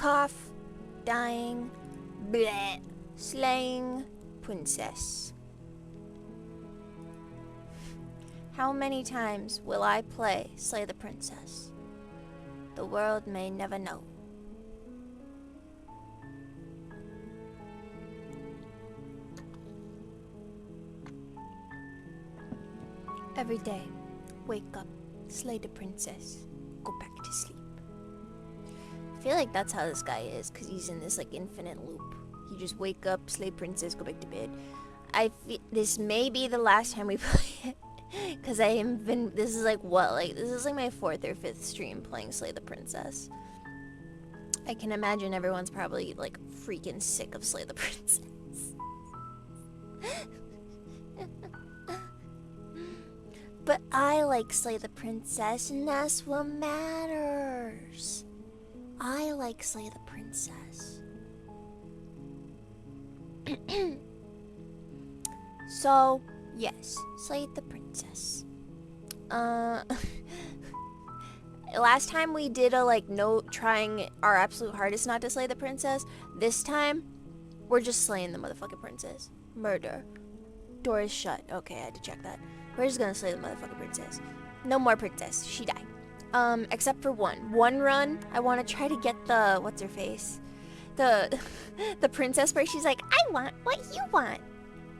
cough, dying, bleh, slaying princess. How many times will I play Slay the Princess? The world may never know. Every day, wake up, slay the princess, go back to sleep. I feel like that's how this guy is, because he's in this like infinite loop. You just wake up, slay princess, go back to bed. This may be the last time we play it, because this is like this is like my 4th or 5th stream playing Slay the Princess. I can imagine everyone's probably like freaking sick of Slay the Princess. But I like Slay the Princess, and that's what matters. I like Slay the Princess. So, yes, Slay the Princess. Last time we did a trying our absolute hardest not to slay the princess. This time, we're just slaying the motherfucking princess. Murder. Door is shut. Okay, I had to check that. We're just gonna slay the motherfucking princess. No more princess. She died. Except for one. One run, I want to try to get the, what's her face? The princess where she's like, I want what you want.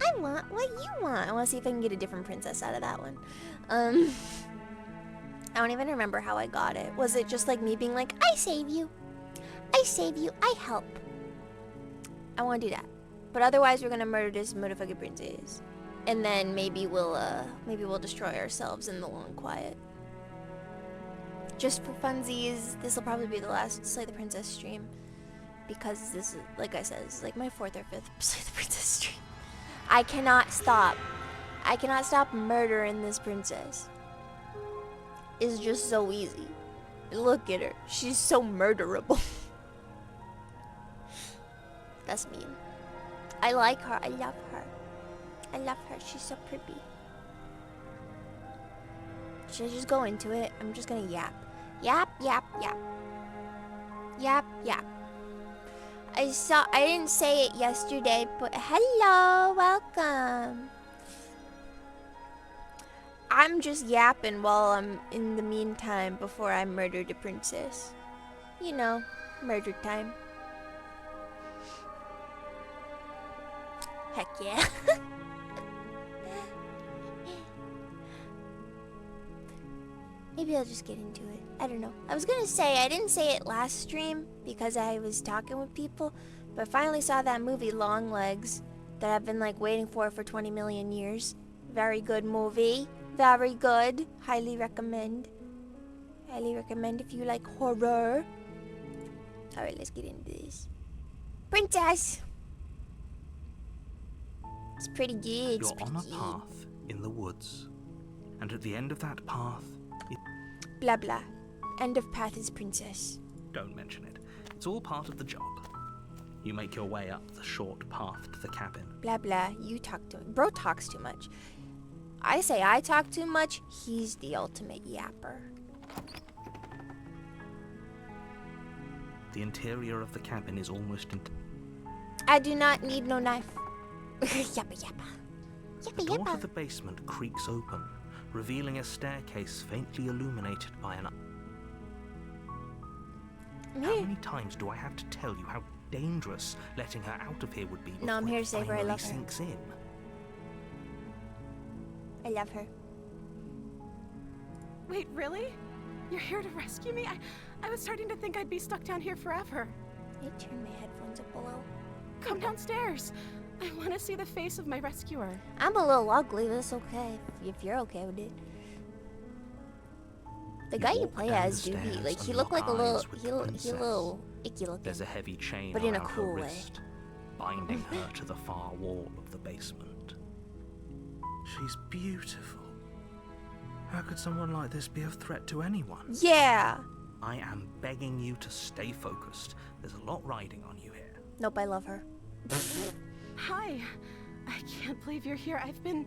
I want what you want. I want to see if I can get a different princess out of that one. I don't even remember how I got it. Was it just like me being like, I save you. I save you. I help. I want to do that. But otherwise, we're gonna murder this motherfucking princess. And then maybe we'll destroy ourselves in the long quiet. Just for funsies, this will probably be the last Slay the Princess stream. Because this is, like I said, this is like my 4th or 5th Slay the Princess stream. I cannot stop. I cannot stop murdering this princess. It's just so easy. Look at her. She's so murderable. That's mean. I like her. I love her. I love her. She's so pretty. Should I just go into it? I'm just gonna yap. Yap, yap, yap. Yap, yap. I didn't say it yesterday, but hello, welcome. I'm just yapping while I'm in the meantime before I murder the princess. You know, murder time. Heck yeah. Maybe I'll just get into it. I don't know. I was gonna say, I didn't say it last stream because I was talking with people, but I finally saw that movie Long Legs that I've been like waiting for 20 million years. Very good movie. Very good. Highly recommend. Highly recommend if you like horror. Alright, let's get into this. Princess! It's pretty good. You're on a path in the woods, and at the end of that path... Blah blah. End of path is princess. Don't mention it. It's all part of the job. You make your way up the short path to the cabin. Blah blah. You talk to... Bro talks too much. I say I talk too much. He's the ultimate yapper. The interior of the cabin is almost... I do not need no knife. Yappa yappa. Yappa The door yappa. to the basement creaks open, revealing a staircase faintly illuminated by an... How many times do I have to tell you how dangerous letting her out of here would be before No, I'm here to save her. I finally love her. sinks in? I love her. Wait, really? You're here to rescue me? I was starting to think I'd be stuck down here forever. I turn my headphones up below. Come downstairs. I want to see the face of my rescuer. I'm a little ugly, but it's okay if you're okay with it. The guy you walk play down as, the dude, stairs like he and looked like a lock little, eyes with the he a princess. little icky looking. There's a heavy chain But in a around cool her way. wrist, binding her to the far wall of the basement. She's beautiful. How could someone like this be of threat to anyone? Yeah. I am begging you to stay focused. There's a lot riding on you here. Nope, I love her. Hi. I can't believe you're here. I've been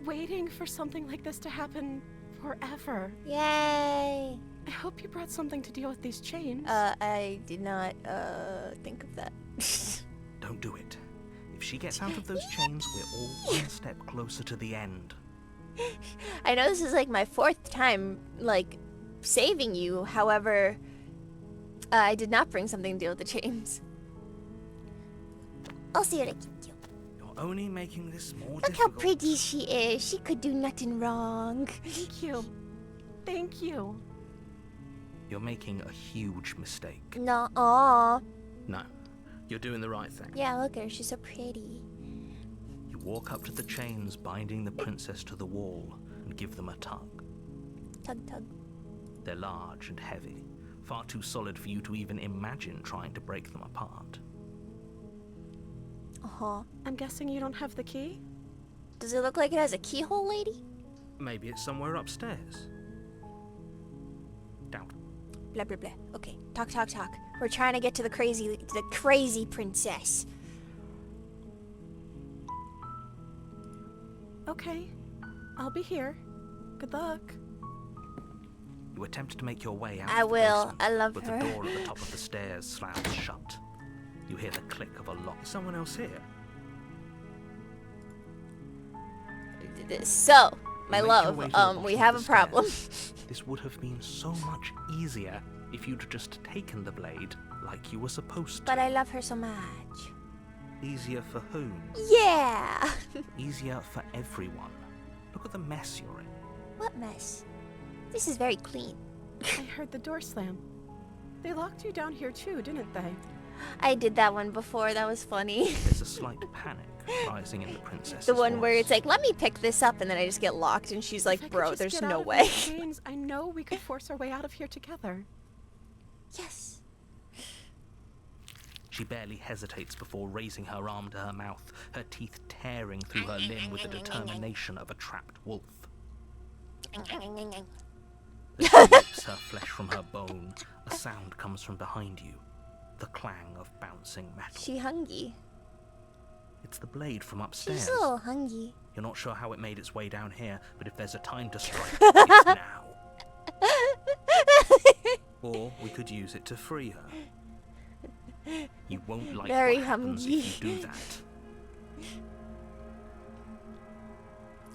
waiting for something like this to happen forever. Yay. I hope you brought something to deal with these chains. I did not, think of that. Don't do it. If she gets out of those chains, we're all one step closer to the end. I know this is like my 4th time, like, saving you. However, I did not bring something to deal with the chains. I'll see what I can do. You're only making this more Look difficult. how pretty she is. She could do nothing wrong. Thank you. Thank you. You're making a huge mistake. No, aw. No, you're doing the right thing. Yeah, look at her. She's so pretty. You walk up to the chains binding the princess to the wall and give them a tug. Tug, tug. They're large and heavy, far too solid for you to even imagine trying to break them apart. Uh-huh. I'm guessing you don't have the key? Does it look like it has a keyhole, lady? Maybe it's somewhere upstairs. Doubt. Blah, blah, blah. Okay, talk, talk, talk. We're trying to get to the crazy princess. Okay. I'll be here. Good luck. You attempt to make your way out I of the will. basement, I love but her. the door at the top of the stairs slams shut. You hear the click of a lock. Is someone else here? So, my You make your love, way to the bottom we of have the a problem. stairs. This would have been so much easier if you'd just taken the blade like you were supposed to. But I love her so much. Easier for whom? Yeah! Easier for everyone. Look at the mess you're in. What mess? This is very clean. I heard the door slam. They locked you down here too, didn't they? I did that one before. That was funny. There's a slight panic rising in the princess's The one where voice. it's like, let me pick this up, and then I just get locked, and she's like, If I could bro, just there's get no out of way. these chains, I know we could force our way out of here together. Yes. She barely hesitates before raising her arm to her mouth, her teeth tearing through her limb with the determination of a trapped wolf. As she rips her flesh from her bone, a sound comes from behind you. The clang of bouncing metal. She hungry. It's the blade from upstairs. She's a little hungry. You're not sure how it made its way down here, but if there's a time to strike, it's now. Or we could use it to free her. You won't like Very what happens hungry. if you do that.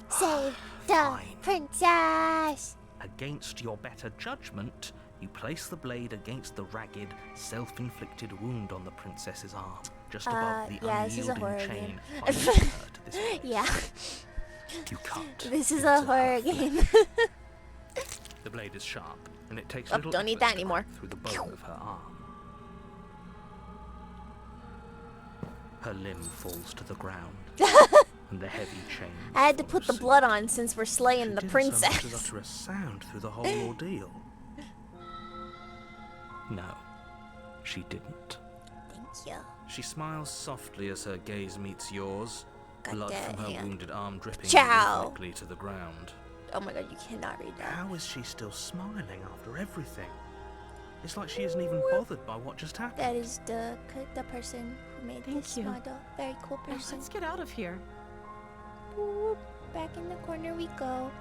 Save the Fine. princess! Against your better judgment, you place the blade against the ragged, self-inflicted wound on the princess's arm, just above the yeah, this is a unyielding horror chain game. binding her to this place. Yeah, You cut. this is into a her horror flesh. game. The blade is sharp, and it takes Oh, little don't need effort that to anymore. crack through the bone of her arm. Her limb falls to the ground, and the heavy chain. I had to put the follows blood suit. on since we're She slaying the didn't so much as princess. utter a sound through the whole ordeal. No, she didn't. Thank you. She smiles softly as her gaze meets yours, Got blood that from her hand. wounded arm dripping Ciao. rhythmically to the ground. Oh my god, you cannot read that. How is she still smiling after everything? It's like she isn't even bothered by what just happened. That is the person who made Thank this you. model. Very cool Now person. let's get out of here. Boop, back in the corner we go.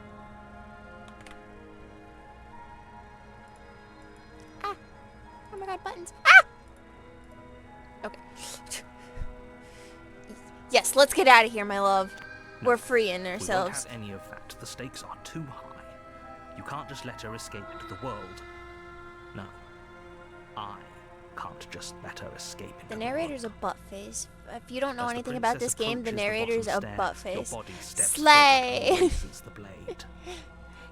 Ah! Oh my god, buttons. Ah! Okay. Yes, let's get out of here, my love. No, We're freeing We won't ourselves. have any of that. The stakes are too high. You can't just let her escape into the world. No. I can't just let her escape into The the narrator's a world. butt face. If you don't know As the anything about princess this game, the approaches narrator's a bottom butt stair, face. Your body steps Slay! forward and raises the blade.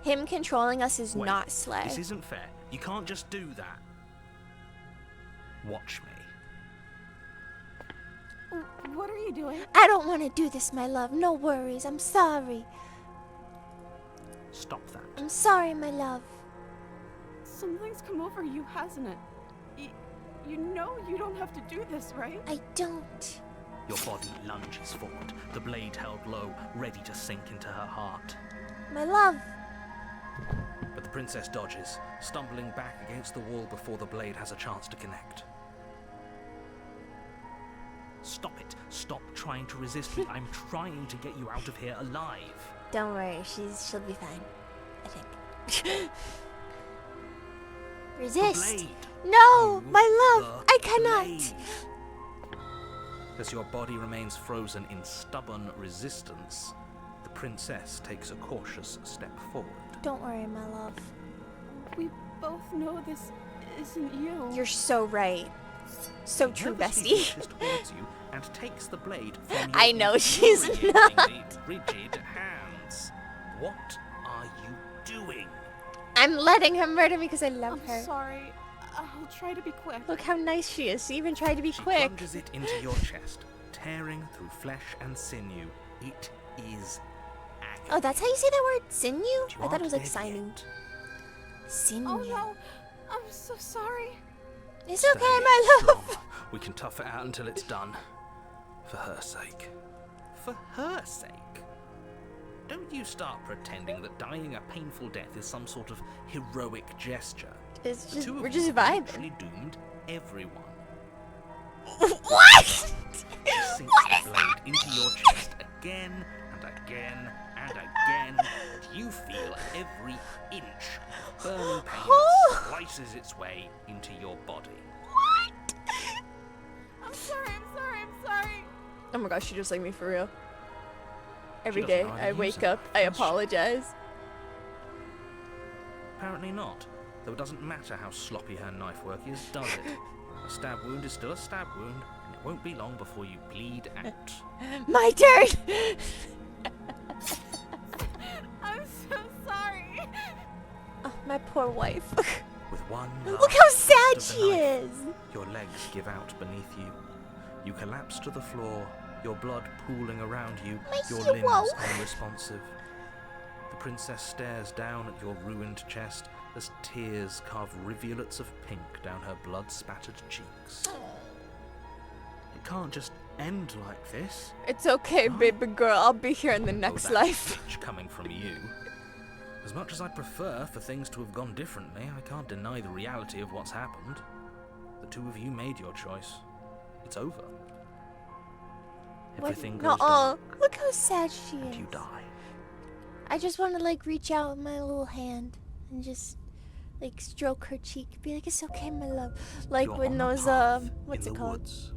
Him controlling us is Wait, not slay. This isn't fair. You can't just do that. Watch me. What are you doing? I don't want to do this, my love. No worries. I'm sorry. Stop that. I'm sorry, my love. Something's come over you, hasn't it? You know you don't have to do this, right? I don't. Your body lunges forward, the blade held low, ready to sink into her heart. My love. But the princess dodges, stumbling back against the wall before the blade has a chance to connect. Stop it. Stop trying to resist me. I'm trying to get you out of here alive. Don't worry. She'll be fine. I think. Resist. blade. No, Move my love, the I cannot. blade. As your body remains frozen in stubborn resistance, the princess takes a cautious step forward. Don't worry, my love. We both know this isn't you. You're so right. So She true, nervously bestie. reaches towards you and takes the blade from your I know she's infuriatingly rigid hands. What are you doing? I'm letting him murder me because I love I'm her. sorry. I'll try to be quick. Look how nice she is. She even tried to be She quick. plunges it into your chest, tearing through flesh and sinew. It is agony. Oh, that's how you say that word? Sinew? You I thought it was like aren't sinew. dead yet. Sinew. Oh no, I'm so sorry. It's Stay okay, my love. strong. We can tough it out until it's done. For her sake. For her sake. Don't you start pretending that dying a painful death is some sort of heroic gesture. It's The just, two of we're you just have vibing. literally doomed everyone. What? She sinks What the is blade into your chest again and again and again, and you feel every inch of burning pain that slices its way into your body. What? I'm sorry. Oh my gosh, she just like me for real. Every doesn't day know how to I use wake it, up, I does she? apologize. Apparently not, though it doesn't matter how sloppy her knife work is, does it? A stab wound is still a stab wound, and it won't be long before you bleed out. My turn! I'm so sorry. Oh, my poor wife. With one Look last how sad thrust of she the knife, is. your legs give out beneath you. You collapse to the floor, your blood pooling around you, My your hero. limbs unresponsive. The princess stares down at your ruined chest as tears carve rivulets of pink down her blood-spattered cheeks. It can't just end like this. It's okay, baby girl. I'll be here in the next Oh, that life. bitch coming from you. As much as I'd prefer for things to have gone differently, I can't deny the reality of what's happened. The two of you made your choice. It's over. Everything goes dark, Look how sad she and is. you die. I just want to like reach out with my little hand and just like stroke her cheek. Be like, it's okay, my love. Like You're when on the those path what's in it the called? woods,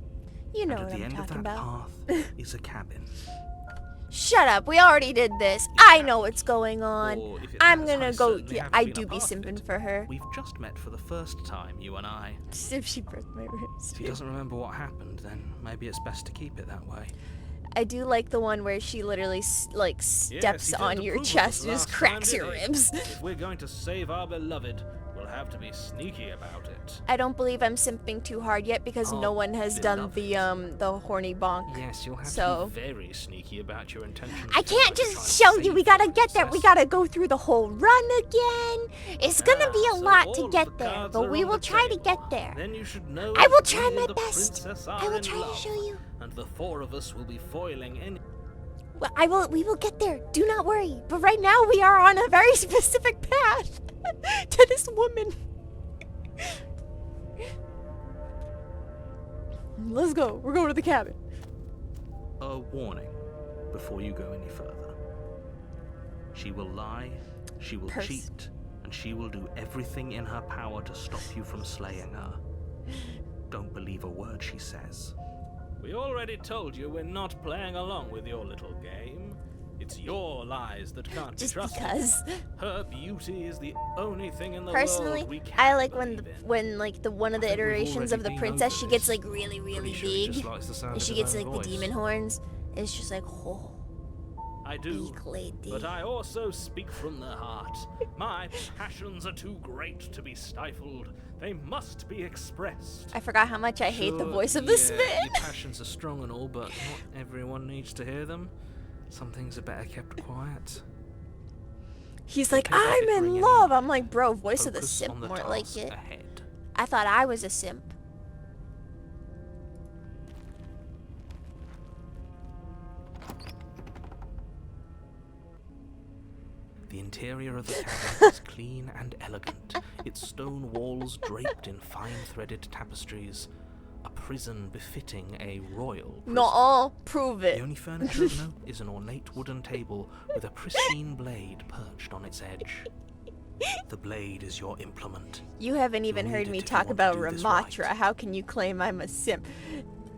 You know and what at the I'm end of talking that about. path is a cabin. Shut up. We already did this. I know what's going on. Or if it I'm has, gonna I go. certainly Yeah, haven't I been a do be part of simping it. for her. We've just met for the first time, you and I. If she burst my ribs. If he doesn't remember what happened, then maybe it's best to keep it that way. I do like the one where she literally like steps on your chest and just cracks your ribs. If we're going to save our beloved, we'll have to be sneaky about it. I don't believe I'm simping too hard yet because no Oh, one has done beloved. the horny bonk. Yes, you'll have So- to be very sneaky about your intentions. I if you're can't going to try just and show you. save We gotta the get there. We princess. gotta go through the whole run again. It's gonna be a So lot all to of get the there, cards but are we on will the try to table. get there. Then you should know I will that try we my and the best. princess I are will in try to love, show you. and the four of us will be foiling any. Well, we will get there. Do not worry. But right now we are on a very specific path to this woman. Let's go. We're going to the cabin. A warning before you go any further. She will lie, she will Purse. cheat, and she will do everything in her power to stop you from slaying her. Don't believe a word she says. We already told you we're not playing along with your little game. It's your lies that can't Just be trusted. because. Her beauty is the only thing in the Personally, world we can I like when believe in. when like the one of the I think we've iterations of already the been princess, over she gets this. like really Pretty sure he big, just likes the sound and of she his gets own like voice. the demon horns. It's just like, oh, I do. big lady. But I also speak from the heart. My passions are too great to be stifled. They must be expressed. I forgot how much I hate the Sure, voice of yeah, this man. Your passions are strong and all, but not everyone needs to hear them. Some things are better kept quiet. He's like, Okay, but I'm bickering in anymore. love. I'm like, bro, voice of the Focus simp, on the more like task it. ahead. I thought I was a simp. The interior of the cabin is clean and elegant, its stone walls draped in fine-threaded tapestries. A prison befitting a royal prison. Not all. Prove The it. only furniture of note is an ornate wooden table with a pristine blade perched on its edge. The blade is your implement. You haven't even You'll heard need me it if you talk want to about do this Ramatra. right. How can you claim I'm a simp?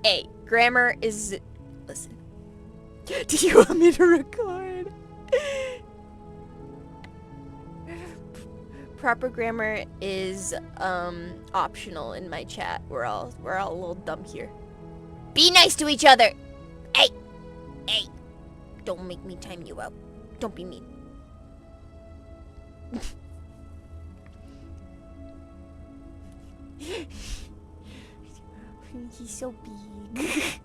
Hey, grammar is... Listen. Do you want me to record? Proper grammar is optional in my chat. We're all a little dumb here. Be nice to each other. Hey, hey. Don't make me time you out. Don't be mean. He's so big.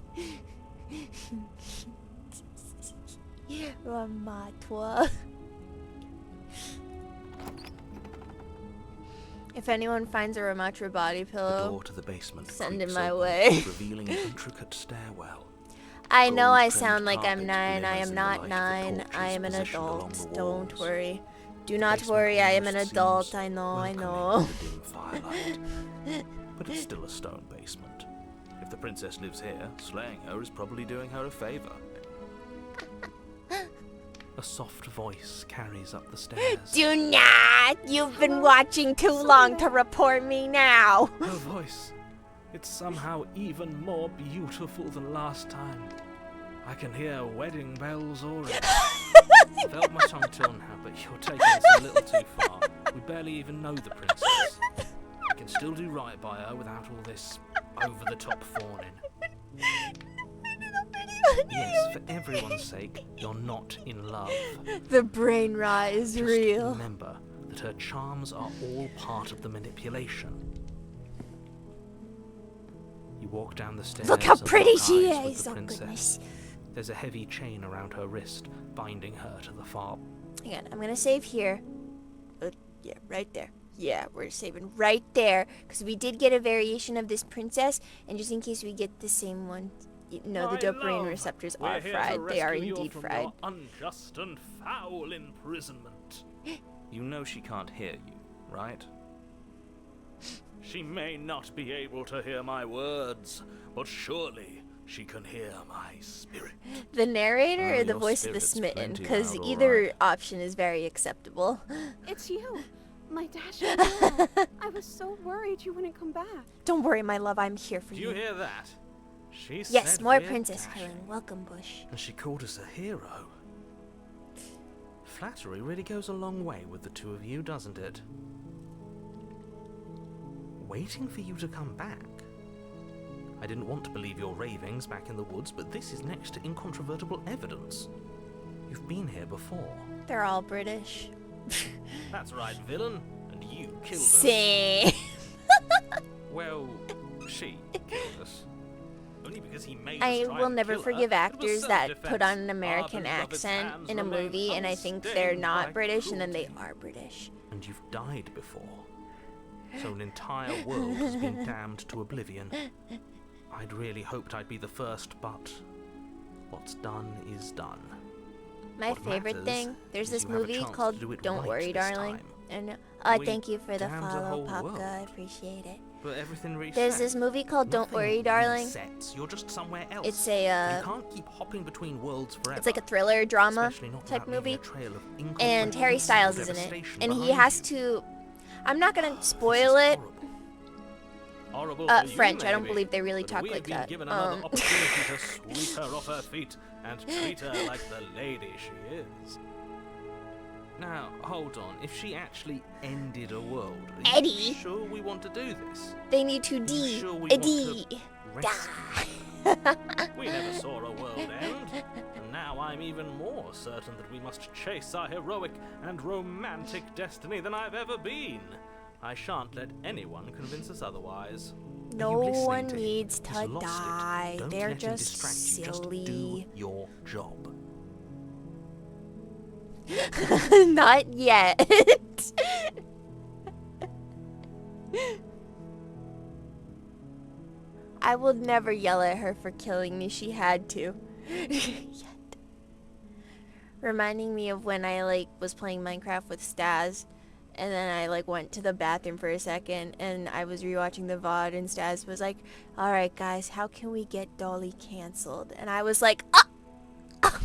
Ramatra. If anyone finds a Ramatra body The pillow, door to the basement send it creaks my open, way. revealing an intricate stairwell. I know I Gold-trimmed sound like I'm carpet 9. I glimmers am in the not light of 9. the I torches am an positioned along adult. the Don't walls. worry. Do The not basement worry. I am an almost adult. seems I know. I welcoming know. in the dim firelight. But it's still a stone basement. If the princess lives here, slaying her is probably doing her a favor. A soft voice carries up the stairs. Do not! You've been watching too long to report me now. Her voice. It's somehow even more beautiful than last time. I can hear wedding bells already. I've held my tongue till now, but you're taking this a little too far. We barely even know the princess. I can still do right by her without all this over-the-top fawning. Yes, for everyone's sake, you're not in love. The brain rot is Just real. remember that her charms are all part of the manipulation. You walk down the stairs. Look how and pretty lock she eyes with is! the Oh princess. goodness. There's a heavy chain around her wrist, binding her to the far. Hang on, I'm gonna save here. Yeah, right there. Yeah, we're saving right there. Because we did get a variation of this princess. And just in case we get the same one, no, the My dopamine love, receptors we're are here to fried. They are rescue you indeed from fried. your unjust and foul imprisonment. You know she can't hear you, right? She may not be able to hear my words, but surely she can hear my spirit. The narrator Oh, or the your voice of the spirit's smitten? plenty Because loud, all either right. option is very acceptable. It's you, my dashing girl. I was so worried you wouldn't come back. Don't worry, my love, I'm here for Do you you. hear that? She Yes, said more we're princess dashing. killing. Welcome, Bush. And she called us a hero. Flattery really goes a long way with the two of you, doesn't it? Waiting for you to come back. I didn't want to believe your ravings back in the woods, but this is next to incontrovertible evidence. You've been here before. They're all British. That's right, villain. And you killed us. Same. Well, she killed us. Only because he made I us try will and never kill her. forgive It was actors that self-defense. put on an Our American beloved's accent hands in a remain movie and I think they're unstained not by British and then they cruelty. are British. And you've died before. So an entire world has been damned to oblivion. I'd really hoped I'd be the first, but what's done is done. My What favorite matters thing, there's is this you have a movie chance to called do it Don't right Worry, this Darling. time. And We thank you for the damned the follow, whole Popka. world. I appreciate it. But everything resets. There's this movie called Don't Nothing Worry, Darling. resets. You're just somewhere else. It's a you can't keep hopping between worlds forever. it's like a thriller drama Especially not type without leaving movie. a trail of And Harry incomprehensible Styles is in it. devastation And he behind has you. to I'm not gonna This is spoil it. horrible. Horrible for you, French. I don't maybe, believe they really but talk we've like been that. given another opportunity to sweep her off her feet and treat her like the lady she is. Now, hold on. If she actually ended a world, are Eddie? you sure we want to do this? They need to Are you D sure we a want D. to rescue her? We never saw a world end, and now I'm even more certain that we must chase our heroic and romantic destiny than I've ever been. I shan't let anyone convince us otherwise. Are No you listening one to him? needs He's to lost it. die. Don't They're let him just distract you. Just do silly. your job. Not yet. I will never yell at her for killing me. She had to. Yet. Reminding me of when I was playing Minecraft with Staz, and then I went to the bathroom for a second, and I was rewatching the VOD, and Staz was like, "All right, guys, how can we get Dolly canceled?" And I was like, "Ah!"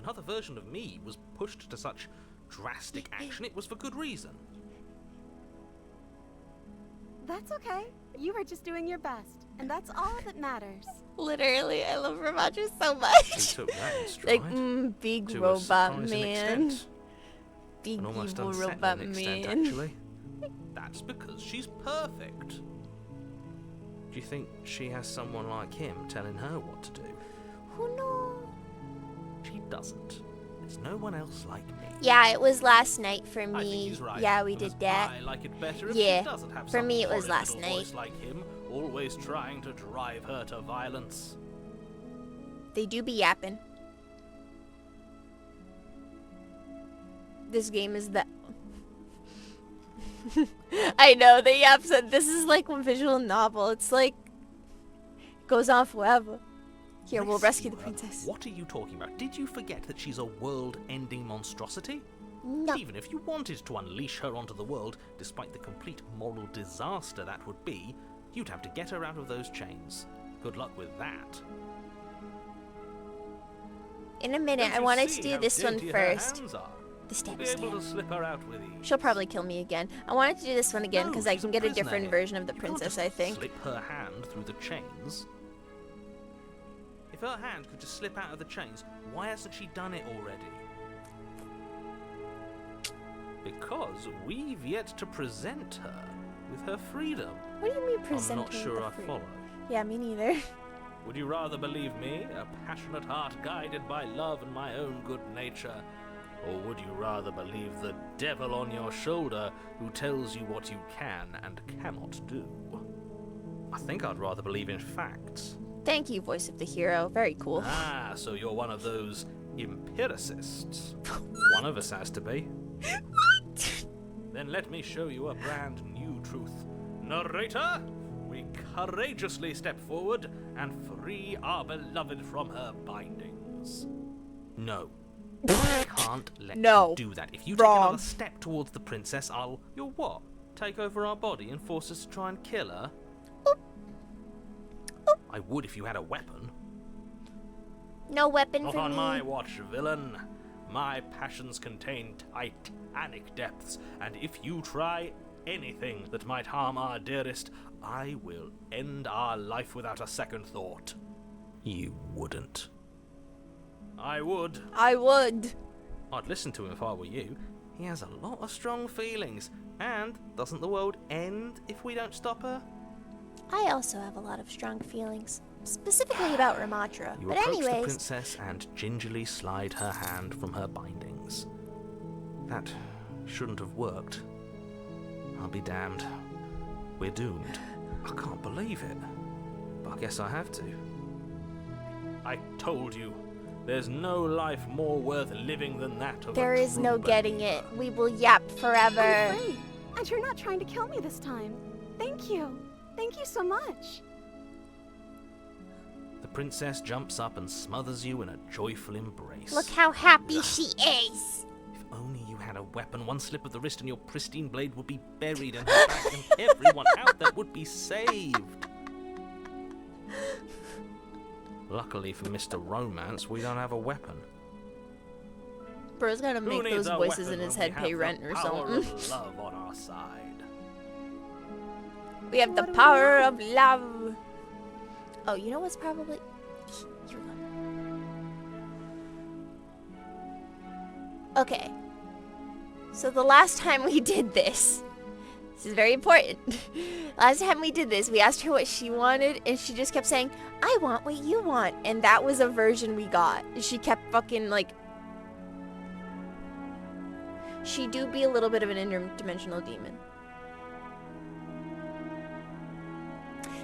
another version of me was pushed to such drastic action, it was for good reason. That's okay. You were just doing your best, and that's all that matters. Literally, I love Ramacho so He much. took that in stride. Like, big to a robot surprising man. extent. Big An almost evil unsettling robot extent, man. actually. That's because she's perfect. Do you think she has someone like him telling her what to do? Who knows? She doesn't. There's no one else like me. Yeah, it was last night for I think me. he's right. Yeah, we because did that. I like it better if Yeah, she doesn't have for some me it was horrid last little night. voice like him, always trying to drive her to violence. They do be yapping. This game is the... I know, the yap said this is like a visual novel. It's like... It goes on forever. Here, we'll rescue the princess. What are you talking about? Did you forget that she's a world-ending monstrosity? No. Even if you wanted to unleash her onto the world, despite the complete moral disaster that would be, you'd have to get her out of those chains. Good luck with that. In a minute, Don't I you wanted see to do how this one dainty her first. hands are? The stab, Be able to stab. slip her out with ease. She'll probably kill me again. I wanted to do this one again No, because I she's can a get a prisoner different here. version of the You can't princess, just I think. slip her hand through the chains. If her hand could just slip out of the chains, why hasn't she done it already? Because we've yet to present her with her freedom. What do you mean present I'm not her with sure the I fruit? follow. Yeah, me neither. Would you rather believe me, a passionate heart guided by love and my own good nature? Or would you rather believe the devil on your shoulder who tells you what you can and cannot do? I think I'd rather believe in facts. Thank you, voice of the hero. Very cool. Ah, so you're one of those empiricists. One of us has to be. Then let me show you a brand new truth. Narrator, we courageously step forward and free our beloved from her bindings. No. I can't let No. you do that. If you Wrong. take another step towards the princess, You'll what? Take over our body and force us to try and kill her? I would if you had a weapon. No weapon Not for on me. my watch, villain. My passions contain titanic depths, and if you try anything that might harm our dearest, I will end our life without a second thought. You wouldn't. I would. I would. I'd listen to him if I were you. He has a lot of strong feelings. And doesn't the world end if we don't stop her? I also have a lot of strong feelings, specifically about Ramatra. You But approach the anyways, princess and gingerly slide her hand from her bindings. That shouldn't have worked. I'll be damned. We're doomed. I can't believe it. But I guess I have to. I told you. There's no life more worth living than that of there a is no true getting believer. it. We will yap forever. I'm free, and you're not trying to kill me this time. Thank you. Thank you so much. The princess jumps up and smothers you in a joyful embrace. Look how happy she is. If only you had a weapon, one slip of the wrist and your pristine blade would be buried in her back and everyone out there would be saved. Luckily for Mr. Romance, we don't have a weapon. Bro's gonna Who make needs those a voices weapon in his when we head pay have rent the or power something. of love on our side. We have the What do we power know? of love. Oh, you know what's probably... Here we go. Okay. So the last time we did this is very important. Last time we did this, we asked her what she wanted, and she just kept saying, I want what you want. And that was a version we got. She kept fucking, like... She do be a little bit of an interdimensional demon.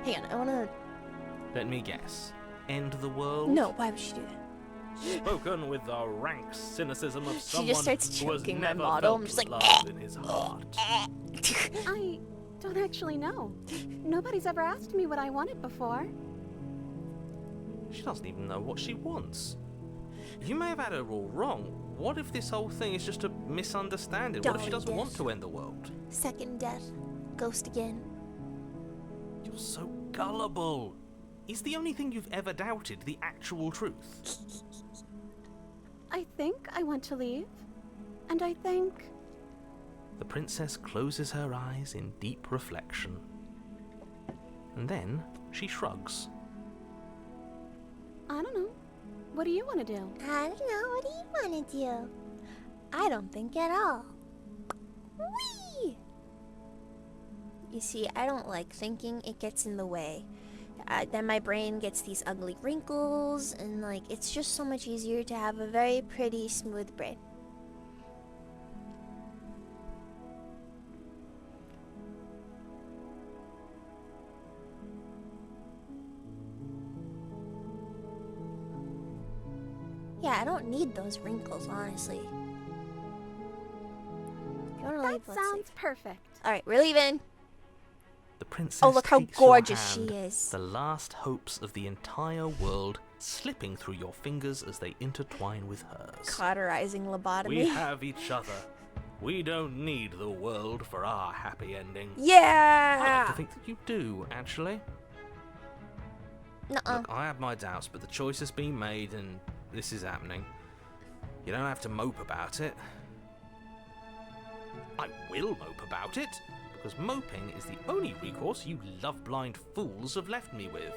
Hang on, I wanna... Let me guess. End the world? No, why would she do that? Spoken with the rank cynicism of She someone just starts who has choking my never model. felt I'm just like, love in his heart. I don't actually know. Nobody's ever asked me what I wanted before. She doesn't even know what she wants. You may have had her all wrong. What if this whole thing is just a misunderstanding? What if she Dolly doesn't want death. to end the world? Second death. Ghost again. You're so gullible. Is the only thing you've ever doubted the actual truth? I think I want to leave. And I think... The princess closes her eyes in deep reflection. And then she shrugs. I don't know. What do you want to do? I don't know. What do you want to do? I don't think at all. Whee! You see, I don't like thinking. It gets in the way. Then my brain gets these ugly wrinkles, and like it's just so much easier to have a very pretty, smooth brain. Yeah, I don't need those wrinkles, honestly. If you wanna leave, That let's sounds leave. perfect. Alright, we're leaving. The princess Oh, look how takes your gorgeous she hand, is. the last hopes of the entire world slipping through your fingers as they intertwine with hers. Cauterizing lobotomy. We have each other. We don't need the world for our happy ending. I Yeah! like to think that you do, actually. Nuh-uh. Look, I have my doubts, but the choice has been made and this is happening. You don't have to mope about it. I will mope about it, because moping is the only recourse you love-blind fools have left me with.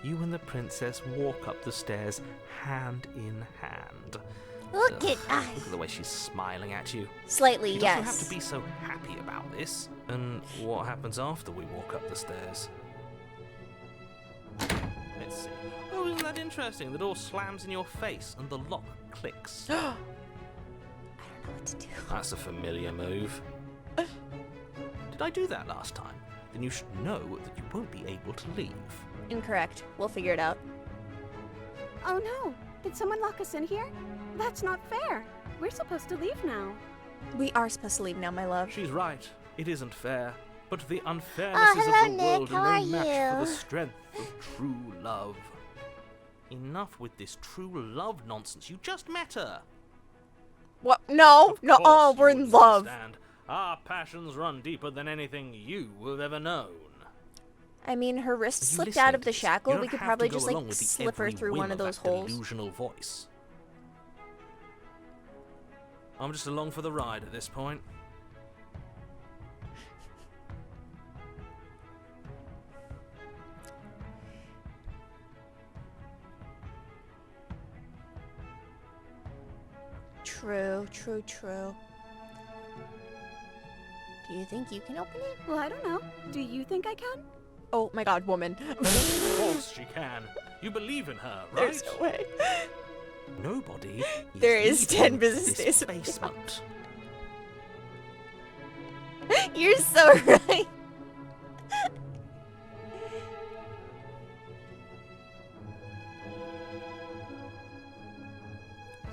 You and the princess walk up the stairs hand in hand. Look at Look us. at the way she's smiling at you. Slightly, You don't have yes. to be so happy about this. And what happens after we walk up the stairs? Let's see. Oh, isn't that interesting? The door slams in your face and the lock clicks. I don't know what to do. That's a familiar move. Did I do that last time? Then you should know that you won't be able to leave. Incorrect. We'll figure it out. Oh no! Did someone lock us in here? That's not fair. We're supposed to leave now. We are supposed to leave now, my love. She's right. It isn't fair. But the unfairnesses hello, of the Nick. world How are are no match for the you? strength of true love. Enough with this true love nonsense. You just met her. What? No, Of no. course Oh, you we're in wouldn't love. understand. Our passions run deeper than anything you have ever known. I mean, her wrist Are you slipped listening out of to the this? shackle. You don't We could have probably to go just like along with the slip her every through whim one of those that holes. delusional voice. I'm just along for the ride at this point. True, true, true. Do you think you can open it? Well, I don't know. Do you think I can? Oh my god, woman. Of course she can. You believe in her, right? There's no way. Nobody There is 10 leaving business this days. basement. You're so right.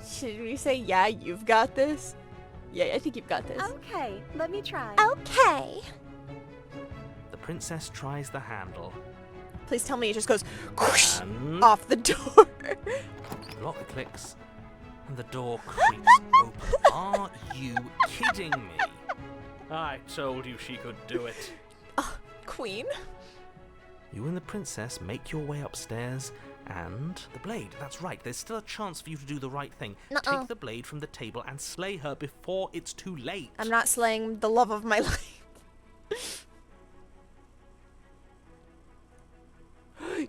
Should we say, yeah, you've got this? Yeah, I think you've got this. Okay, let me try. Okay. The princess tries the handle. Please tell me it just goes whoosh, And off the door. the lock clicks. And the door creaks open. Are you kidding me? I told you she could do it. Queen? You and the princess make your way upstairs, and the blade. That's right, there's still a chance for you to do the right thing. Nuh-uh. Take the blade from the table and slay her before it's too late. I'm not slaying the love of my life.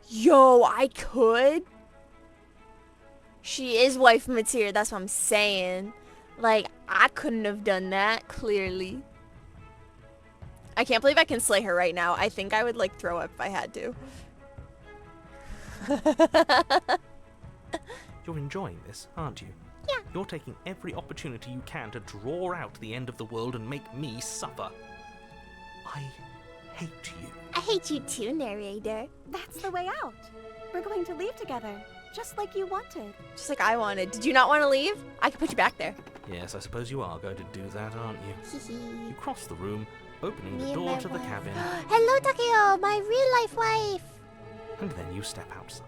Yo, I could. She is wife material, that's what I'm saying. Like, I couldn't have done that, clearly. I can't believe I can slay her right now. I think I would, like, throw up if I had to. You're enjoying this, aren't you? Yeah. You're taking every opportunity you can to draw out the end of the world and make me suffer. I hate you. I hate you too, narrator. That's the way out. We're going to leave together, just like you wanted. Just like I wanted. Did you not want to leave? I could put you back there. Yes, I suppose you are going to do that, aren't you? You cross the room, opening Me the and door my to the wife. cabin, Hello, Takeo, my real-life wife. and then you step outside.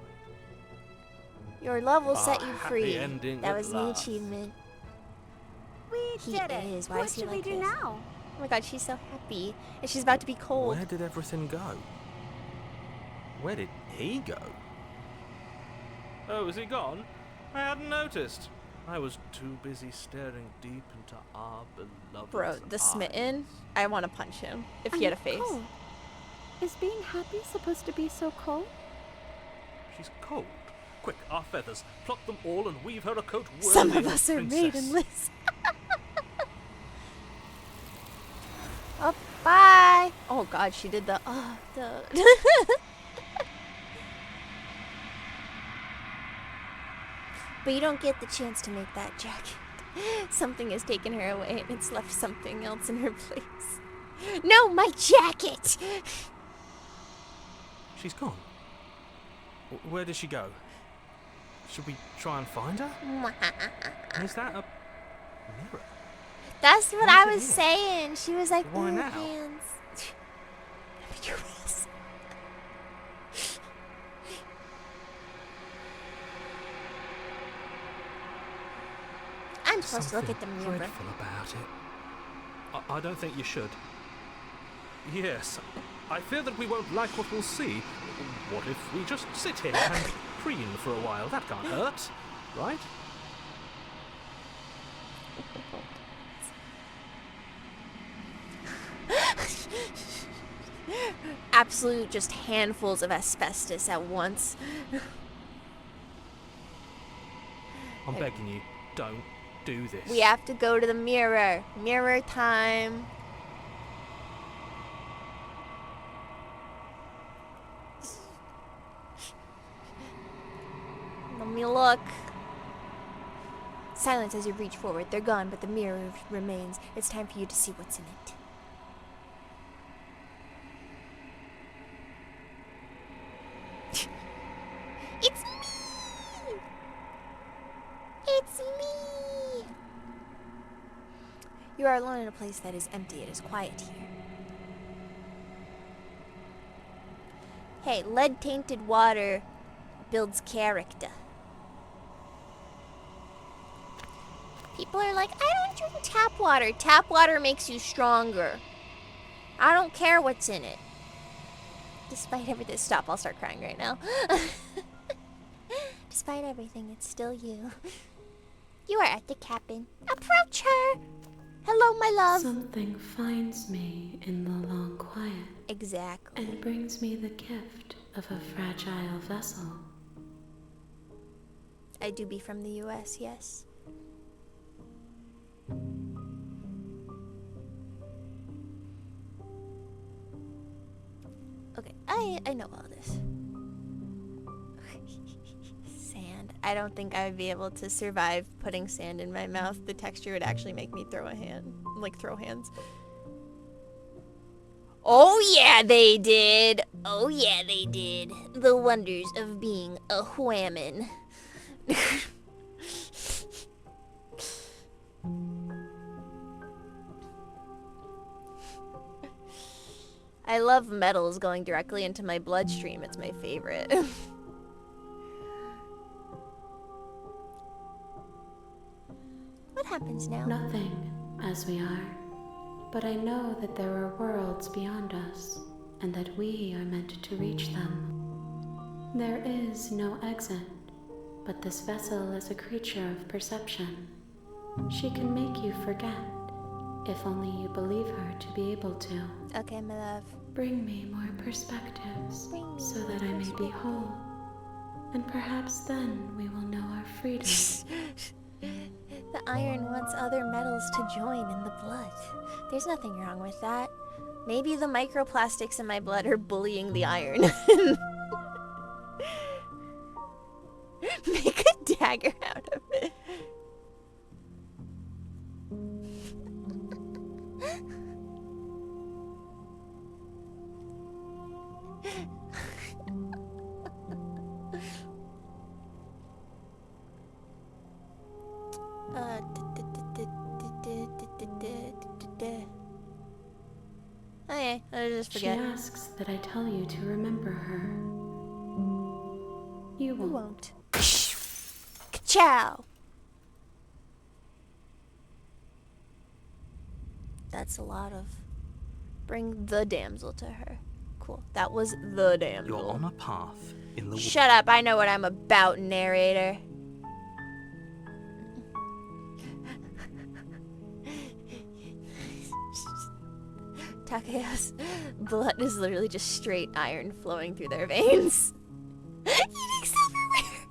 Your love will set Ah, you happy free. ending That at was the last. achievement. We He did it. is. Why What is he should we like do this? now? Oh my god, she's so happy. And she's about to be cold. Where did everything go? Where did he go? Oh, is he gone? I hadn't noticed. I was too busy staring deep into our beloved Bro, the smitten. I want to punch him if he had a face. Cold. Is being happy supposed to be so cold? She's cold. Quick, our feathers. Pluck them all and weave her a coat worthy Some of a us are princess. maidenless. Oh, bye. Oh God, she did the. But you don't get the chance to make that jacket. Something has taken her away and it's left something else in her place. No, my jacket! She's gone. Where did she go? Should we try and find her? Is that a mirror? That's what Why I is it was here? saying. She was like, Why "Ooh, now?" hands. Your ass. I'm supposed to look at the mirror. Dreadful about it. I don't think you should. Yes, I fear that we won't like what we'll see. What if we just sit here and preen for a while? That can't hurt, right? Absolute just handfuls of asbestos at once. I'm begging you, don't do this. We have to go to the mirror. Mirror time. Let me look. Silence as you reach forward. They're gone, but the mirror remains. It's time for you to see what's in it. It's me! It's me! You are alone in a place that is empty. It is quiet here. Hey, lead-tainted water builds character. People are like, I don't drink tap water. Tap water makes you stronger. I don't care what's in it. Despite everything. Stop, I'll start crying right now. Despite everything, it's still you. You are at the cabin. Approach her! Hello, my love. Something finds me in the long quiet Exactly. and brings me the gift of a fragile vessel. I do be from the US, yes. Okay, I know all this. Sand. I don't think I would be able to survive putting sand in my mouth. The texture would actually make me throw a hand. Like, throw hands. Oh yeah, they did. Oh yeah, they did. The wonders of being a whammin'. I love metals going directly into my bloodstream. It's my favorite. What happens now? Nothing, as we are, but I know that there are worlds beyond us, and that we are meant to reach them. There is no exit, but this vessel is a creature of perception. She can make you forget, if only you believe her to be able to. Okay, my love. Bring me more perspectives, Bring me so more that I may be whole, and perhaps then we will know our freedom. The iron wants other metals to join in the blood. There's nothing wrong with that. Maybe the microplastics in my blood are bullying the iron. Make a dagger out of it. Okay, I just She forget. asks that I tell you to remember her. You You won't. won't. Ka-chow! That's a lot of... Bring the damsel to her. Cool. That was the damsel. You're on a path in the woods. Shut up, I know what I'm about, narrator. Takeo's blood is literally just straight iron flowing through their veins. Eating silverware!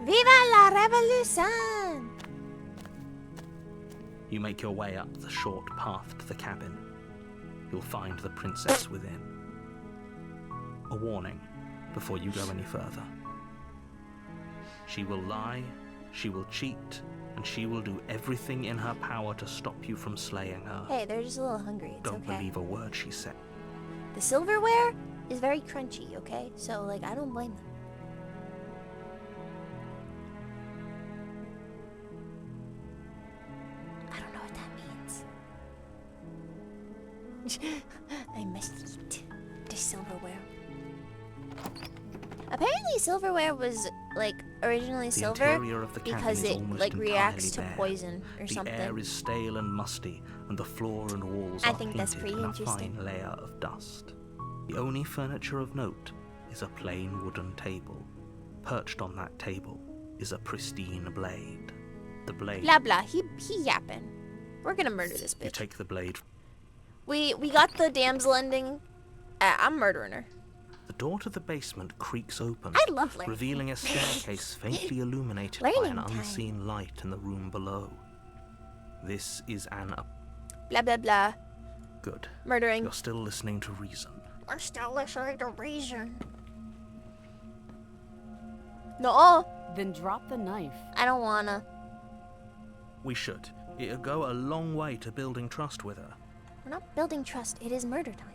Viva la revolution! You make your way up the short path to the cabin. You'll find the princess within. A warning before you go any further. She will lie, she will cheat, and she will do everything in her power to stop you from slaying her. Hey, they're just a little hungry. It's Don't okay. believe a word she said. The silverware is very crunchy, okay? So, like, I don't blame them. I don't know what that means. I must eat the silverware. Apparently, silverware was, like, originally The silver interior of the cabin because is it, almost like, reacts to entirely bare. poison or The something. air is stale and musty, and the floor and walls I are think that's painted pretty in a interesting. fine layer of dust. The only furniture of note is a plain wooden table. Perched on that table is a pristine blade. The blade. Blah blah. He yapping. We're gonna murder this You bitch. take the blade. We got the damsel ending. I'm murdering her. The door to the basement creaks open, I love learning. revealing a staircase faintly illuminated by Learning an time. unseen light in the room below. This is an Blah blah blah. good. Murdering. You're still listening to reason. We're still listening to reason. No, Then drop the knife. I don't wanna. We should. It'll go a long way to building trust with her. We're not building trust. It is murder time.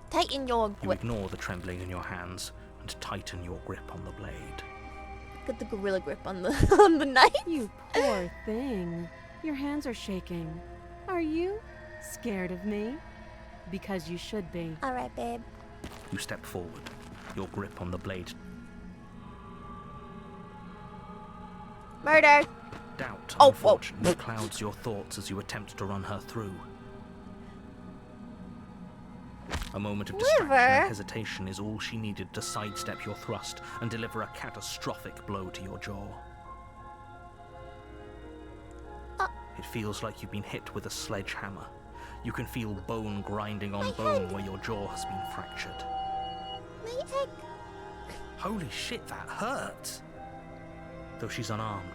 Tighten your You grip. ignore the trembling in your hands and tighten your grip on the blade. Get the gorilla grip on the on the knife. You poor thing. Your hands are shaking. Are you scared of me? Because you should be. All right, babe. You step forward, your grip on the blade. Murder. Doubt, Oh, whoa. unfortunately, clouds your thoughts as you attempt to run her through. A moment of distraction Liver. and hesitation is all she needed to sidestep your thrust and deliver a catastrophic blow to your jaw. It feels like you've been hit with a sledgehammer. You can feel bone grinding on My bone head. where your jaw has been fractured. My egg. Holy shit, that hurt! Though she's unarmed,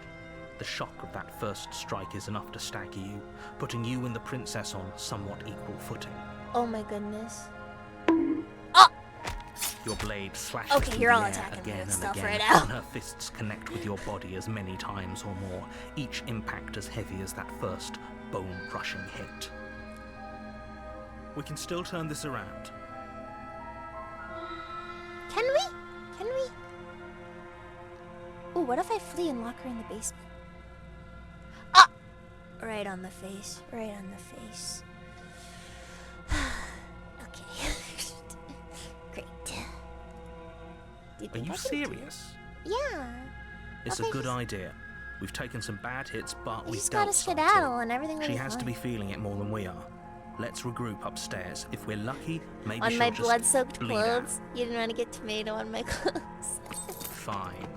the shock of that first strike is enough to stagger you, putting you and the princess on somewhat equal footing. Oh my goodness. Your blade slashes Okay, through you're the all air attacking me again with and stuff again, right now. and her fists connect with your body as many times or more, each impact as heavy as that first bone-crushing hit. We can still turn this around. Can we? Can we? Ooh, what if I flee and lock her in the basement? Ah! Right on the face. Right on the face. Okay. Great. Do you Are think you I can do it? serious? Yeah. It's Okay, a good just- idea. We've taken some bad hits, but We we've just gotta dealt some skedaddle too. and everything will She be has to fine. be feeling it more than we are. Let's regroup upstairs. If we're lucky, maybe On she'll my just blood-soaked bleed out. clothes. You didn't want to get tomato on my clothes. Fine.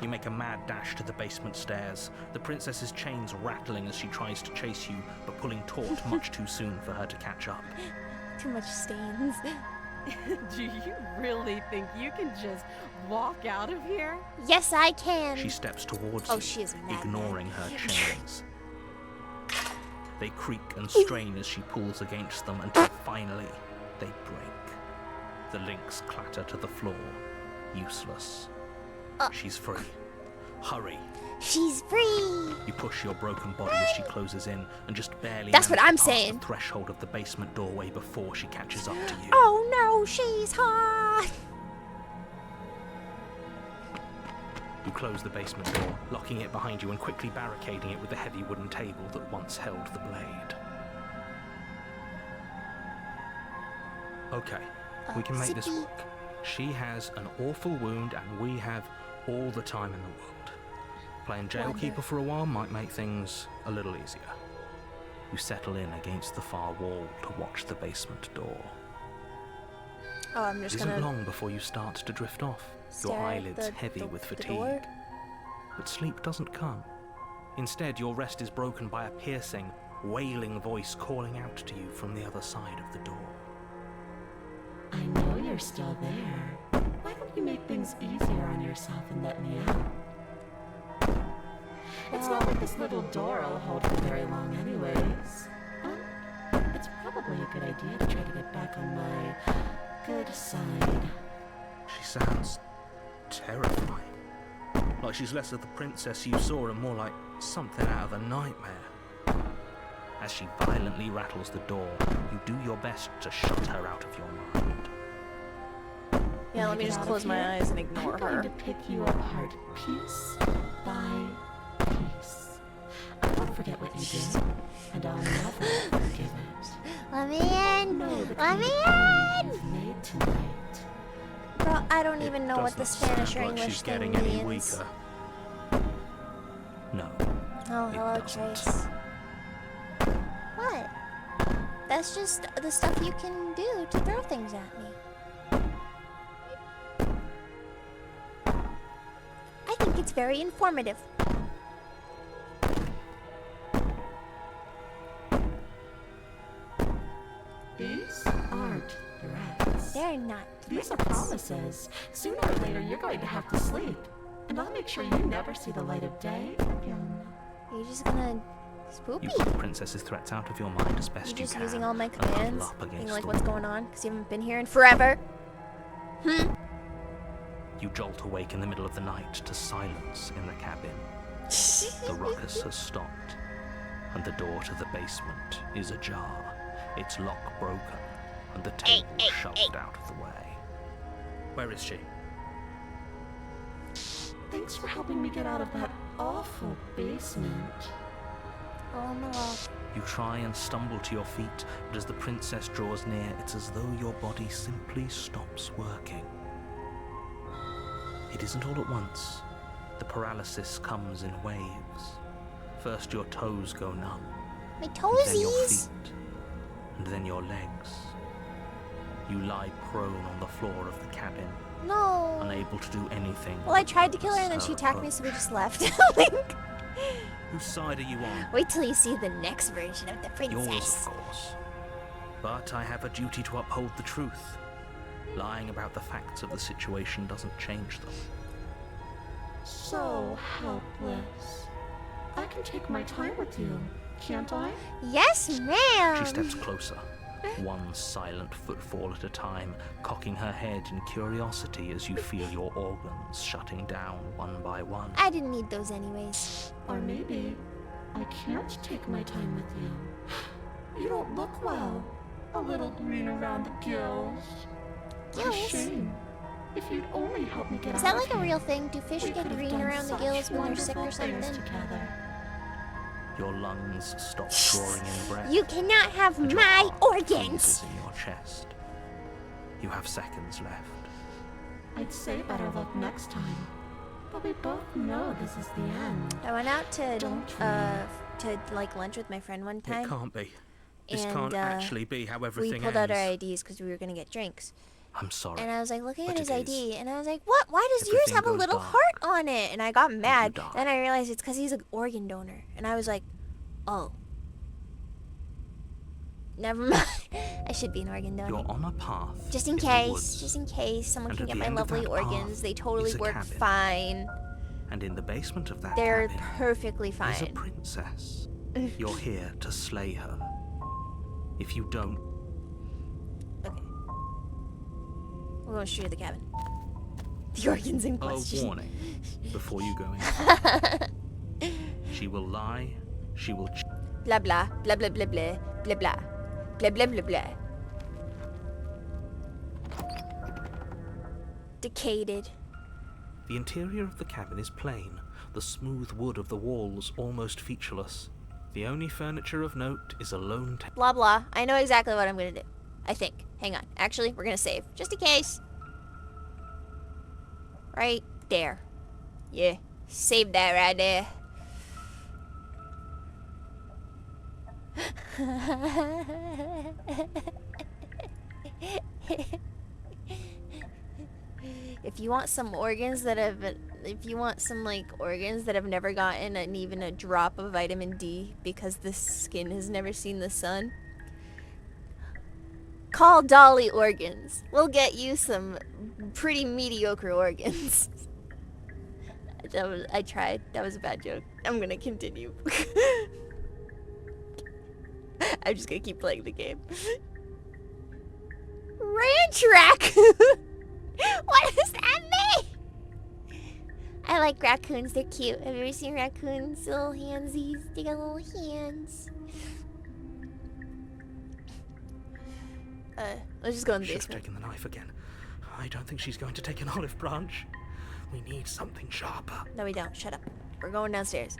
You make a mad dash to the basement stairs, the princess's chains rattling as she tries to chase you, but pulling taut much too soon for her to catch up. Too much stains. Do you really think you can just walk out of here? Yes, I can. She steps towards Oh, you, she is mad, ignoring mad. her chains. They creak and strain as she pulls against them until finally they break. The links clatter to the floor, useless. She's free. Hurry. She's free. You push your broken body as she closes in and just barely That's what manage I'm to pass saying. the threshold of the basement doorway before she catches up to you. Oh no, she's hot. You close the basement door, locking it behind you and quickly barricading it with the heavy wooden table that once held the blade. Okay, we can make this zippy. work. She has an awful wound and we have all the time in the world. Playing jailkeeper for a while might make things a little easier. You settle in against the far wall to watch the basement door. Oh, I'm It just isn't gonna long before you start to drift off, your stare at eyelids the- heavy the- with the fatigue. door. But sleep doesn't come. Instead, your rest is broken by a piercing, wailing voice calling out to you from the other side of the door. I know you're still there. Why don't you make things easier on yourself and let me out? It's not like this little door will hold for very long anyways. It's probably a good idea to try to get back on my good side. She sounds terrifying. Like she's less of the princess you saw and more like something out of a nightmare. As she violently rattles the door, you do your best to shut her out of your mind. Yeah, let me just close my eyes and ignore I'm going her. to pick you apart piece by piece. I won't forget what you did, and I'll never forgive it. Let me in! Know the Let kind me of enemy in! you've made tonight. Bro, I don't It even know does what the not Spanish or sound like English she's thing getting any means. weaker. No. Oh, It hello, doesn't. Trace. What? That's just the stuff you can do to throw things at me. I think it's very informative. These aren't threats. They're not. These are promises. Sooner or later, you're going to have to sleep. And I'll make sure you never see the light of day again. You're just gonna spoopy. You put the princess's threats out of your mind as best You're you just can. using all my and huddle commands. up Being against like, the what's wall. going on? Because you haven't been here in forever. You jolt awake in the middle of the night to silence in the cabin. The ruckus has stopped, and the door to the basement is ajar, its lock broken, and the table shoved out of the way. Where is she? Thanks for helping me get out of that awful basement. Oh, on the wall. You try and stumble to your feet, but as the princess draws near, it's as though your body simply stops working. It isn't all at once. The paralysis comes in waves. First your toes go numb, My and then your toesies. feet, and then your legs. You lie prone on the floor of the cabin, No. unable to do anything. Well, I tried to kill her and then she attacked me, so we just left. Link. Whose side are you on? Wait till you see the next version of the Yours, princess. of course. But I have a duty to uphold the truth. Lying about the facts of the situation doesn't change them. So helpless. I can take my time with you, can't I? Yes, ma'am. She steps closer, one silent footfall at a time, cocking her head in curiosity as you feel your organs shutting down one by one. I didn't need those anyways. Or maybe I can't take my time with you. You don't look well. A little green around the gills. What a Gills? shame. If you'd only help me get Is out that of like a here, real thing? Do fish we get could have green done around the such gills when they're sick or wonderful things something? together. Your lungs stop drawing in breath. You cannot have and your my heart organs. freezes in your chest. You have seconds left. I'd say better luck next time. But we both know this is the end. I went out to Don't like lunch with my friend one It time. can't be. This And, can't actually be how We everything pulled out our ends. IDs because we were gonna get drinks. I'm sorry. And I was like looking But at his it ID, is. and I was like, "What? Why does yours Everything have a goes little dark. heart on it?" And I got mad. die. Then I realized it's because he's an organ donor, and I was like, "Oh, never mind. I should be an organ donor, You're on a path. just in the case. woods, Just in case someone And can at get the my end of lovely that organs. path They totally is a work cabin. fine. And in the basement of that They're cabin, perfectly there's a fine." princess. You're here to slay her. If you don't, Okay. We're going straight to the cabin. The organs in a question. warning before you go in. She will lie. She will. Blah blah blah blah blah blah blah blah blah blah blah blah. Decayed. The interior of the cabin is plain, the smooth wood of the walls almost featureless. The only furniture of note is a lone table. Blah blah. I know exactly what I'm gonna do. I think. Hang on. Actually, we're gonna save. Just in case. Right there. Yeah. Save that right there. If you want some organs that have, if you want some like organs that have never gotten even a drop of vitamin D because the skin has never seen the sun, call Dolly Organs. We'll get you some pretty mediocre organs. I tried. That was a bad joke. I'm gonna continue. I'm just gonna keep playing the game. Ranch raccoon! What does that mean? I like raccoons. They're cute. Have you ever seen raccoons? Little handsies. They got little hands. Let's just go in the Should have basement. taken the knife again. I don't think she's going to take an olive branch. We need something sharper. No, we don't. Shut up. We're going downstairs.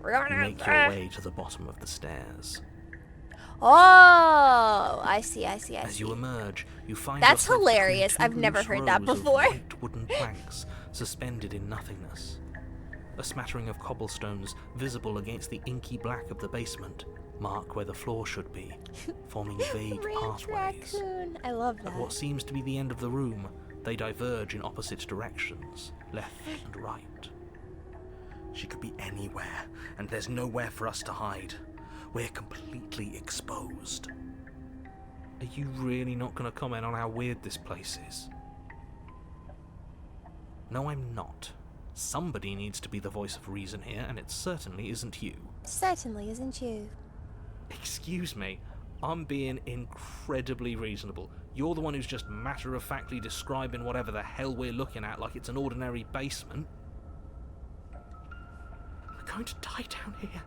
We're going You make your downstairs. way to the bottom of the stairs. Oh, I see. As you emerge, you find That's yourself between hilarious. two I've never loose heard that rows of before. white wooden planks suspended in nothingness. A smattering of cobblestones visible against the inky black of the basement mark where the floor should be, forming vague Ranch pathways. raccoon. I love that. At what seems to be the end of the room, they diverge in opposite directions, left and right. She could be anywhere, and there's nowhere for us to hide. We're completely exposed. Are you really not going to comment on how weird this place is? No, I'm not. Somebody needs to be the voice of reason here, and it certainly isn't you. Certainly isn't you. Excuse me, I'm being incredibly reasonable. You're the one who's just matter-of-factly describing whatever the hell we're looking at like it's an ordinary basement. We're going to die down here.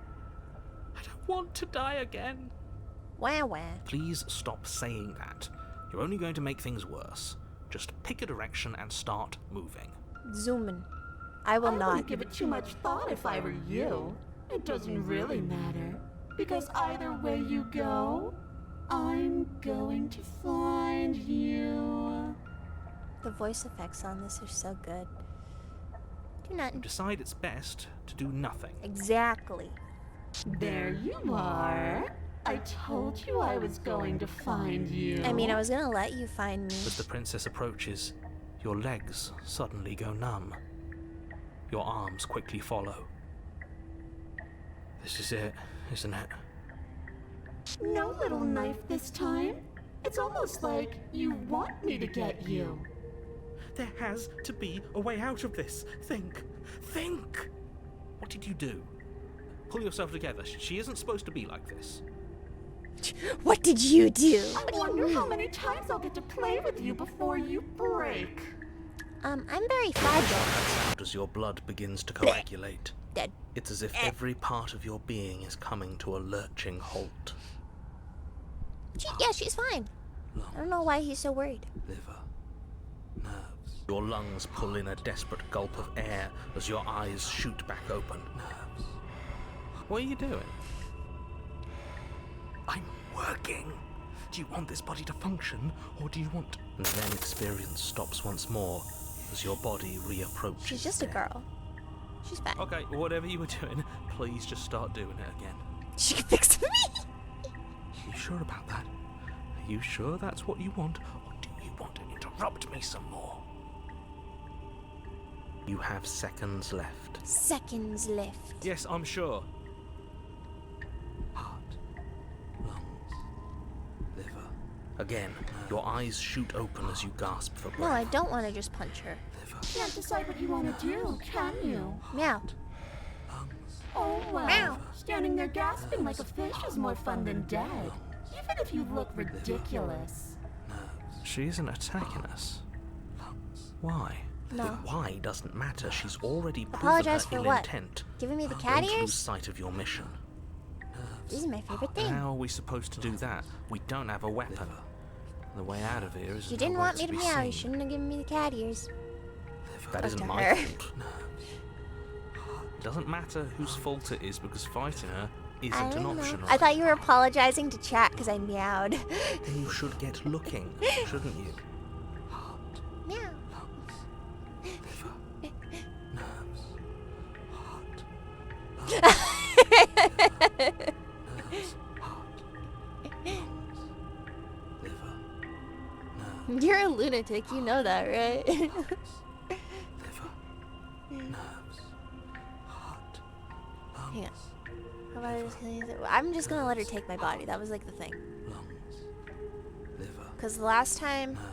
I don't want to die again. Wah wah. Please stop saying that. You're only going to make things worse. Just pick a direction and start moving. Zooming. I will I not. wouldn't give it too much thought if I were you. It doesn't really matter. Because either way you go, I'm going to find you. The voice effects on this are so good. Do nothing. Decide it's best to do nothing. Exactly. There you are. I told you I was going to find you. I mean, I was gonna let you find me. As the princess approaches, your legs suddenly go numb. Your arms quickly follow. This is it, isn't it? No little knife this time. It's almost like you want me to get you. There has to be a way out of this. Think. Think! What did you do? Pull yourself together. She isn't supposed to be like this. What did you do? I wonder how many times I'll get to play with you before you break. I'm very fragile. As your blood begins to coagulate, Dead. it's as if every part of your being is coming to a lurching halt. Yeah, she's fine. I don't know why he's so worried. Liver, nerves. Your lungs pull in a desperate gulp of air as your eyes shoot back open. Nerves. What are you doing? I'm working. Do you want this body to function, or do you want... And then experience stops once more as your body reapproaches. She's just a girl. She's fine. Okay, whatever you were doing, please just start doing it again. She can fix me. Are you sure about that? Are you sure that's what you want, or do you want to interrupt me some more? You have seconds left. Seconds left. Yes, I'm sure. Heart, lungs, liver. Again, your eyes shoot open as you gasp for No, breath. I don't want to just punch her. Liver, Can't decide what you want to do, can you? Meow. lungs, Oh well. Meow. Standing there gasping like a fish is more fun than dead. Even if you look ridiculous. nerves. She isn't attacking us. Lungs. Why? No. The why doesn't matter. She's already proven Apologize her for ill what? intent. Giving me the cat Don't lose ears? sight of your mission. This is my favorite thing. How are we supposed to do that? We don't have a weapon. The way out of here is You didn't want me to be meow. You seen. shouldn't have given me the cat ears. That Up isn't to my her. fault. It doesn't matter whose fault it is because fighting her I isn't an don't know. option. I thought you were apologizing to chat because I meowed. Then you should get looking, shouldn't you? Heart, Meow. lungs, liver, nerves, heart, lungs, nerves, heart, lungs, liver, lunatic, you know that, right? liver, nerves, heart, Hang on. lungs, How about I just I'm just gonna let her take my body. That was like the thing. lungs, liver, Cause the last time, nerves,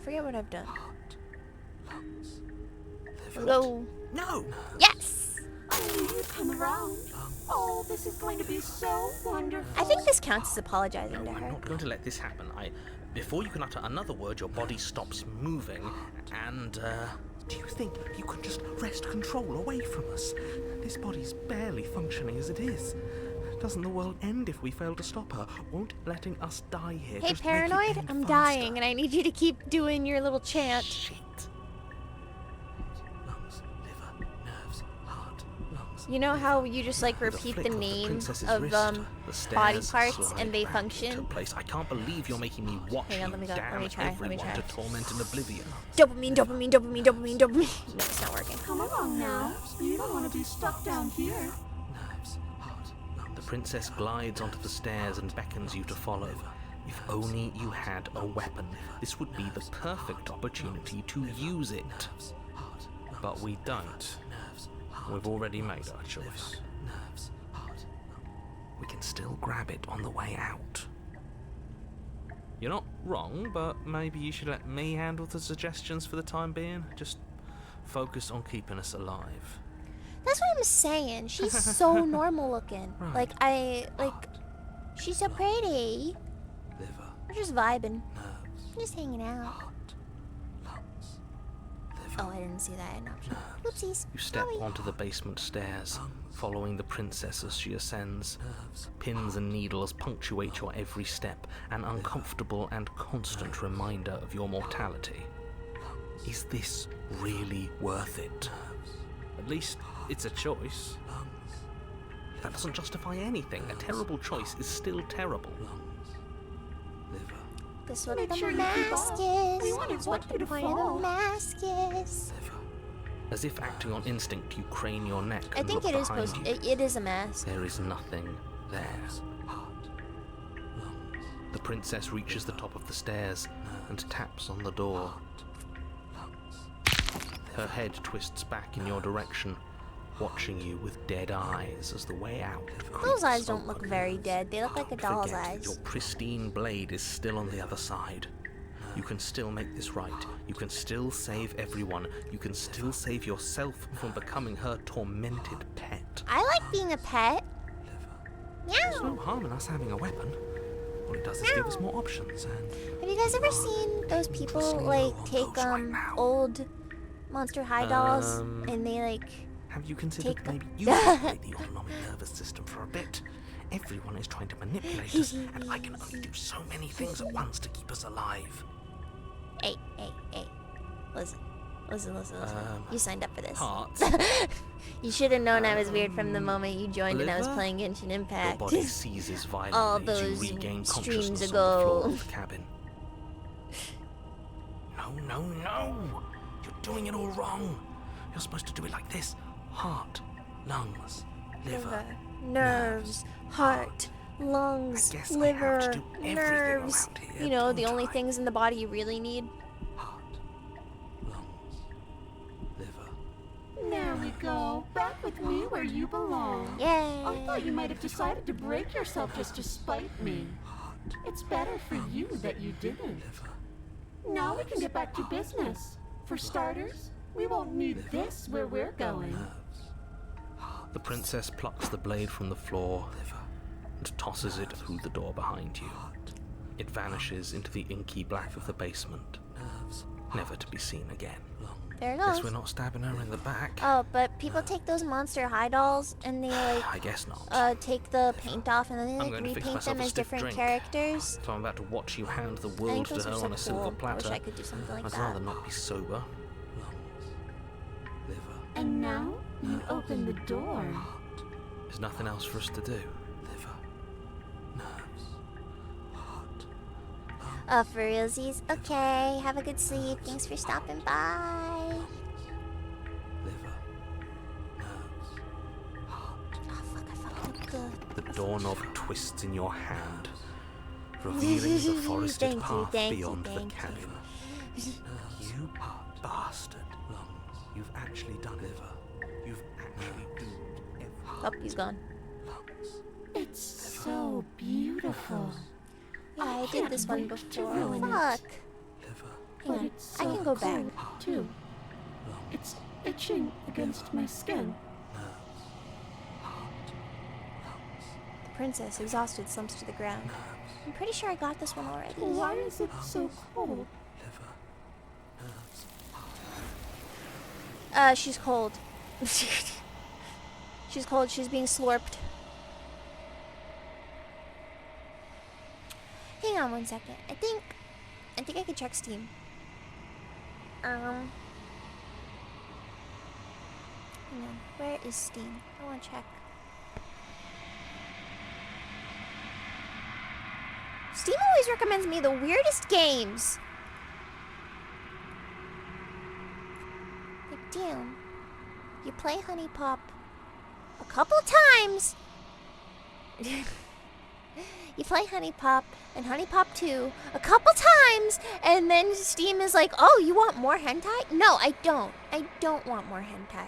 I forget what I've done. heart, lungs, Let's liver. go. No! Yes! You come around. Oh, this is going to be so wonderful. I think this counts as apologizing No, to I'm her. not going to let this happen. Before you can utter another word, your body stops moving, and, do you think you can just wrest control away from us? This body's barely functioning as it is. Doesn't the world end if we fail to stop her? Won't letting us die here Hey, just make it Paranoid, end I'm faster? dying, and I need you to keep doing your little chant. Shit. Lungs, liver, nerves, heart, lungs. You know how you just like With a repeat flick the of name princess's of wrist, the body stairs parts slide and they back function? into place. I can't believe you're making me watch Hang on, you let me go. Let damn me try, let me everyone try. to torment in oblivion. Dopamine, dopamine, dopamine, dopamine, dopamine. No, it's not working. Come along now. You don't want to be stuck down here. Nerves, heart, lungs. The princess glides onto the stairs and beckons you to follow. If only you had a weapon, this would be the perfect opportunity to use it. But we don't. We've already made our choice. We can still grab it on the way out. You're not wrong, but maybe you should let me handle the suggestions for the time being. Just focus on keeping us alive. That's what I'm saying. She's so normal looking. Right. She's so pretty. Liver, We're just vibing. nerves, Just hanging out. heart, lungs, liver. Oh, I didn't see that an option. Oopsies. You step Sorry. onto the basement stairs, following the princess as she ascends. Pins and needles punctuate your every step, an uncomfortable and constant reminder of your mortality. Is this really worth it? At least it's a choice. That doesn't justify anything. A terrible choice is still terrible. That's what Make the sure you keep mask off. is. We wouldn't That's what want you the to point of fall. the mask is. As if acting on instinct, you crane your neck I and think look it is behind supposed. you. It is a mask. There is nothing there. The princess reaches the top of the stairs and taps on the door. Her head twists back in your direction, watching you with dead eyes as the way out creeps Those eyes don't open. look very dead. They look like a doll's Forget it. eyes. Your pristine blade is still on the other side. You can still make this right. You can still save everyone. You can still save yourself from becoming her tormented pet. I like being a pet. There's Meow. no harm in us having a weapon. All it does is give us more options, and Have you guys ever seen those people like take old Monster High dolls and they like have you considered Take them. maybe you manipulate the autonomic nervous system for a bit? Everyone is trying to manipulate us, and I can only do so many things at once to keep us alive. Hey. Listen. You signed up for this. Heart, You should have known I was weird from the moment you joined and I was liver? playing Genshin your Impact. body seizes violently All as those you regain streams consciousness ago. on the floor of the cabin. No! You're doing it all wrong. You're supposed to do it like this. Heart, lungs, liver. Nerves, heart, lungs, I guess I have liver, to do everything nerves. around here, You know, the don't only I? things in the body you really need. Heart, lungs, liver. There we go. Back with me where you belong. Yay! I thought you might have decided to break yourself just to spite me. It's better for you that you didn't. Now we can get back to business. For starters, we won't need this where we're going. The princess plucks the blade from the floor and tosses it through the door behind you. It vanishes into the inky black of the basement, never to be seen again. There it Guess goes. we're not stabbing her in the back. Oh, but people take those Monster High dolls and they I guess not. take the paint off and then they I'm like going to fix repaint myself them a as stiff different drink. characters. So I'm about to watch you hand the I world think to those her are so on a silver cool. I wish platter. I could do something like I'd that. rather not be sober. Liver. And now you open the door. There's nothing else for us to do. Liver. Nerves. Heart. For realsies. Okay, have a good sleep. Thanks for stopping by. Liver. Nerves. Heart. Oh, fuck, I fucking look good. The doorknob twists in your hand, revealing the forested Thank you, path thank you, beyond the thank you. cabin. You bastard. Lungs. You've actually done liver. You've actually doomed every Oh, he's gone. lungs. It's so beautiful. Yeah, I did can't this one wait to before. ruin it. Fuck. Liver. Hang But on. it's I so can go back. cold, too. Lungs. It's itching against my skin. Nerves. Heart. Lungs. The princess, exhausted, slumps to the ground. Nerves. I'm pretty sure I got this one already. Why is it so cold? Liver. Nerves. She's cold. She's cold. She's being slurped. Hang on one second. I think I could check Steam. Hang on. Where is Steam? I want to check. Steam always recommends me the weirdest games. Like, damn. You play Honey Pop a couple times. You play Honey Pop and Honey Pop 2 a couple times, and then Steam is like, oh, you want more hentai? No, I don't. I don't want more hentai.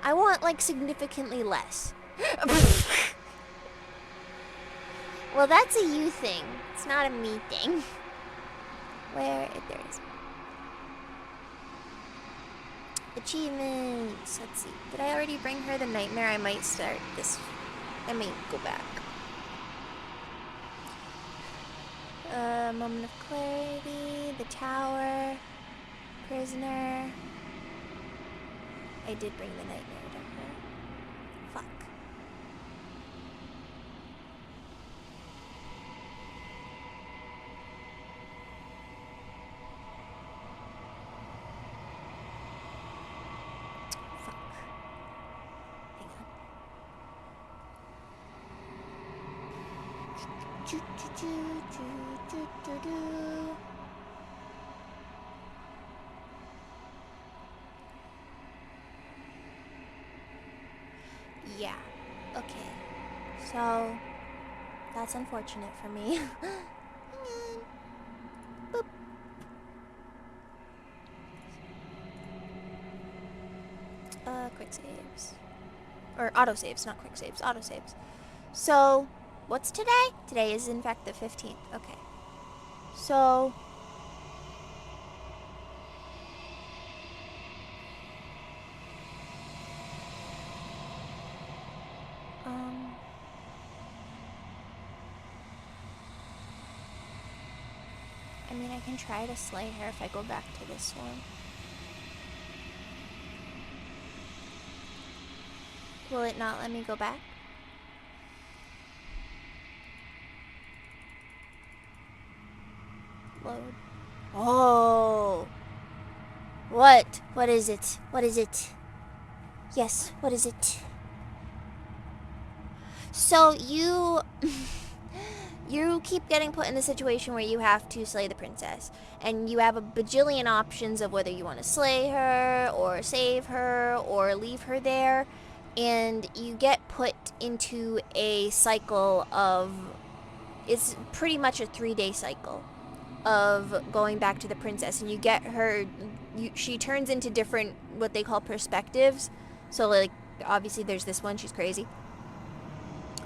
I want, like, significantly less. Well, that's a you thing. It's not a me thing. Where? There it is. Achievements. Let's see. Did I already bring her the nightmare? I might start this. I might go back. Moment of clarity. The tower. Prisoner. I did bring the nightmare to her. Fuck. Hang on. Yeah. Okay. So that's unfortunate for me. Hang on. Boop. Quick saves. Or auto saves, not quick saves, auto saves. So, what's today? Today is in fact the 15th. Okay. So, I mean, I can try to slay her if I go back to this one. Will it not let me go back? Load. Oh! What? What is it? What is it? Yes, what is it? So you... you keep getting put in the situation where you have to slay the princess. And you have a bajillion options of whether you want to slay her, or save her, or leave her there. And you get put into a cycle of... it's pretty much a 3-day cycle of going back to the princess. And you get her... she turns into different, what they call perspectives. So, like, obviously there's this one, she's crazy.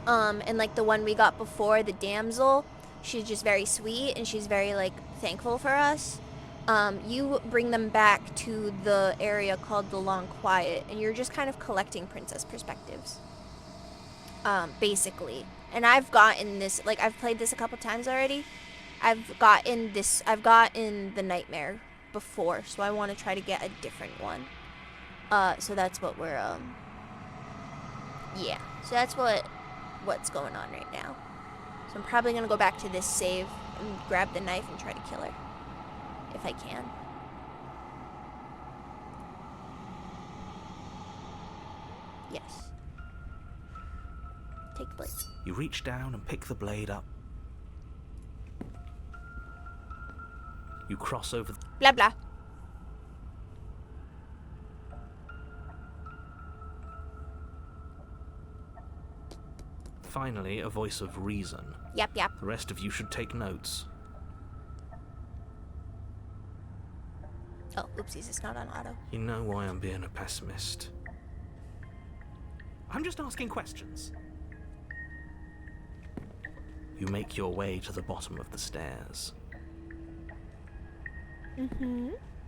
And like the one we got before, the damsel, she's just very sweet and she's very like thankful for us. You bring them back to the area called the Long Quiet, and you're just kind of collecting princess perspectives, basically. And I've gotten this, like, I've played this a couple times already. I've gotten the nightmare before, so I want to try to get a different one. So that's what we're yeah, so that's what's going on right now. So I'm probably gonna go back to this save and grab the knife and try to kill her if I can. Yes. Take the blade. You reach down and pick the blade up. You cross over. Blah blah. Finally, a voice of reason. Yep, yep. The rest of you should take notes. Oh, oopsies, it's not on auto. You know why I'm being a pessimist. I'm just asking questions. You make your way to the bottom of the stairs.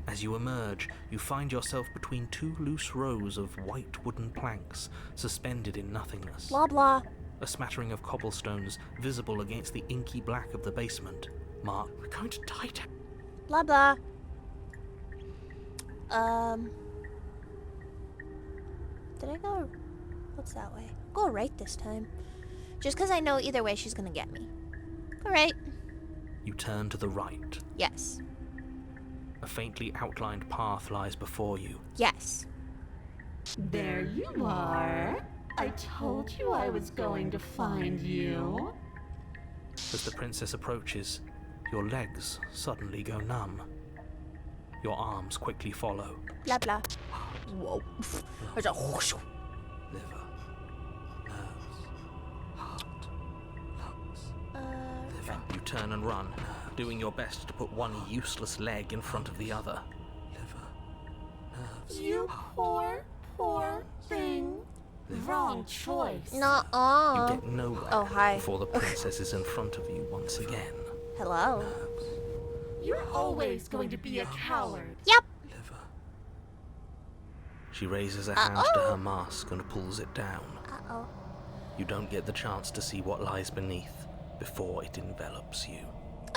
As you emerge, you find yourself between two loose rows of white wooden planks suspended in nothingness. Blah, blah. A smattering of cobblestones visible against the inky black of the basement. Mark, we're going to die down. Blah, blah. Did I go? What's that way? Go right this time. Just because I know either way she's gonna get me. Go right. You turn to the right. Yes. A faintly outlined path lies before you. Yes. There you are. I told you I was going to find you. As the princess approaches, your legs suddenly go numb. Your arms quickly follow. Blah, blah. Whoa. There's a whoosh. Liver, nerves, heart, lungs. Liver. You turn and run, doing your best to put one useless leg in front of the other. Liver, nerves, You poor, poor thing. Wrong choice. Nuh-uh. You get nowhere Oh, hi. before the princess is in front of you once again. Hello. You're always going to be a coward. Yep. Liver. She raises a hand to her mask and pulls it down. Uh-oh. You don't get the chance to see what lies beneath before it envelops you.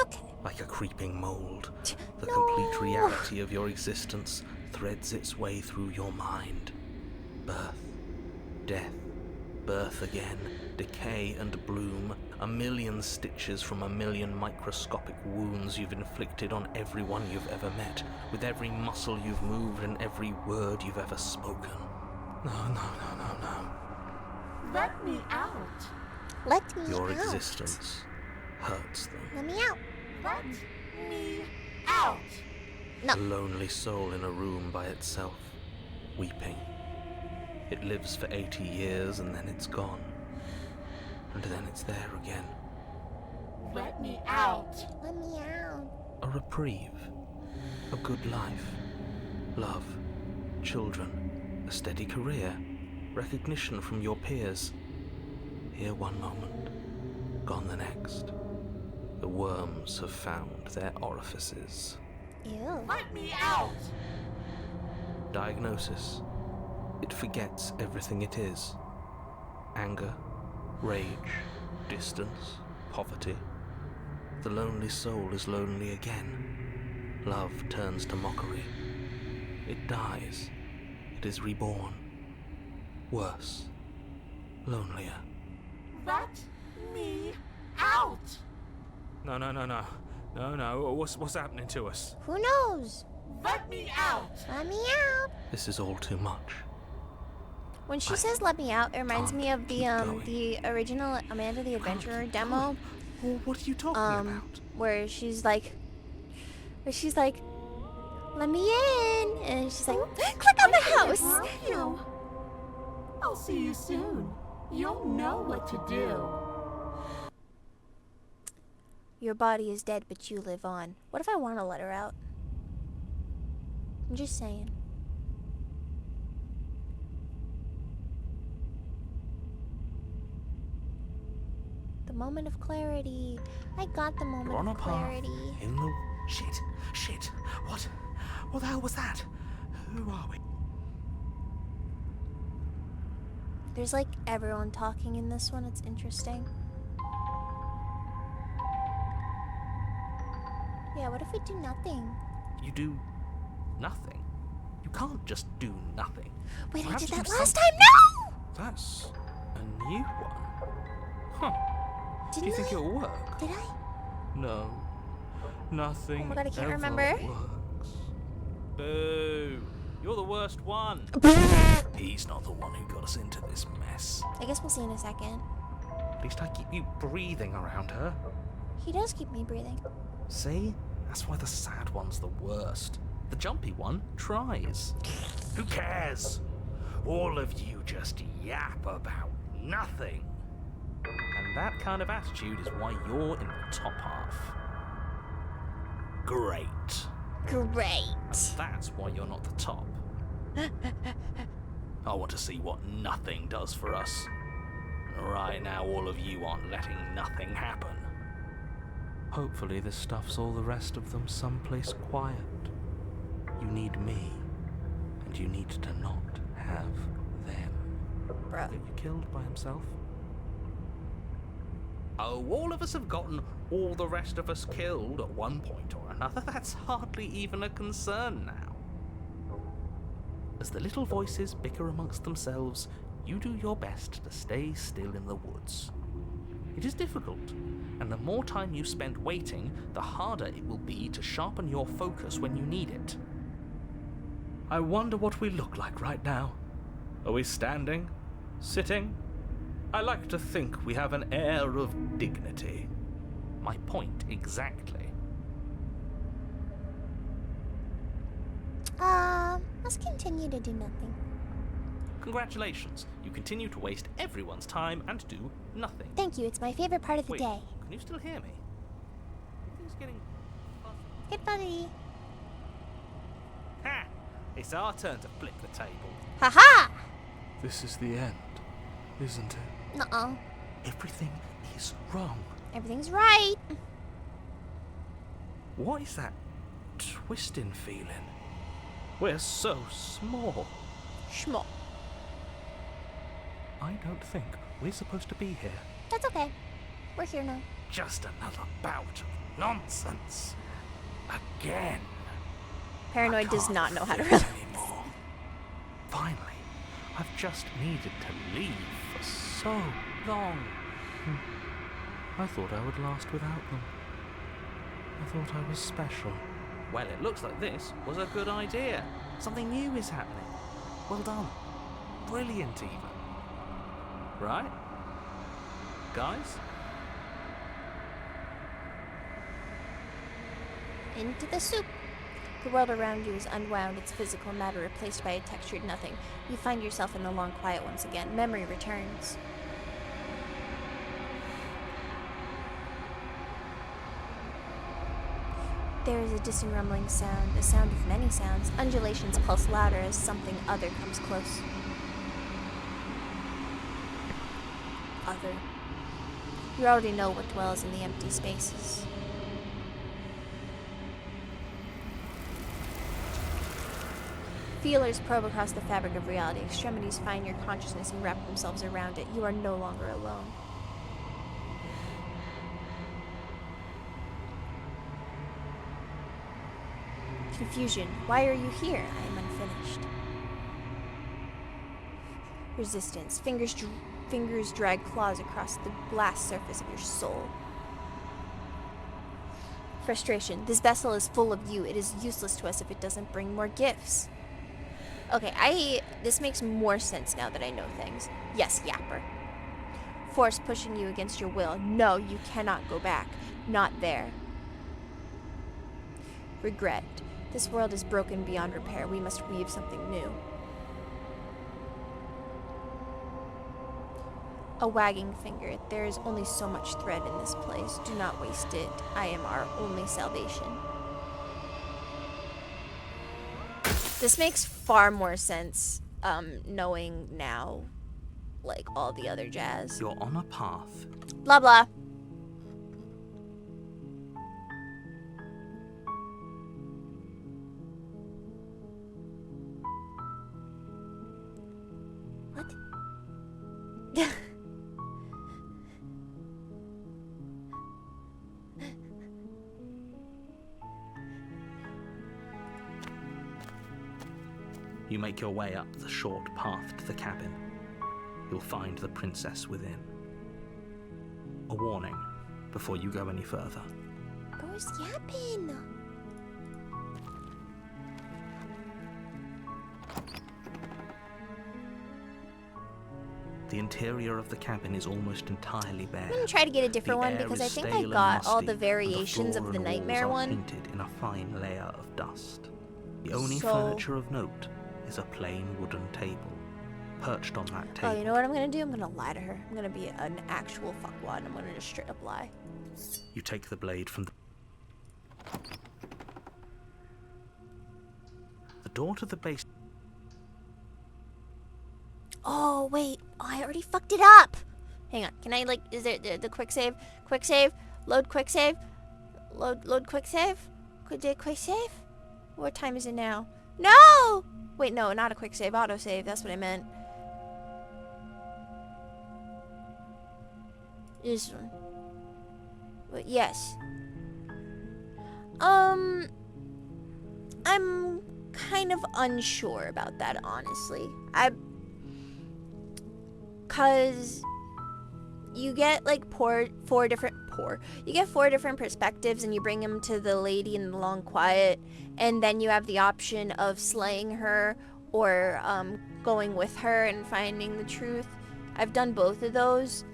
Okay. Like a creeping mold, the No. complete reality of your existence threads its way through your mind. Birth, death, birth again, decay and bloom, a million stitches from a million microscopic wounds you've inflicted on everyone you've ever met, with every muscle you've moved and every word you've ever spoken. No. Let me out. Let me Your out. existence hurts them. Let me out. Let me out. No. A lonely soul in a room by itself, weeping. It lives for 80 years and then it's gone. And then it's there again. Let me out. Let me out. A reprieve. A good life. Love. Children. A steady career. Recognition from your peers. Here one moment. Gone the next. The worms have found their orifices. Ew. Let me out. Diagnosis. It forgets everything it is. Anger, rage, distance, poverty. The lonely soul is lonely again. Love turns to mockery. It dies. It is reborn. Worse. Lonelier. Let me out. No. What's happening to us? Who knows? Let me out. Let me out. This is all too much. When she says "let me out," it reminds me of the Keep going. the original Amanda the Adventurer demo, Well, what are you talking about? where she's like, "Let me in," and she's like, "Click on the house." Love you. I'll see you soon. You'll know what to do. Your body is dead, but you live on. What if I want to let her out? I'm just saying. The moment of clarity. I got the moment We're on a of path clarity. in the... Shit. What the hell was that? Who are we? There's like everyone talking in this one. It's interesting. Yeah, what if we do nothing? You do nothing. You can't just do nothing. Wait, I Perhaps did do that last something. time. No! That's a new one. Huh. Do Didn't you think I? it'll work? Did I? No. Nothing. Oh my God, I can't ever remember. Works. Boo. You're the worst one. He's not the one who got us into this mess. I guess we'll see in a second. At least I keep you breathing around her. He does keep me breathing. See? That's why the sad one's the worst. The jumpy one tries. Who cares? All of you just yap about nothing. And that kind of attitude is why you're in the top half. Great. Great. And that's why you're not the top. I want to see what nothing does for us. Right now, all of you aren't letting nothing happen. Hopefully this stuffs all the rest of them someplace quiet. You need me, and you need to not have them. Bruh. Get you killed by himself? Oh, all of us have gotten all the rest of us killed at one point or another. That's hardly even a concern now. As the little voices bicker amongst themselves, you do your best to stay still in the woods. It is difficult, and the more time you spend waiting, the harder it will be to sharpen your focus when you need it. I wonder what we look like right now. Are we standing? Sitting? I like to think we have an air of dignity. My point exactly. Let's continue to do nothing. Congratulations, you continue to waste everyone's time and do nothing. Thank you, it's my favorite part of the Wait, day. can you still hear me? Everything's getting fuzzy. Good buddy. Ha! It's our turn to flip the table. Haha! This is the end, isn't it? Nuh-uh. Everything is wrong. Everything's right. What is that twisting feeling? We're so small. Schmo. I don't think we're supposed to be here. That's okay. We're here now. Just another bout of nonsense. Again. Paranoid I does can't not know how to fit relax. anymore. Finally, I've just needed to leave for so long. I thought I would last without them. I thought I was special. Well, it looks like this was a good idea. Something new is happening. Well done. Brilliant, even. Right? Guys? Into the soup. The world around you is unwound, its physical matter replaced by a textured nothing. You find yourself in the long quiet once again. Memory returns. There is a distant rumbling sound, a sound of many sounds. Undulations pulse louder as something other comes close. Other. You already know what dwells in the empty spaces. Feelers probe across the fabric of reality. Extremities find your consciousness and wrap themselves around it. You are no longer alone. Confusion. Why are you here? I am unfinished. Resistance. Fingers drag claws across the glass surface of your soul. Frustration. This vessel is full of you. It is useless to us if it doesn't bring more gifts. Okay, this makes more sense now that I know things. Yes, Yapper. Force pushing you against your will. No, you cannot go back. Not there. Regret. This world is broken beyond repair. We must weave something new. A wagging finger. There is only so much thread in this place. Do not waste it. I am our only salvation. This makes far more sense, knowing now, like, all the other jazz. You're on a path. Blah, blah. What? You make your way up the short path to the cabin. You'll find the princess within. A warning before you go any further. Where's Yappin? The interior of the cabin is almost entirely bare. I'm gonna try to get a different The one air because I is think I stale and got all musty, the and variations floor of the and walls nightmare are one. painted in a fine layer of dust. The only So- furniture of note is a plain wooden table. Perched on that table, Oh, you know what I'm gonna do? I'm gonna lie to her. I'm gonna be an actual fuckwad and I'm gonna just straight up lie. you take the blade from the... door to the base... Oh, wait. Oh, I already fucked it up. Hang on. Can I, like, is there the quick save? Quick save? Load quick save? Load quick save? Did it quick save? What time is it now? No! Wait, no, not a quick save. Auto save. That's what I meant. This one. But yes. I'm kind of unsure about that, honestly. Cause you get like four different perspectives, and you bring them to the lady in the long quiet, and then you have the option of slaying her or going with her and finding the truth. I've done both of those.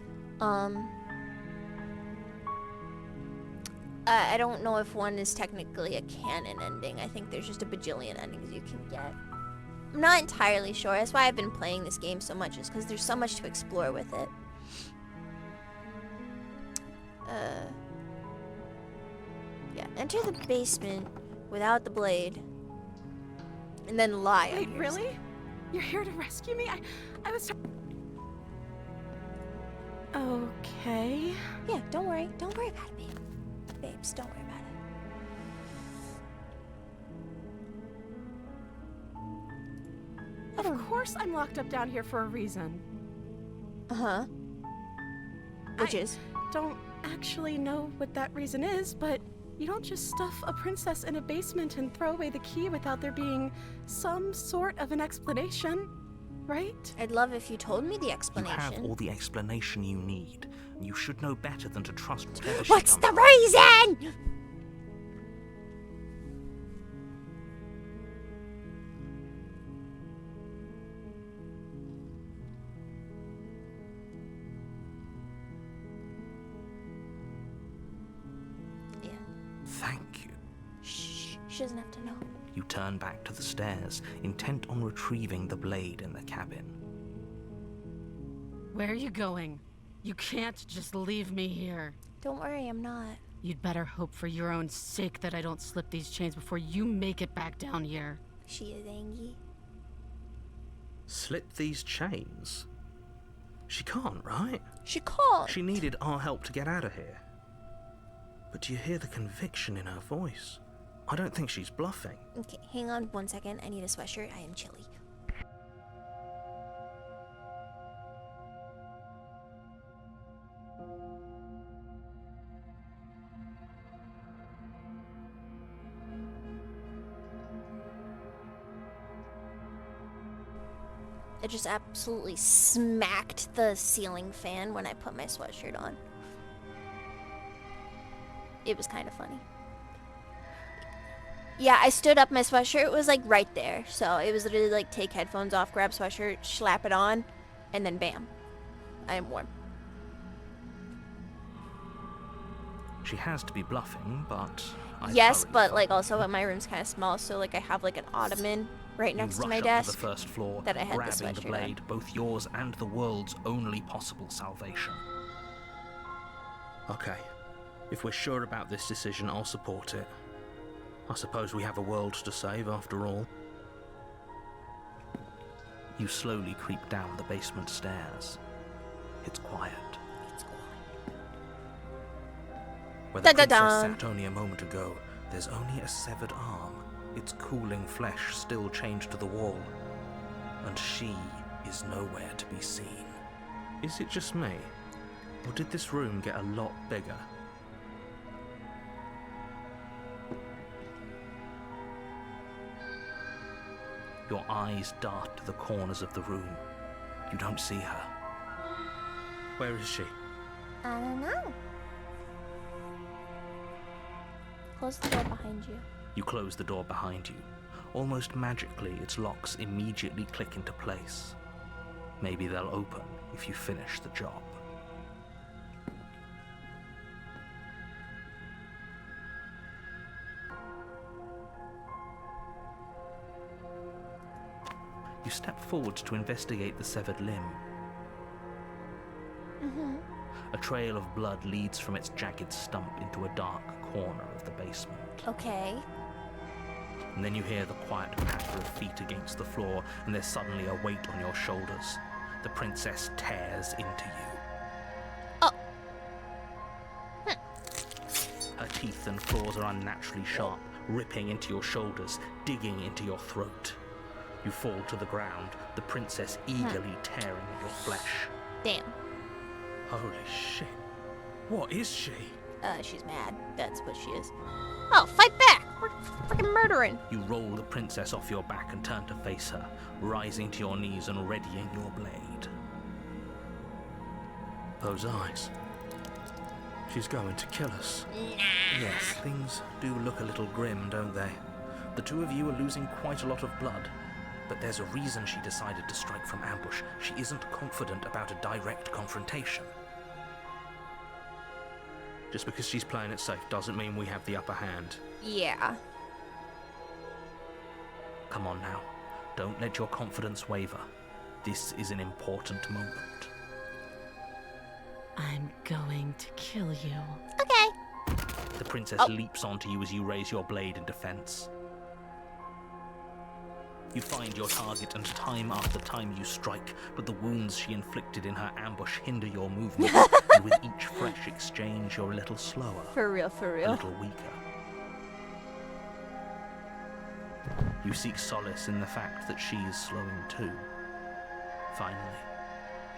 I don't know if one is technically a canon ending. I think there's just a bajillion endings you can get. I'm not entirely sure. That's why I've been playing this game so much, is because there's so much to explore with it. Yeah, enter the basement without the blade. And then lie. Wait, really? You're here to rescue me? I was... Okay. Yeah, don't worry. Don't worry about it, babe. Babes, don't worry about it. Of course I'm locked up down here for a reason. Uh-huh. Which is? Don't actually know what that reason is, but you don't just stuff a princess in a basement and throw away the key without there being some sort of an explanation, right? I'd love if you told me the You explanation. have all the explanation you need. You should know better than to trust whatever she What's comes the up reason? Yeah. Thank you. Shh. She doesn't have to know. You turn back to the stairs, intent on retrieving the blade in the cabin. Where are you going? You can't just leave me here. Don't worry, I'm not. You'd better hope for your own sake that I don't slip these chains before you make it back down here. She is angry. Slip these chains? She can't, right? She called. She needed our help to get out of here. But do you hear the conviction in her voice? I don't think she's bluffing. Okay, hang on 1 second. I need a sweatshirt. I am chilly. It just absolutely smacked the ceiling fan when I put my sweatshirt on. It was kind of funny. Yeah, I stood up, my sweatshirt was like right there. So it was literally like take headphones off, grab sweatshirt, slap it on, and then bam. I am warm. She has to be bluffing, but... Yes, but like also my room's kind of small, so like I have like an ottoman right next to my You rush up desk to the first floor, that I had the grabbing the sweatshirt blade, on. both yours and the world's only possible salvation. Okay, if we're sure about this decision, I'll support it. I suppose we have a world to save after all. You slowly creep down the basement stairs. It's quiet. It's quiet. Where the princess Dun-dun-dun. sat only a moment ago, there's only a severed arm, its cooling flesh still chained to the wall. And she is nowhere to be seen. Is it just me? Or did this room get a lot bigger? Your eyes dart to the corners of the room. You don't see her. Where is she? I don't know. Close the door behind you. You close the door behind you. Almost magically, its locks immediately click into place. Maybe they'll open if you finish the job. You step forward to investigate the severed limb. A trail of blood leads from its jagged stump into a dark corner of the basement. Okay. and then you hear the quiet patter of feet against the floor, and there's suddenly a weight on your shoulders. The princess tears into you. Oh. Her teeth and claws are unnaturally sharp, ripping into your shoulders, digging into your throat. You fall to the ground, the princess eagerly tearing at your flesh. Damn. Holy shit. What is she? She's mad. That's what she is. Oh, fight back! We're freaking murdering. You roll the princess off your back and turn to face her, rising to your knees and readying your blade. Those eyes. She's going to kill us. Yes, things do look a little grim, don't they? The two of you are losing quite a lot of blood. But there's a reason she decided to strike from ambush. She isn't confident about a direct confrontation. Just because she's playing it safe doesn't mean we have the upper hand. Yeah. Come on now. Don't let your confidence waver. This is an important moment. I'm going to kill you. Okay. The princess leaps onto you as you raise your blade in defense. You find your target, and time after time you strike, but the wounds she inflicted in her ambush hinder your movement, and with each fresh exchange you're a little slower. For real, for A real. little weaker. You seek solace in the fact that she is slowing too. Finally,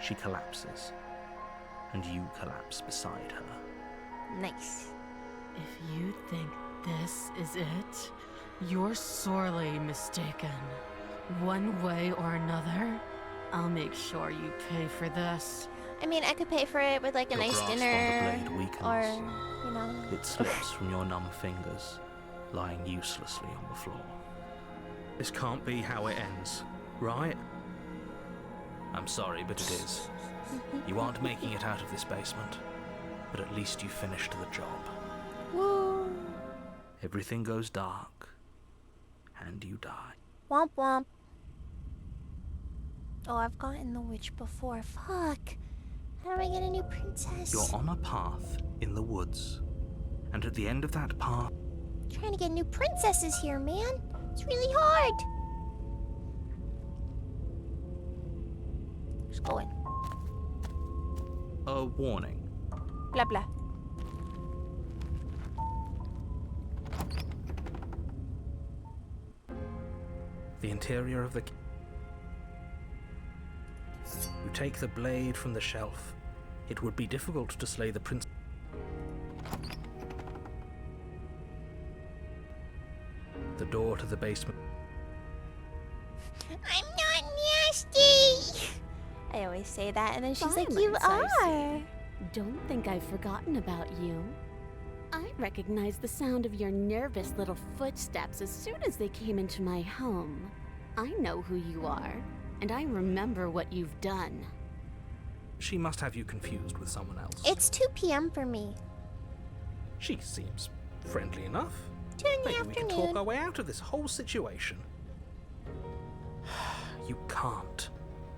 she collapses, and you collapse beside her. Nice. If you think this is it, you're sorely mistaken. One way or another, I'll make sure you pay for this. I mean, I could pay for it with like a Your nice grasp on dinner, the blade weakens. or, you know. It slips from your numb fingers, lying uselessly on the floor. This can't be how it ends, right? I'm sorry, but it is. You aren't making it out of this basement, but at least you finished the job. Woo. Everything goes dark, and you die. Womp womp. Oh, I've gotten the witch before. Fuck. How do I get a new princess? You're on a path in the woods, and at the end of that path, Trying to get new princesses here, man. It's really hard. Just going. a warning. Blah blah. The interior of the... You take the blade from the shelf. It would be difficult to slay the prince. The door to the basement. I'm not nasty. I always say that, and then she's like, "You Silence, I are." Don't think I've forgotten about you. I recognized the sound of your nervous little footsteps as soon as they came into my home. I know who you are, and I remember what you've done. She must have you confused with someone else. It's 2 p.m. for me. She seems friendly enough. 2 in the Maybe we can afternoon. talk our way out of this whole situation. You can't.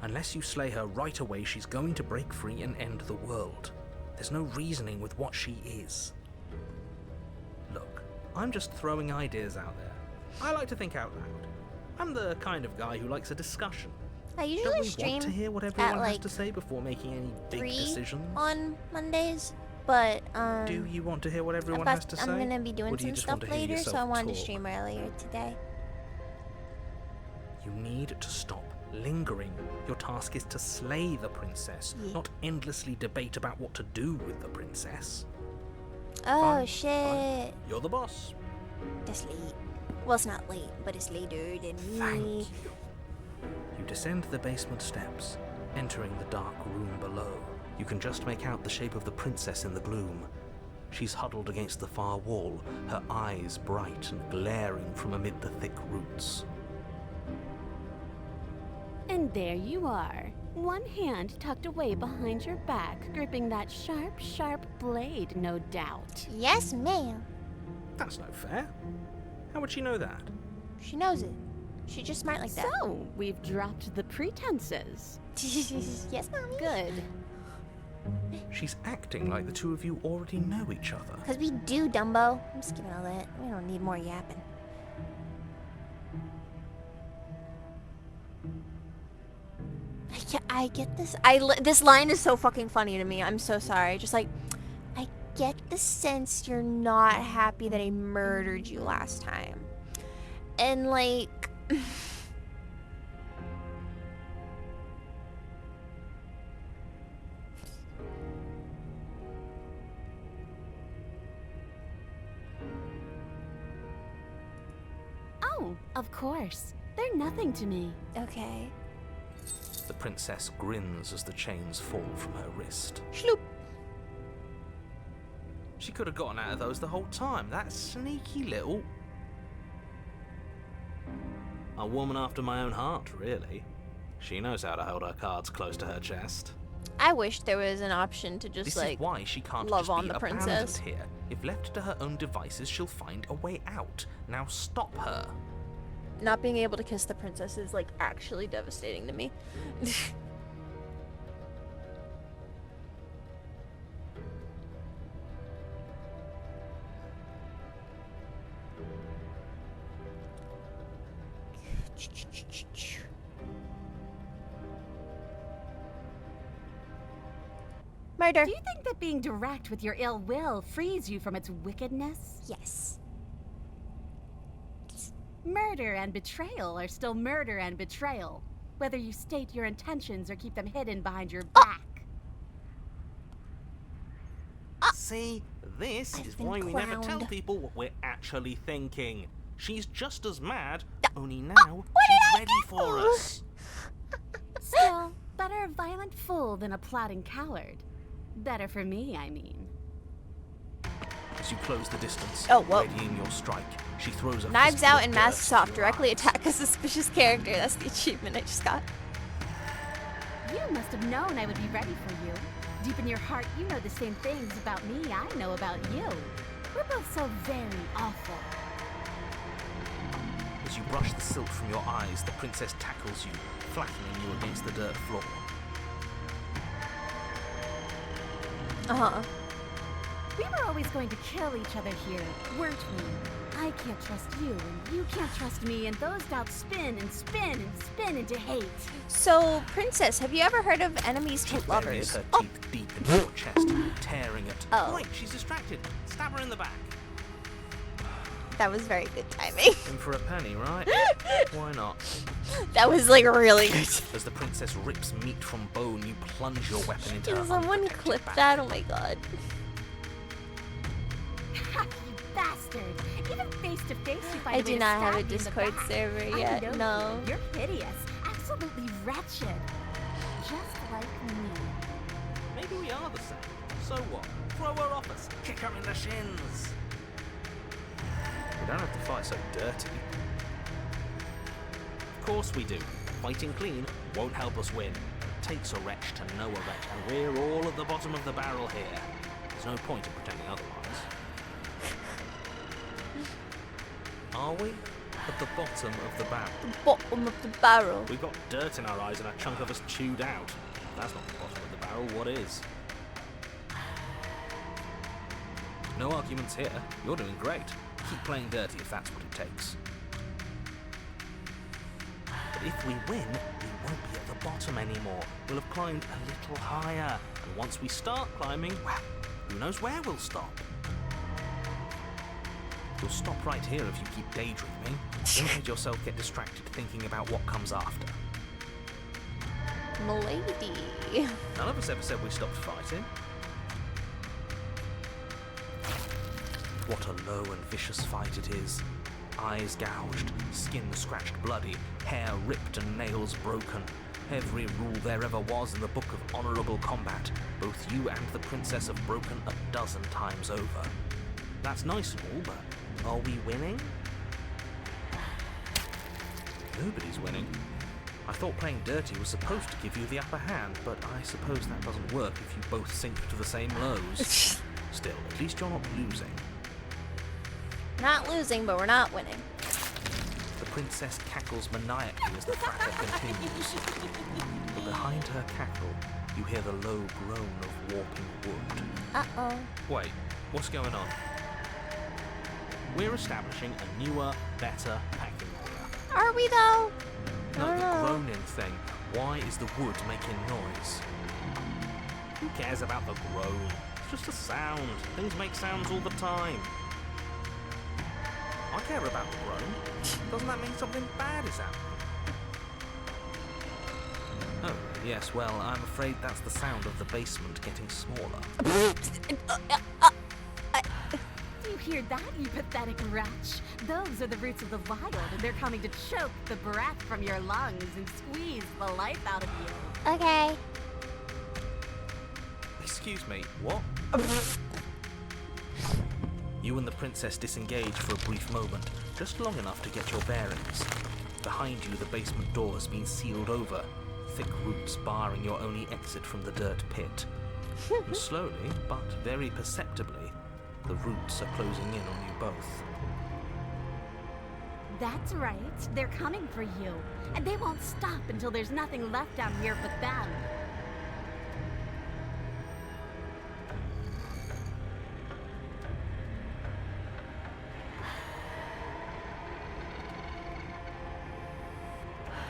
Unless you slay her right away, she's going to break free and end the world. There's no reasoning with what she is. Look, I'm just throwing ideas out there. I like to think out loud. I'm the kind of guy who likes a discussion. I Don't usually we stream want to hear what everyone has like to say before making any big 3 decisions? on Mondays, but Do you want to hear what everyone I'm has to say? I'm gonna be doing Or do you some just stuff want to hear later, so I yourself wanted to talk? stream earlier today. You need to stop lingering. Your task is to slay the princess, Yeah. not endlessly debate about what to do with the princess. Oh Fine, shit! fine. You're the boss. That's late. Well, it's not late, but it's later than me. Thank you. You descend the basement steps, entering the dark room below. You can just make out the shape of the princess in the gloom. She's huddled against the far wall, her eyes bright and glaring from amid the thick roots. And there you are, one hand tucked away behind your back, gripping that sharp, sharp blade, no doubt. Yes, ma'am. That's no fair. How would she know that? She knows it. She's just smart like that. So, we've dropped the pretenses. Yes, mommy. Good. She's acting like the two of you already know each other. Cause we do, Dumbo. I'm skipping all that. We don't need more yapping. I get this. This line is so fucking funny to me. I'm so sorry. Just like, I get the sense you're not happy that I murdered you last time. And like... Oh, of course. They're nothing to me. Okay. The princess grins as the chains fall from her wrist. Schloop. She could have gotten out of those the whole time. That sneaky little... A woman after my own heart, really. She knows how to hold her cards close to her chest. I wish there was an option to just This like is why she can't love just on be the abandoned princess. here. If left to her own devices, she'll find a way out. Now stop her. Not being able to kiss the princess is like actually devastating to me. Murder. Do you think that being direct with your ill will frees you from its wickedness? Yes. Murder and betrayal are still murder and betrayal, whether you state your intentions or keep them hidden behind your back. See, this I've is been why we never tell crowned. people what we're actually thinking. She's just as mad, only now what did she's I ready do? for us. Still, better a violent fool than a plotting coward. Better for me, I mean. As you close the distance, Oh, whoa. readying your strike, she throws a Knives fistful out of and dirt masks to off. your Directly eyes. attack a suspicious character. That's the achievement I just got. You must have known I would be ready for you. Deep in your heart, you know the same things about me I know about you. We're both so very awful. As you brush the silt from your eyes, the princess tackles you, flattening you against the dirt floor. Uh-huh. We were always going to kill each other here, weren't we? I can't trust you, and you can't trust me, and those doubts spin and spin and spin into hate. So, princess, have you ever heard of enemies to Buries lovers? her Oh, teeth deep into your chest, tearing it. Oh. Right, she's distracted. Stab her in the back. that was very good timing. In for a penny, right? Why not? That was like really good. As the princess rips meat from bone, you plunge your weapon into her Can someone unprotected clip back. that? Oh my god. Ha, you bastard! Even face to face, you find I a way do to not have a stab me in the Discord back. server I yet, know no. you. You're hideous, absolutely wretched, just like me. Maybe we are the same. So what? Throw her off us. Kick her in the shins. We don't have to fight so dirty. Of course we do. Fighting clean won't help us win. It takes a wretch to know a wretch, and we're all at the bottom of the barrel here. There's no point in pretending otherwise. Are we? At the bottom of the barrel. The bottom of the barrel. We've got dirt in our eyes and a chunk of us chewed out. If that's not the bottom of the barrel, what is? No arguments here. You're doing great. Keep playing dirty if that's what it takes. But if we win, we won't be at the bottom anymore. We'll have climbed a little higher. And once we start climbing, well, who knows where we'll stop? You'll stop right here if you keep daydreaming. Don't let yourself get distracted thinking about what comes after. Milady. None of us ever said we stopped fighting. What a low and vicious fight it is. Eyes gouged, skin scratched bloody, hair ripped and nails broken. Every rule there ever was in the book of honorable combat. Both you and the princess have broken a dozen times over. That's nice and all, but are we winning? Nobody's winning. I thought playing dirty was supposed to give you the upper hand, but I suppose that doesn't work if you both sink to the same lows. Still, at least you're not losing. Not losing, but we're not winning. The princess cackles maniacally as the fracas continues. But behind her cackle, you hear the low groan of warping wood. Uh-oh. Wait, what's going on? We're establishing a newer, better packing order. Are we though? No, I the don't know. groaning thing. Why is the wood making noise? Who cares about the groan? It's just a sound. Things make sounds all the time. I care about the groan. Doesn't that mean something bad is happening? Oh, yes, well, I'm afraid that's the sound of the basement getting smaller. Do you hear that, you pathetic wretch? Those are the roots of the wild, and they're coming to choke the breath from your lungs and squeeze the life out of you. Okay. Excuse me, what? You and the princess disengage for a brief moment, just long enough to get your bearings. Behind you, the basement door has been sealed over, thick roots barring your only exit from the dirt pit. And slowly, but very perceptibly, the roots are closing in on you both. That's right. They're coming for you. And they won't stop until there's nothing left down here but them.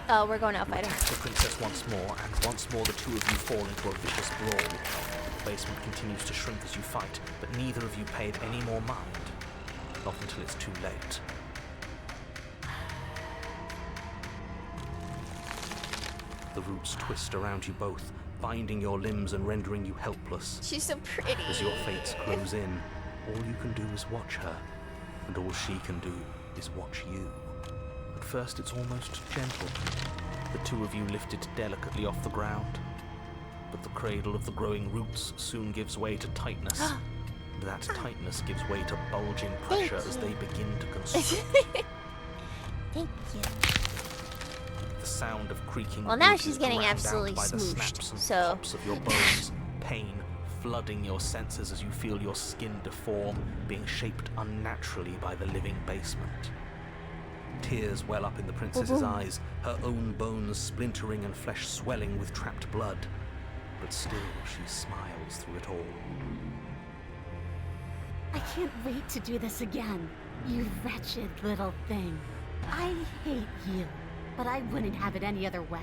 Oh, we're going out fighting. The princess once more, and once more the two of you fall into a vicious brawl. The basement continues to shrink as you fight, but neither of you paid any more mind. Not until it's too late. The roots twist around you both, binding your limbs and rendering you helpless. She's so pretty. As your fates close in, all you can do is watch her, and all she can do is watch you. At first it's almost gentle, the two of you lifted delicately off the ground. But the cradle of the growing roots soon gives way to tightness. And that tightness gives way to bulging pressure as they begin to consume. Thank you. The sound of creaking Well, now wood she's is getting drowned absolutely out by the smooshed, snaps and so- pops of your bones, pain flooding your senses as you feel your skin deform, being shaped unnaturally by the living basement. Tears well up in the princess's eyes, her own bones splintering and flesh swelling with trapped blood. But still, she smiles through it all. I can't wait to do this again. You wretched little thing. I hate you, but I wouldn't have it any other way.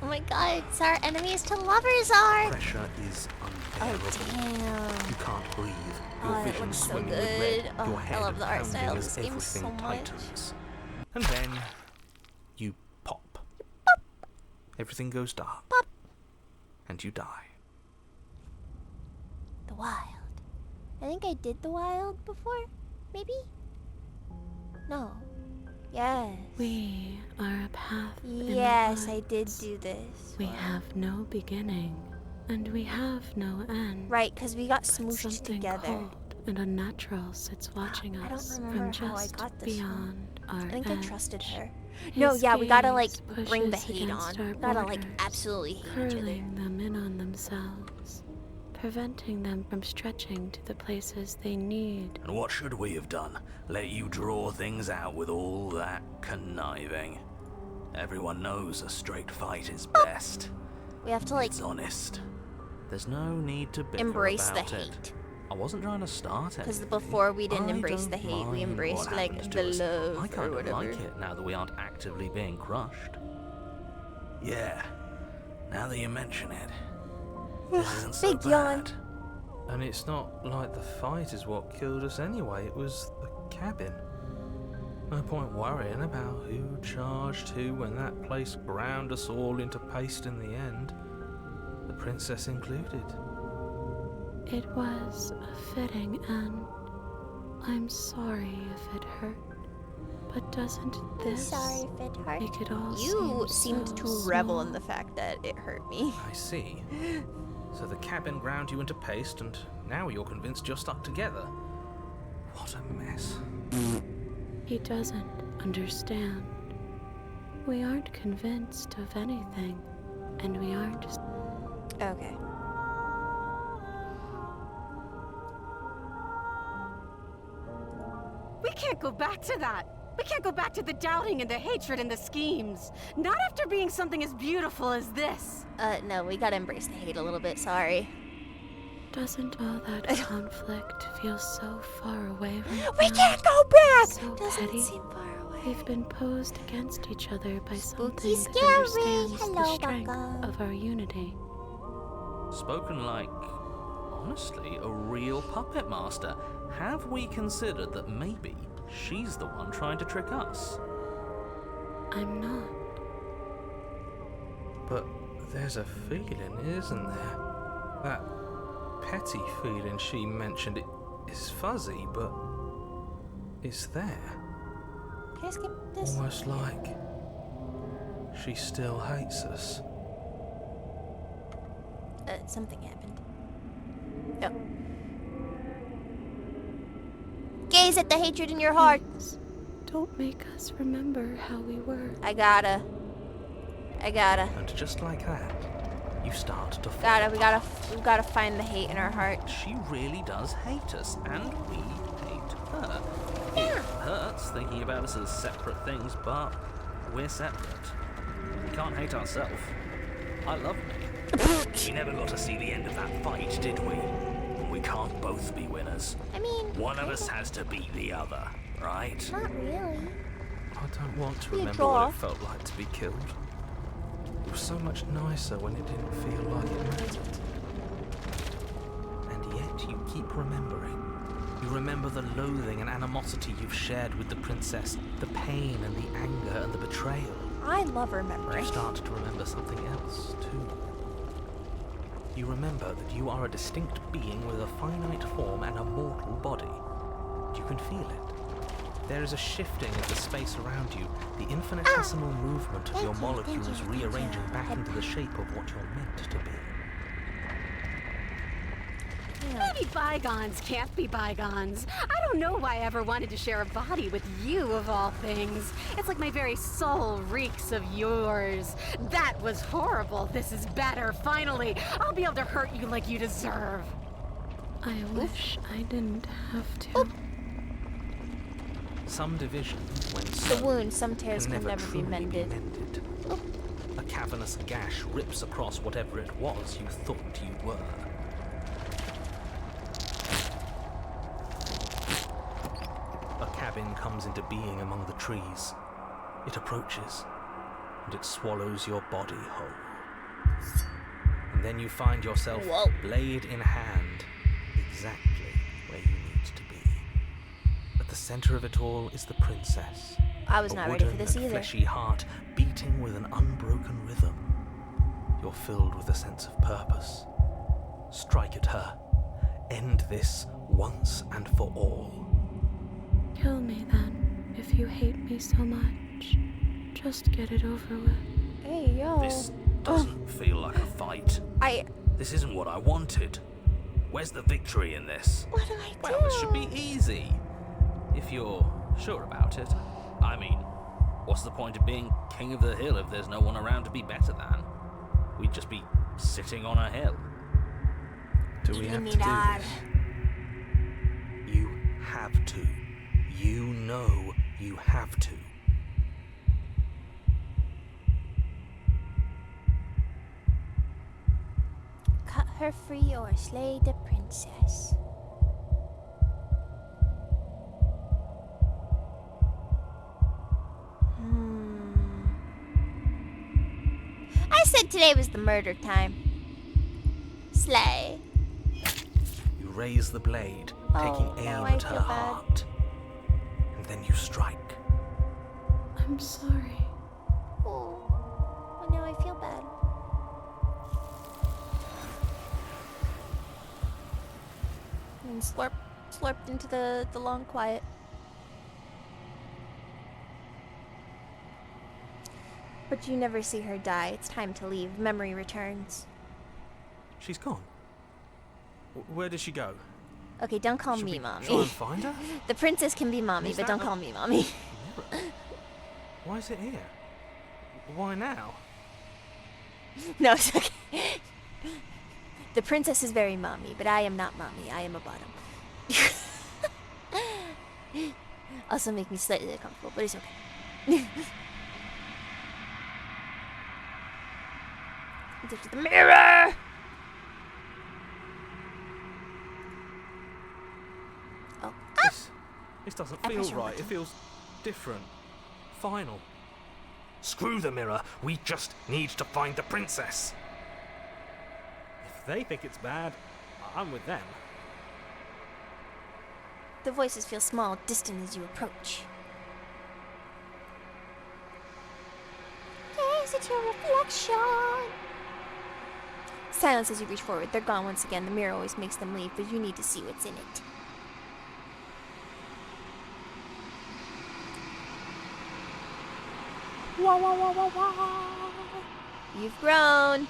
Oh my god, it's our enemies to lovers are. Pressure is unbearable. Oh, damn. You can't breathe. Your Oh, that vision looks so swimming with good. red. Oh, Your I head love the art style pounding of as this game so everything much. tightens. And then you pop. Everything goes dark. Pop. And you die. The wild. I think I did the wild before? Maybe? No. Yes. We are a path in the Yes, I woods. did do this. We have no beginning, and we have no end. Right, because we got But smooshed something together. cold and unnatural sits watching I don't us remember from how I just got this one. beyond our I think edge. I trusted her. His No, yeah, we gotta like gaze bring the pushes hate against on. our We gotta like borders, absolutely hate each other. curling them in on themselves, preventing them from stretching to the places they need. And what should we have done? Let you draw things out with all that conniving? Everyone knows a straight fight is best. We have to like It's honest. There's no need to bicker embrace the about it. hate. I wasn't trying to start it. Because before we didn't I embrace don't the hate, we mind embraced what like happens to the us. love I or kind of whatever. like it now that we aren't actively being crushed. Yeah, now that you mention it, this isn't so Big yawn. bad. And it's not like the fight is what killed us anyway, it was the cabin. No point worrying about who charged who when that place ground us all into paste in the end. The princess included. It was a fitting end. I'm sorry if it hurt, but doesn't this Sorry if it hurt. make it all You seem seemed so to revel small? in the fact that it hurt me. I see. So the cabin ground you into paste, and now you're convinced you're stuck together. What a mess. He doesn't understand. We aren't convinced of anything, and we aren't. Okay. We can't go back to that. We can't go back to the doubting and the hatred and the schemes. Not after being something as beautiful as this. No, we gotta embrace the hate a little bit, sorry. Doesn't all that conflict feel so far away right We now? can't go back! So Doesn't petty. it seem far away? They've been posed against each other by Spooky, something that scary. understands the Hello, strength Becca. of our unity. Spoken like, honestly, a real puppet master. Have we considered that maybe she's the one trying to trick us? I'm not. But there's a feeling, isn't there? That petty feeling she mentioned, it is fuzzy, but it's there. Can I skip this? Almost like she still hates us. Something happened. Oh. Gaze at the hatred in your heart. Please, don't make us remember how we were. I gotta. And just like that, you start to fall We apart. gotta find the hate in our heart. She really does hate us, and we hate her. It hurts thinking about us as separate things, but we're separate. We can't hate ourselves. I love me. We never got to see the end of that fight, did we? We can't both be winners. I mean, One of us has to beat the other, right? not really. I don't want to Be a remember draw. what it felt like to be killed. It was so much nicer when it didn't feel like it mattered. And yet you keep remembering. You remember the loathing and animosity you've shared with the princess, the pain and the anger and the betrayal. I love remembering. You start to remember something else, too. You remember that you are a distinct being with a finite form and a mortal body. You can feel it. There is a shifting of the space around you, the infinitesimal movement of your molecules rearranging back into the shape of what you're meant to be. Maybe bygones can't be bygones. I don't know why I ever wanted to share a body with you, of all things. It's like my very soul reeks of yours. That was horrible. This is better, finally. I'll be able to hurt you like you deserve. I wish I didn't have to. Some division, when The sown, wound, some tears can never be truly mended. A cavernous gash rips across whatever it was you thought you were. A cabin comes into being among the trees. It approaches, and it swallows your body whole. And then you find yourself, Whoa. blade in hand, exactly where you need to be. At the center of it all is the princess. I was a not ready for wooden this and either. fleshy heart beating with an unbroken rhythm. You're filled with a sense of purpose. Strike at her. End this once and for all. Kill me then, if you hate me so much. Just get it over with. Hey, yo. This doesn't feel like a fight. This isn't what I wanted. Where's the victory in this? What do I do? Well, this should be easy. If you're sure about it. I mean, what's the point of being king of the hill if there's no one around to be better than? We'd just be sitting on a hill. Do we have to do this? You have to. You know you have to. Cut her free or slay the princess. I said today was the murder time. Slay. You raise the blade, taking Oh, aim now at I her feel bad. heart. And then you strike. I'm sorry. Oh, well, now I feel bad. And slurped into the long quiet. But you never see her die. It's time to leave. Memory returns. She's gone. Where did she go? Okay, don't call Should me we mommy. try and find her? The princess can be mommy, Is but that don't the- call me mommy. Mirror. Why is it here? Why now? No, it's okay. The princess is very mommy, but I am not mommy. I am a bottom. Also make me slightly uncomfortable, but it's okay. Into the mirror! Oh. This doesn't I feel pressed the wrong right. It button. feels different. final. Screw the mirror. We just need to find the princess. If they think it's bad, I'm with them. The voices feel small, distant as you approach. Gaze at your reflection. Silence as you reach forward. They're gone once again. The mirror always makes them leave, but you need to see what's in it. Wah, wah, wah, wah, wah. You've grown.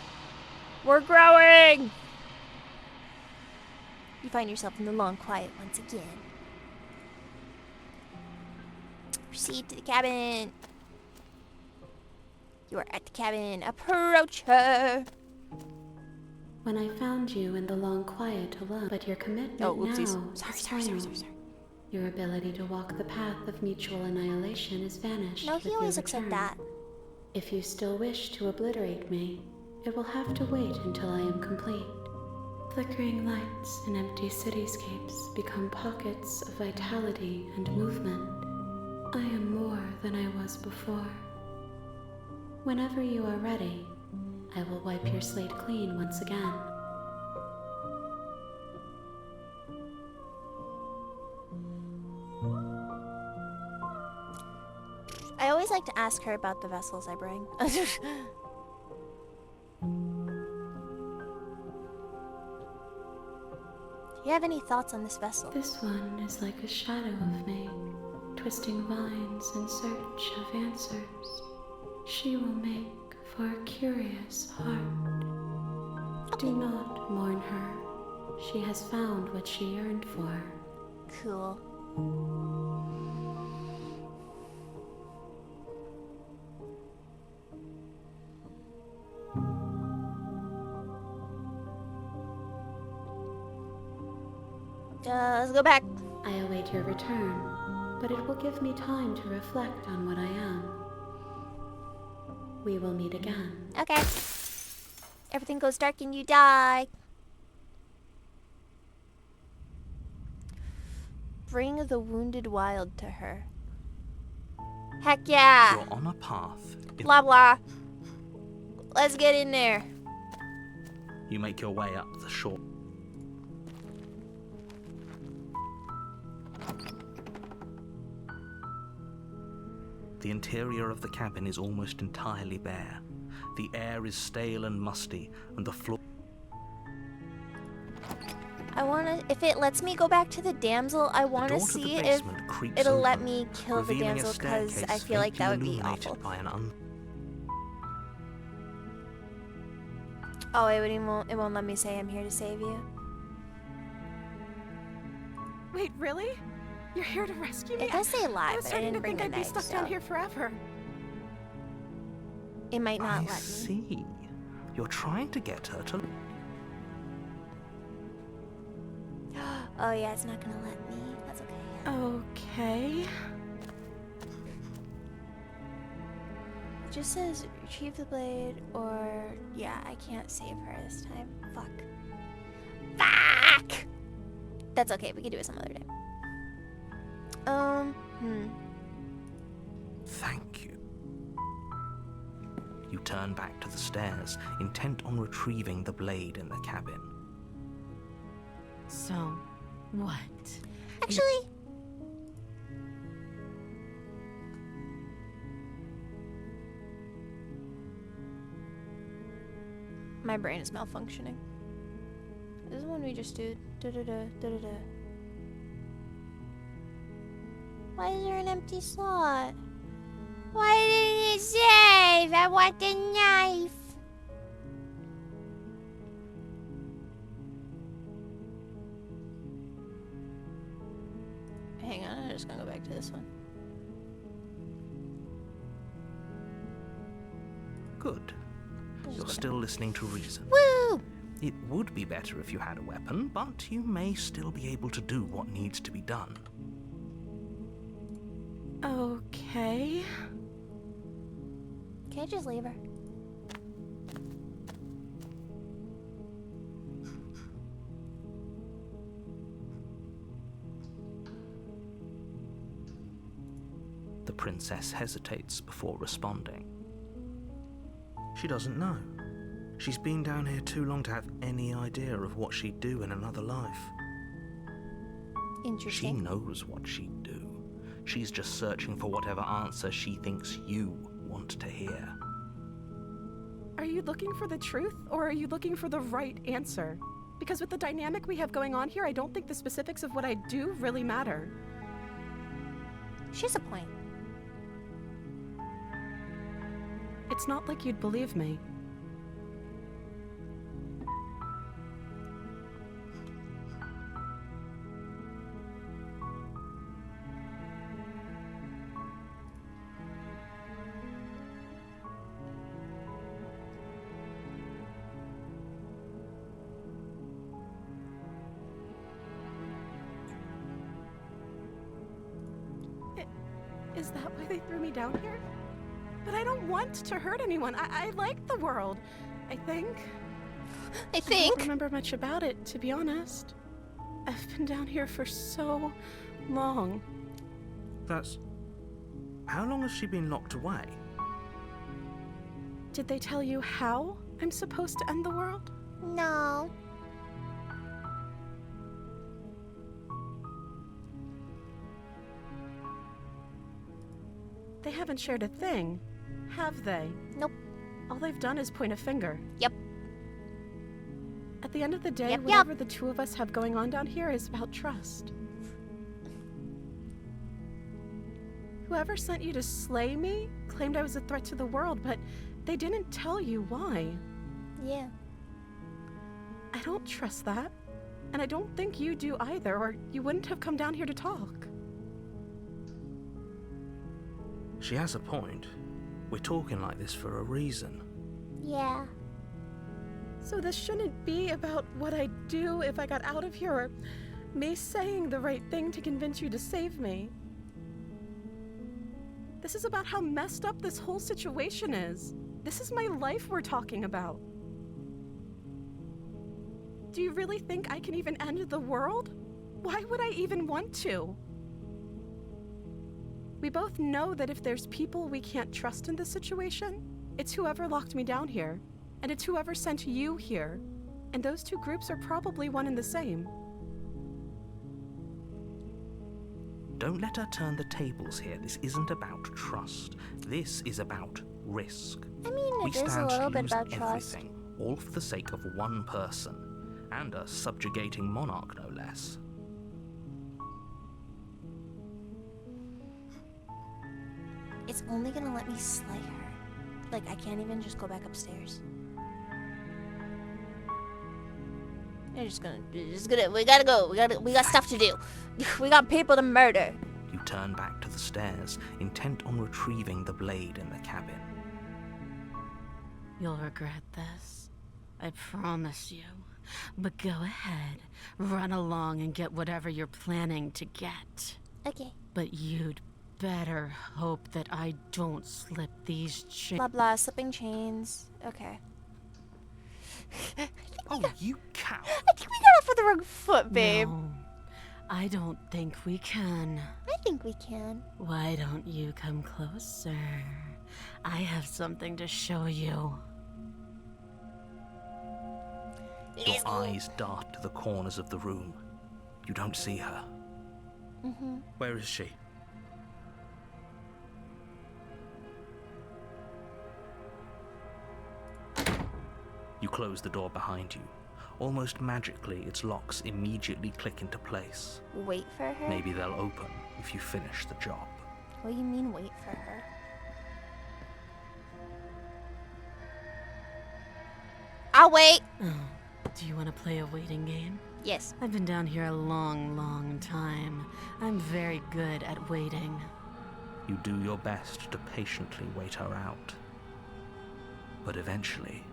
We're growing. You find yourself in the long quiet once again. Proceed to the cabin. You are at the cabin. Approach her. When I found you in the long quiet alone, but your commitment Oh, oopsies. now Sorry, is sorry. final. Your ability to walk the path of mutual annihilation is vanished No, with he your always looks like return. that. If you still wish to obliterate me, it will have to wait until I am complete. Flickering lights and empty cityscapes become pockets of vitality and movement. I am more than I was before. Whenever you are ready, I will wipe your slate clean once again. I always like to ask her about the vessels I bring. Do you have any thoughts on this vessel? This one is like a shadow of me, twisting vines in search of answers. She will make for a curious heart. Do not mourn her. She has found what she yearned for. Cool. Let's go back. I await your return, but it will give me time to reflect on what I am. We will meet again. Okay. Everything goes dark and you die. Bring the wounded wild to her. Heck yeah. You're on a path. Blah blah. Let's get in there. You make your way up the shore. The interior of the cabin is almost entirely bare. The air is stale and musty, and the floor... I wanna, if it lets me go back to the damsel, I The wanna door to see the if basement creaks it'll open, let me kill the revealing a damsel, because I staircase feel like that would faintly be illuminated awful. by an Oh, it won't let me say I'm here to save you. Wait, really? You're here to rescue me? It does say I live, was but I starting didn't to bring think the I'd be knife, stuck down so here forever. it might not I let me. see. You're trying to get her to... Oh yeah, it's not gonna let me. That's okay. Okay. It just says retrieve the blade, or yeah, I can't save her this time. Fuck. Fuck! That's okay, we can do it some other day. Thank you. You turn back to the stairs, intent on retrieving the blade in the cabin. So, what? Actually, my brain is malfunctioning. This is one we just did. Da-da-da. Why is there an empty slot? Why didn't it save? I want the knife. Hang on, I'm just gonna go back to this one. Good. You're still listening to reason. Woo! It would be better if you had a weapon, but you may still be able to do what needs to be done. Okay. Can I just leave her? The The princess hesitates before responding. She doesn't know. She's been down here too long to have any idea of what she'd do in another life. She Interesting. knows what she'd do. She's just searching for whatever answer she thinks you want to hear. Are you looking for the truth, or are you looking for the right answer? Because with the dynamic we have going on here, I don't think the specifics of what I do really matter. She has a point. It's not like you'd believe me. Is that why they threw me down here? But I don't want to hurt anyone. I like the world, I think. I I think. don't remember much about it, to be honest. I've been down here for so long. That's... How long has she been locked away? Did they tell you how I'm supposed to end the world? No. They haven't shared a thing, have they? Nope. All they've done is point a finger. Yep. At the end of the day, Yep, whatever the two of us have going on down here is about trust. Whoever sent you to slay me claimed I was a threat to the world, but they didn't tell you why. Yeah. I don't trust that. And I don't think you do either, or you wouldn't have come down here to talk. She has a point. We're talking like this for a reason. Yeah. So this shouldn't be about what I'd do if I got out of here, or me saying the right thing to convince you to save me. This is about how messed up this whole situation is. This is my life we're talking about. Do you really think I can even end the world? Why would I even want to? We both know that if there's people we can't trust in this situation, it's whoever locked me down here, and it's whoever sent you here. And those two groups are probably one and the same. Don't let her turn the tables here. This isn't about trust. This is about risk. I mean, We it is a stand little to bit lose about trust. everything, all for the sake of one person, and a subjugating monarch, no less. It's only gonna let me slay her. Like, I can't even just go back upstairs. You're just gonna, we gotta go. We got stuff to do. We got people to murder. You turn back to the stairs, intent on retrieving the blade in the cabin. You'll regret this. I promise you. But go ahead. Run along and get whatever you're planning to get. Okay. But you'd better hope that I don't slip these chains. Blah blah, slipping chains. Okay. Oh, you cow! I think we got off with the wrong foot, babe. No, I don't think we can. I think we can. Why don't you come closer? I have something to show you. Your eyes dart to the corners of the room. You don't see her. Mm-hmm. Where is she? You close the door behind you. Almost magically, its locks immediately click into place. Wait for her? Maybe they'll open if you finish the job. What do you mean wait for her? I'll wait. Oh, do you want to play a waiting game? Yes. I've been down here a long, long time. I'm very good at waiting. You do your best to patiently wait her out. But eventually,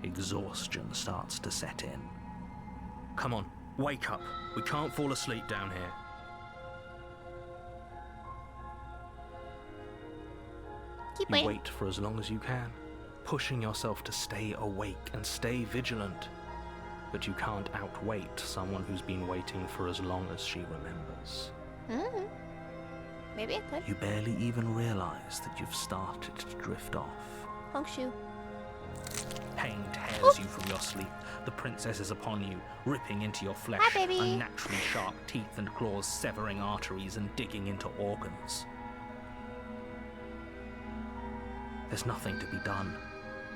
exhaustion starts to set in. Come on, wake up. We can't fall asleep down here. Keep You waiting. wait for as long as you can, pushing yourself to stay awake and stay vigilant. But you can't outwait someone who's been waiting for as long as she remembers. Maybe I could. You barely even realize that you've started to drift off. Honk shoe. Pain tears you from your sleep. The princess is upon you, ripping into your flesh, Hi, baby. unnaturally sharp teeth and claws severing arteries and digging into organs. There's nothing to be done.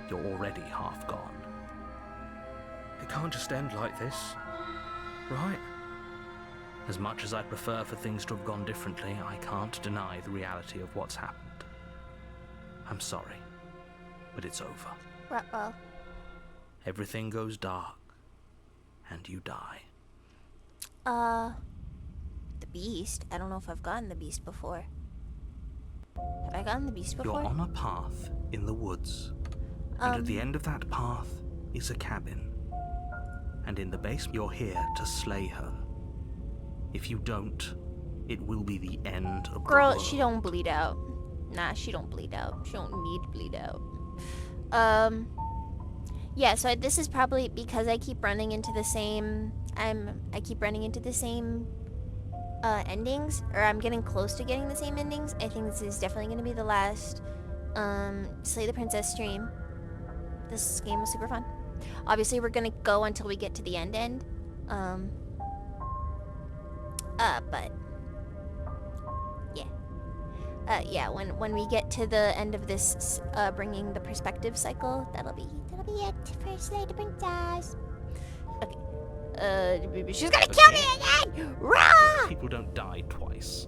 You're already half gone. It can't just end like this, right? As much as I'd prefer for things to have gone differently, I can't deny the reality of what's happened. I'm sorry, but it's over. Well. Everything goes dark, and you die. The beast? I don't know if I've gotten the beast before. Have I gotten the beast before? You're on a path in the woods, and at the end of that path is a cabin. And in the basement, you're here to slay her. If you don't, it will be the end of the Girl, world. she don't bleed out. Nah, she don't bleed out. She don't need to bleed out. Yeah, so this is probably because I keep running into the same... I keep running into the same endings, or I'm getting close to getting the same endings. I think this is definitely going to be the last Slay the Princess stream. This game was super fun. Obviously, we're going to go until we get to the end. But yeah. Yeah, when we get to the end of this bringing the perspective cycle, that'll be it for Slay the Princess. Okay. She's gonna kill me again! Rah! People don't die twice.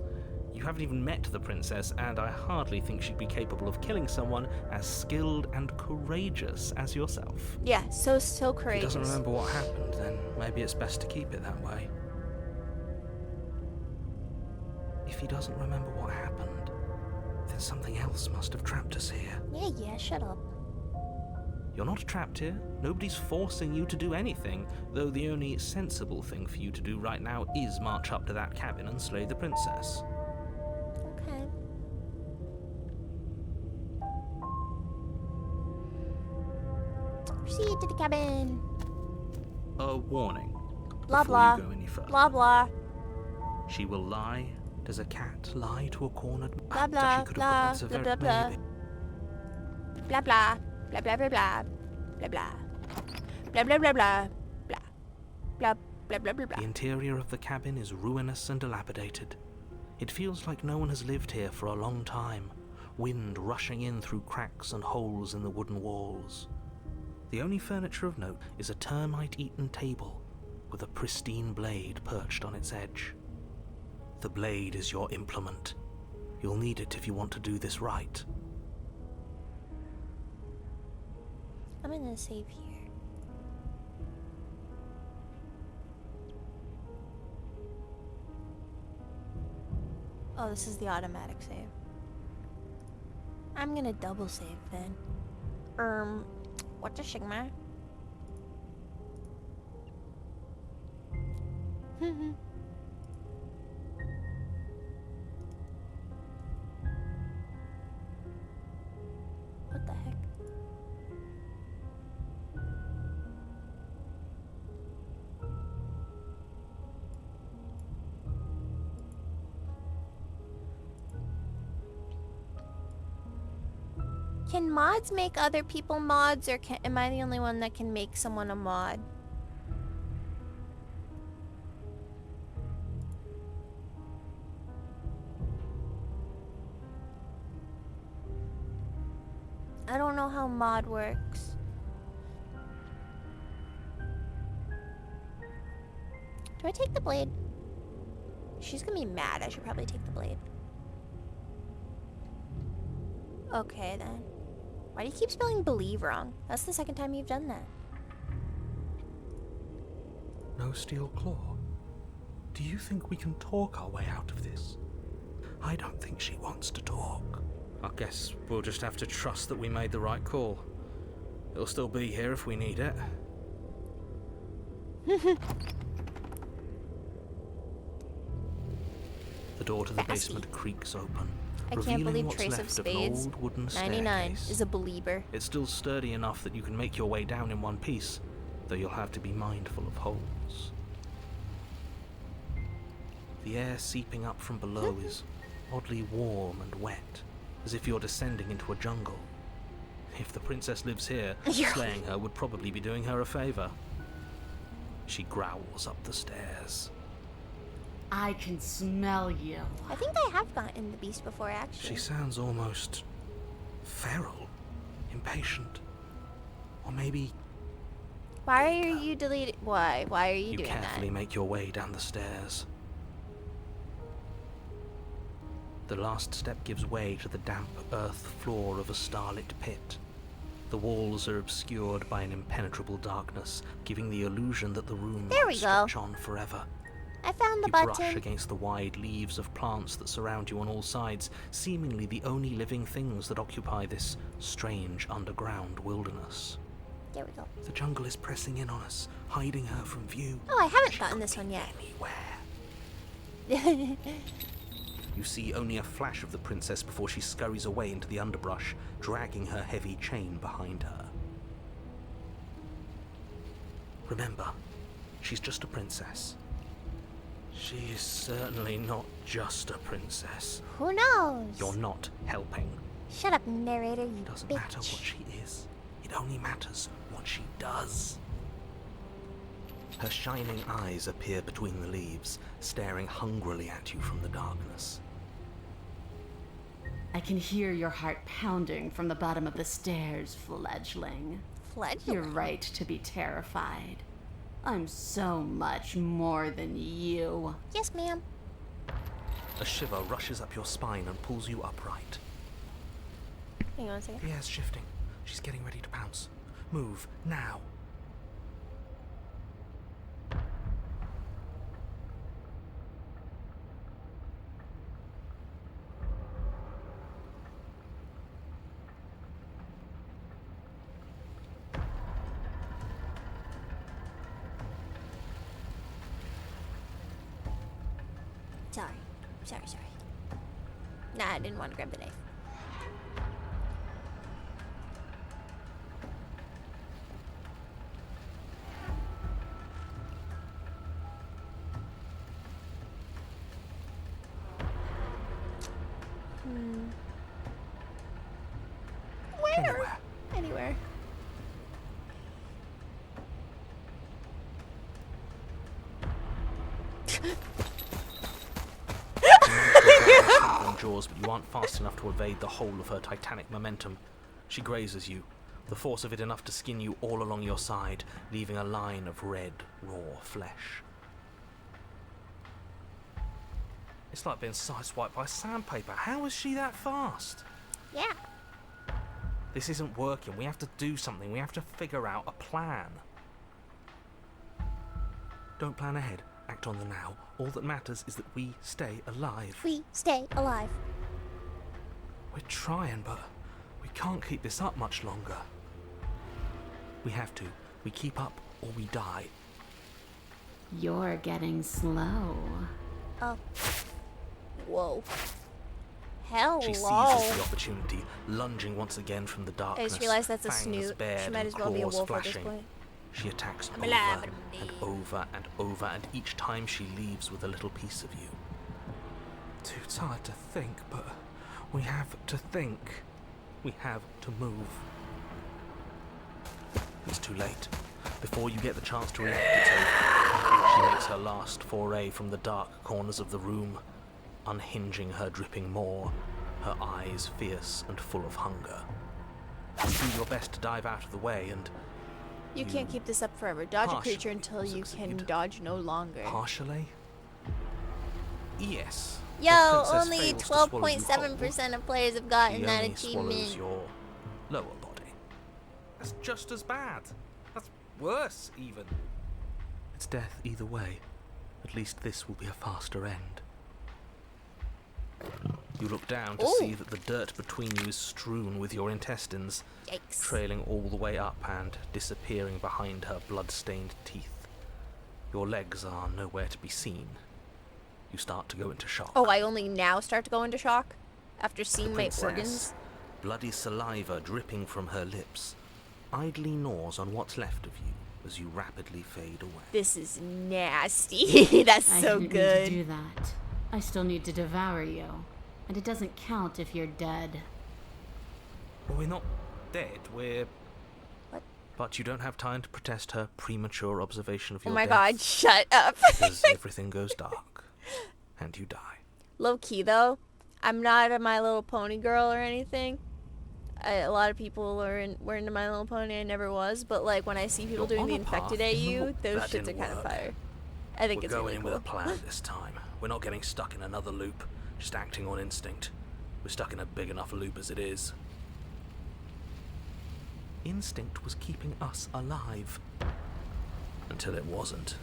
You haven't even met the princess, and I hardly think she'd be capable of killing someone as skilled and courageous as yourself. Yeah, so If he courageous. doesn't remember what happened, then maybe it's best to keep it that way. If he doesn't remember what happened, then something else must have trapped us here. Yeah, shut up. You're not trapped here. Nobody's forcing you to do anything, though the only sensible thing for you to do right now is march up to that cabin and slay the princess. Okay. Proceed to the cabin. A warning. Blah before blah. you go any further. Blah blah. She will lie. Does a cat lie to a cornered... Blah blah She could blah have got blah that's a blah very- blah. Blah blah. Blah blah blah blah. Blah blah. Blah blah blah blah. Blah. Blah blah blah blah blah. The interior of the cabin is ruinous and dilapidated. It feels like no one has lived here for a long time, wind rushing in through cracks and holes in the wooden walls. The only furniture of note is a termite-eaten table with a pristine blade perched on its edge. The blade is your implement. You'll need it if you want to do this right. I'm gonna save here. Oh, this is the automatic save. I'm gonna double save then. What's a Sigma? What the heck? Can mods make other people mods, or am I the only one that can make someone a mod? I don't know how mod works. Do I take the blade? She's gonna be mad. I should probably take the blade. Okay, then. Why do you keep spelling believe wrong? That's the second time you've done that. No steel claw. Do you think we can talk our way out of this? I don't think she wants to talk. I guess we'll just have to trust that we made the right call. It'll still be here if we need it. The door to the Sassy. basement creaks open, I revealing can't believe what's Trace of left an Spades old wooden 99 staircase. is a believer. It's still sturdy enough that you can make your way down in one piece, though you'll have to be mindful of holes. The air seeping up from below is oddly warm and wet, as if you're descending into a jungle. If the princess lives here, slaying her would probably be doing her a favor. She growls up the stairs. I can smell you. I think I have gotten the beast before, actually. She sounds almost feral, impatient, or maybe Why are you deleting? Why? Why are you you doing carefully that? make your way down the stairs. The last step gives way to the damp earth floor of a starlit pit. The walls are obscured by an impenetrable darkness, giving the illusion that the room There might we go. stretch on forever. I found the You brush button. against the wide leaves of plants that surround you on all sides, seemingly the only living things that occupy this strange underground wilderness. There we go. The jungle is pressing in on us, hiding her from view. Oh, I haven't gotten this one yet. Anywhere. You see only a flash of the princess before she scurries away into the underbrush, dragging her heavy chain behind her. Remember, she's just a princess. She is certainly not just a princess. Who knows? You're not helping. Shut up, narrator, you It doesn't bitch. matter what she is. It only matters what she does. Her shining eyes appear between the leaves, staring hungrily at you from the darkness. I can hear your heart pounding from the bottom of the stairs, fledgling. Fledgling. You're right to be terrified. I'm so much more than you. Yes, ma'am. A shiver rushes up your spine and pulls you upright. Hang on a second. Yes, shifting. She's getting ready to pounce. Move, now. Sorry. Nah, I didn't want to grab the knife. Where? Anywhere. Jaws, but you aren't fast enough to evade the whole of her titanic momentum. She grazes you, the force of it enough to skin you all along your side, leaving a line of red, raw flesh. It's like being sideswiped by sandpaper. How is she that fast? Yeah. This isn't working. We have to do something. We have to figure out a plan. Don't plan ahead. Act on the now. All that matters is that we stay alive. We stay alive. We're trying, but we can't keep this up much longer. We have to. We keep up or we die. You're getting slow. Oh. Whoa. Hello. She seizes the opportunity, lunging once again from the I darkness. just realized that's a fangs snoot. bared She might and as well be a claws wolf at flashing. this point. She attacks I'm over alive. and over and over, and each time she leaves with a little piece of you. Too tired to think, but we have to think. We have to move. It's too late. Before you get the chance to react, it's over. She makes her last foray from the dark corners of the room, unhinging her dripping maw, her eyes fierce and full of hunger. You do your best to dive out of the way, and You can't keep this up forever. Dodge a partially creature until you can succeed. dodge no longer. partially? Yes. The Yo, princess only fails to swallow you whole. 12.7% of players have gotten She that only swallows achievement. your lower body. That's just as bad. That's worse, even. It's death either way. At least this will be a faster end. You look down to Ooh. see that the dirt between you is strewn with your intestines, Yikes. trailing all the way up and disappearing behind her blood-stained teeth. Your legs are nowhere to be seen. You start to go into shock. Oh, I only now start to go into shock? After The seeing my princess, organs? bloody saliva dripping from her lips, idly gnaws on what's left of you as you rapidly fade away. This is nasty. That's I so didn't good. need to do that. I still need to devour you. And it doesn't count if you're dead. Well, we're not dead, we're... What? But you don't have time to protest her premature observation of Oh your my death. god, shut up. Because everything goes dark. And you die. Low key though, I'm not a My Little Pony girl or anything. A lot of people were into My Little Pony. I never was, but like when I see people You're doing on the a path. infected AU, Nope, those that shits are didn't kind of work. fire. I think We're it's going really in cool. with a plan this time. We're not getting stuck in another loop, just acting on instinct. We're stuck in a big enough loop as it is. Instinct was keeping us alive. Until it wasn't.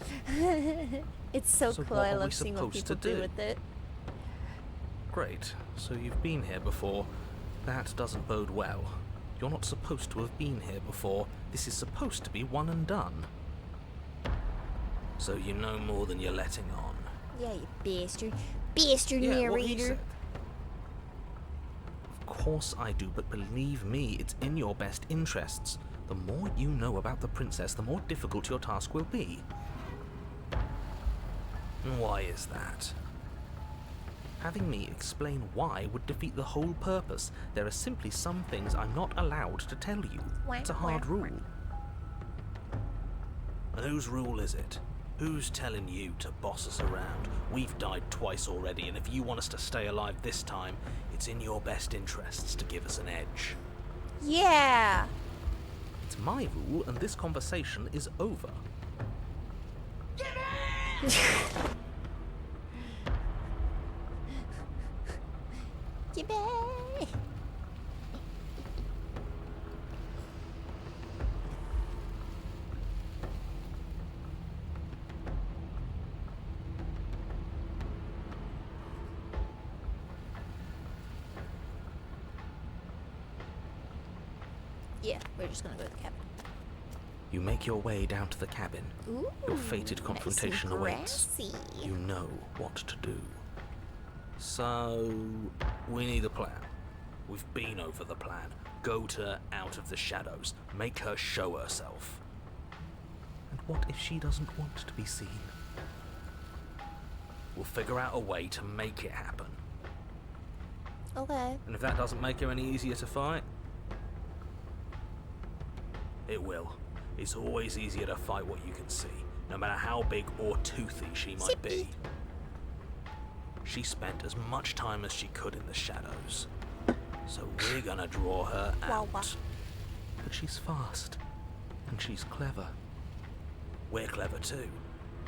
It's so So cool. what I are we love seeing what supposed to people do do? with it. Great. So you've been here before. That doesn't bode well. You're not supposed to have been here before. This is supposed to be one and done. So you know more than you're letting on. Yeah, you bastard. Bastard Yeah, what he narrator. said. Of course I do, but believe me, it's in your best interests. The more you know about the princess, the more difficult your task will be. And why is that? Having me explain why would defeat the whole purpose. There are simply some things I'm not allowed to tell you. It's a hard rule. And whose rule is it? Who's telling you to boss us around? We've died twice already, and if you want us to stay alive this time, it's in your best interests to give us an edge. Yeah. It's my rule, and this conversation is over. Yippee. Yeah, we're just gonna go to the cabin. You make your way down to the cabin. Ooh, Your fated confrontation nice and awaits. grassy. You know what to do. So, we need a plan. We've been over the plan. Goad her out of the shadows. Make her show herself. And what if she doesn't want to be seen? We'll figure out a way to make it happen. Okay. And if that doesn't make her any easier to fight, it will. It's always easier to fight what you can see, no matter how big or toothy she might be. She spent as much time as she could in the shadows, so we're gonna draw her out. But she's fast, and she's clever. We're clever too,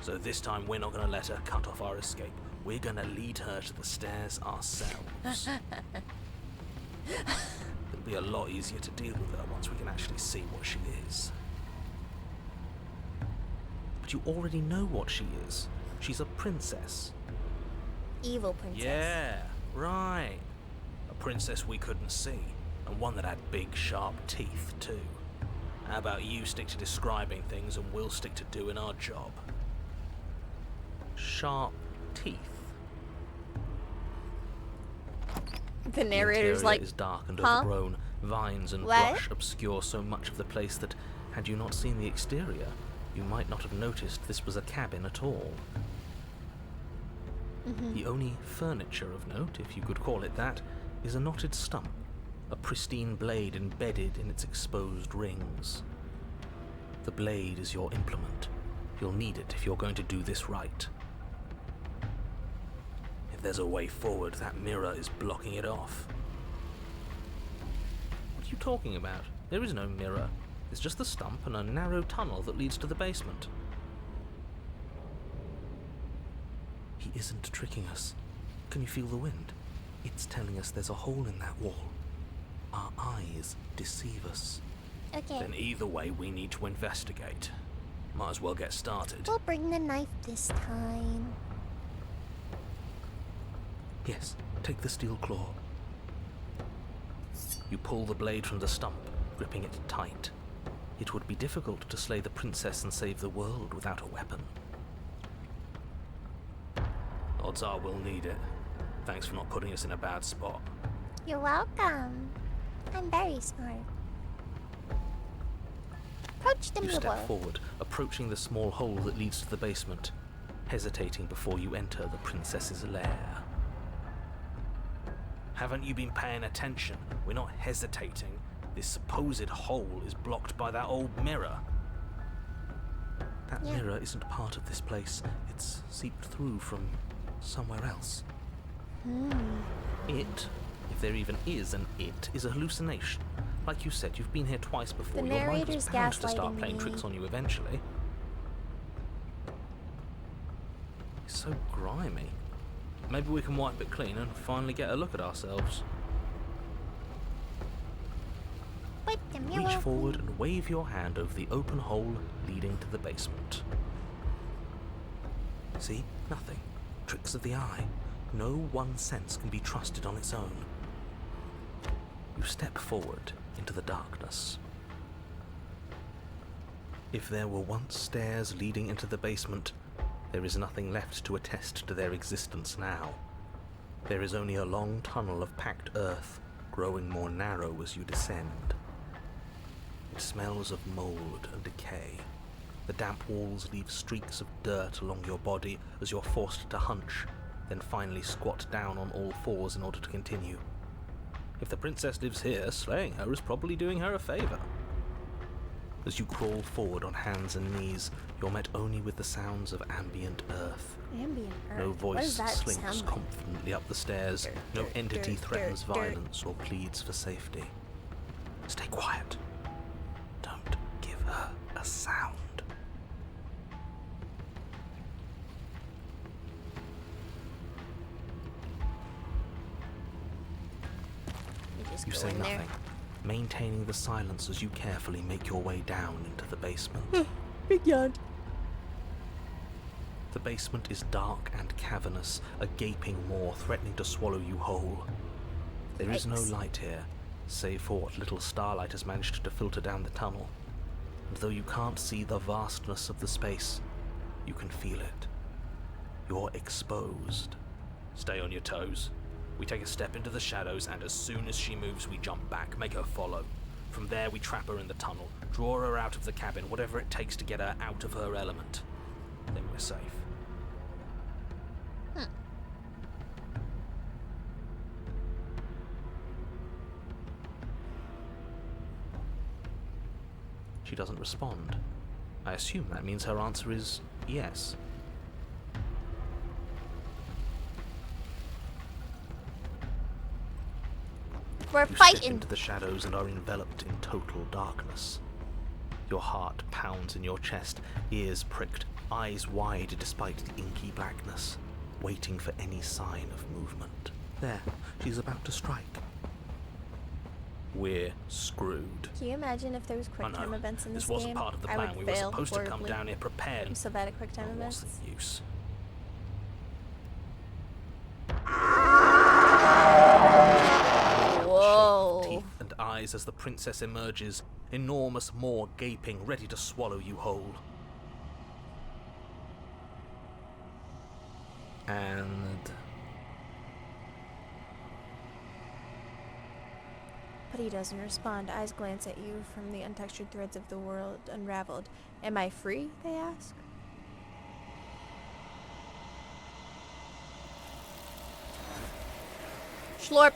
so this time we're not gonna let her cut off our escape. We're gonna lead her to the stairs ourselves. It'll be a lot easier to deal with her once we can actually see what she is. But you already know what she is. She's a princess. Evil princess. Yeah, right. A princess we couldn't see, and one that had big, sharp teeth, too. How about you stick to describing things and we'll stick to doing our job? Sharp teeth. The narrator's interior like, is dark and huh? overgrown. Vines and What? brush obscure so much of the place that, had you not seen the exterior, you might not have noticed this was a cabin at all. The only furniture of note, if you could call it that, is a knotted stump, a pristine blade embedded in its exposed rings. The blade is your implement. You'll need it if you're going to do this right. If there's a way forward, that mirror is blocking it off. What are you talking about? There is no mirror. It's just the stump and a narrow tunnel that leads to the basement. He isn't tricking us. Can you feel the wind? It's telling us there's a hole in that wall. Our eyes deceive us. okay, Then either way, we need to investigate. Might as well get started. we'll bring the knife this time. Yes, take the steel claw. You pull the blade from the stump, gripping it tight. It would be difficult to slay the princess and save the world without a weapon. Odds are we'll need it. Thanks for not putting us in a bad spot. You're welcome. I'm very smart. Approach the You mirror. step forward, approaching the small hole that leads to the basement, hesitating before you enter the princess's lair. Haven't you been paying attention? We're not hesitating. This supposed hole is blocked by that old mirror. That mirror isn't part of this place. It's seeped through from somewhere else. It, if there even is an it, is a hallucination. Like you said, you've been here twice before. The Your mind was narrator's bound to start gaslighting playing me. tricks on you eventually. It's so grimy. Maybe we can wipe it clean and finally get a look at ourselves. Wipe the mirror. Reach forward and wave your hand over the open hole leading to the basement. See? Nothing. Tricks of the eye. No one sense can be trusted on its own. You step forward into the darkness. If there were once stairs leading into the basement, there is nothing left to attest to their existence now. There is only a long tunnel of packed earth, growing more narrow as you descend. It smells of mold and decay. The damp walls leave streaks of dirt along your body as you're forced to hunch, then finally squat down on all fours in order to continue. If the princess lives here, slaying her is probably doing her a favor. As you crawl forward on hands and knees, you're met only with the sounds of ambient earth. Ambient earth. No What does voice that slinks sound like? confidently up the stairs. No entity threatens violence or pleads for safety. Stay quiet. Don't give her a sound. You just You go say in there. nothing, maintaining the silence as you carefully make your way down into the basement. Big yawn. The basement is dark and cavernous, a gaping maw threatening to swallow you whole. There is no Yikes. light here, save for what little starlight has managed to filter down the tunnel. And though you can't see the vastness of the space, you can feel it. You're exposed. Stay on your toes. We take a step into the shadows, and as soon as she moves, we jump back, make her follow. From there, we trap her in the tunnel, draw her out of the cabin, whatever it takes to get her out of her element. Then we're safe. She doesn't respond. I assume that means her answer is yes. We're You step fighting. into the shadows and are enveloped in total darkness. Your heart pounds in your chest, ears pricked, eyes wide despite the inky blackness, waiting for any sign of movement. There, she's about to strike. We're screwed. Can you imagine if there was quick I time know. events in this This wasn't game? part of the I plan. would We were fail supposed to come horribly. down here prepared. I'm so bad at quick time Well, what's events. the use? Whoa. Teeth and eyes as the princess emerges, enormous maw gaping, ready to swallow you whole. And But he doesn't respond. Eyes glance at you from the untextured threads of the world unraveled. Am I free? They ask. Schlorp.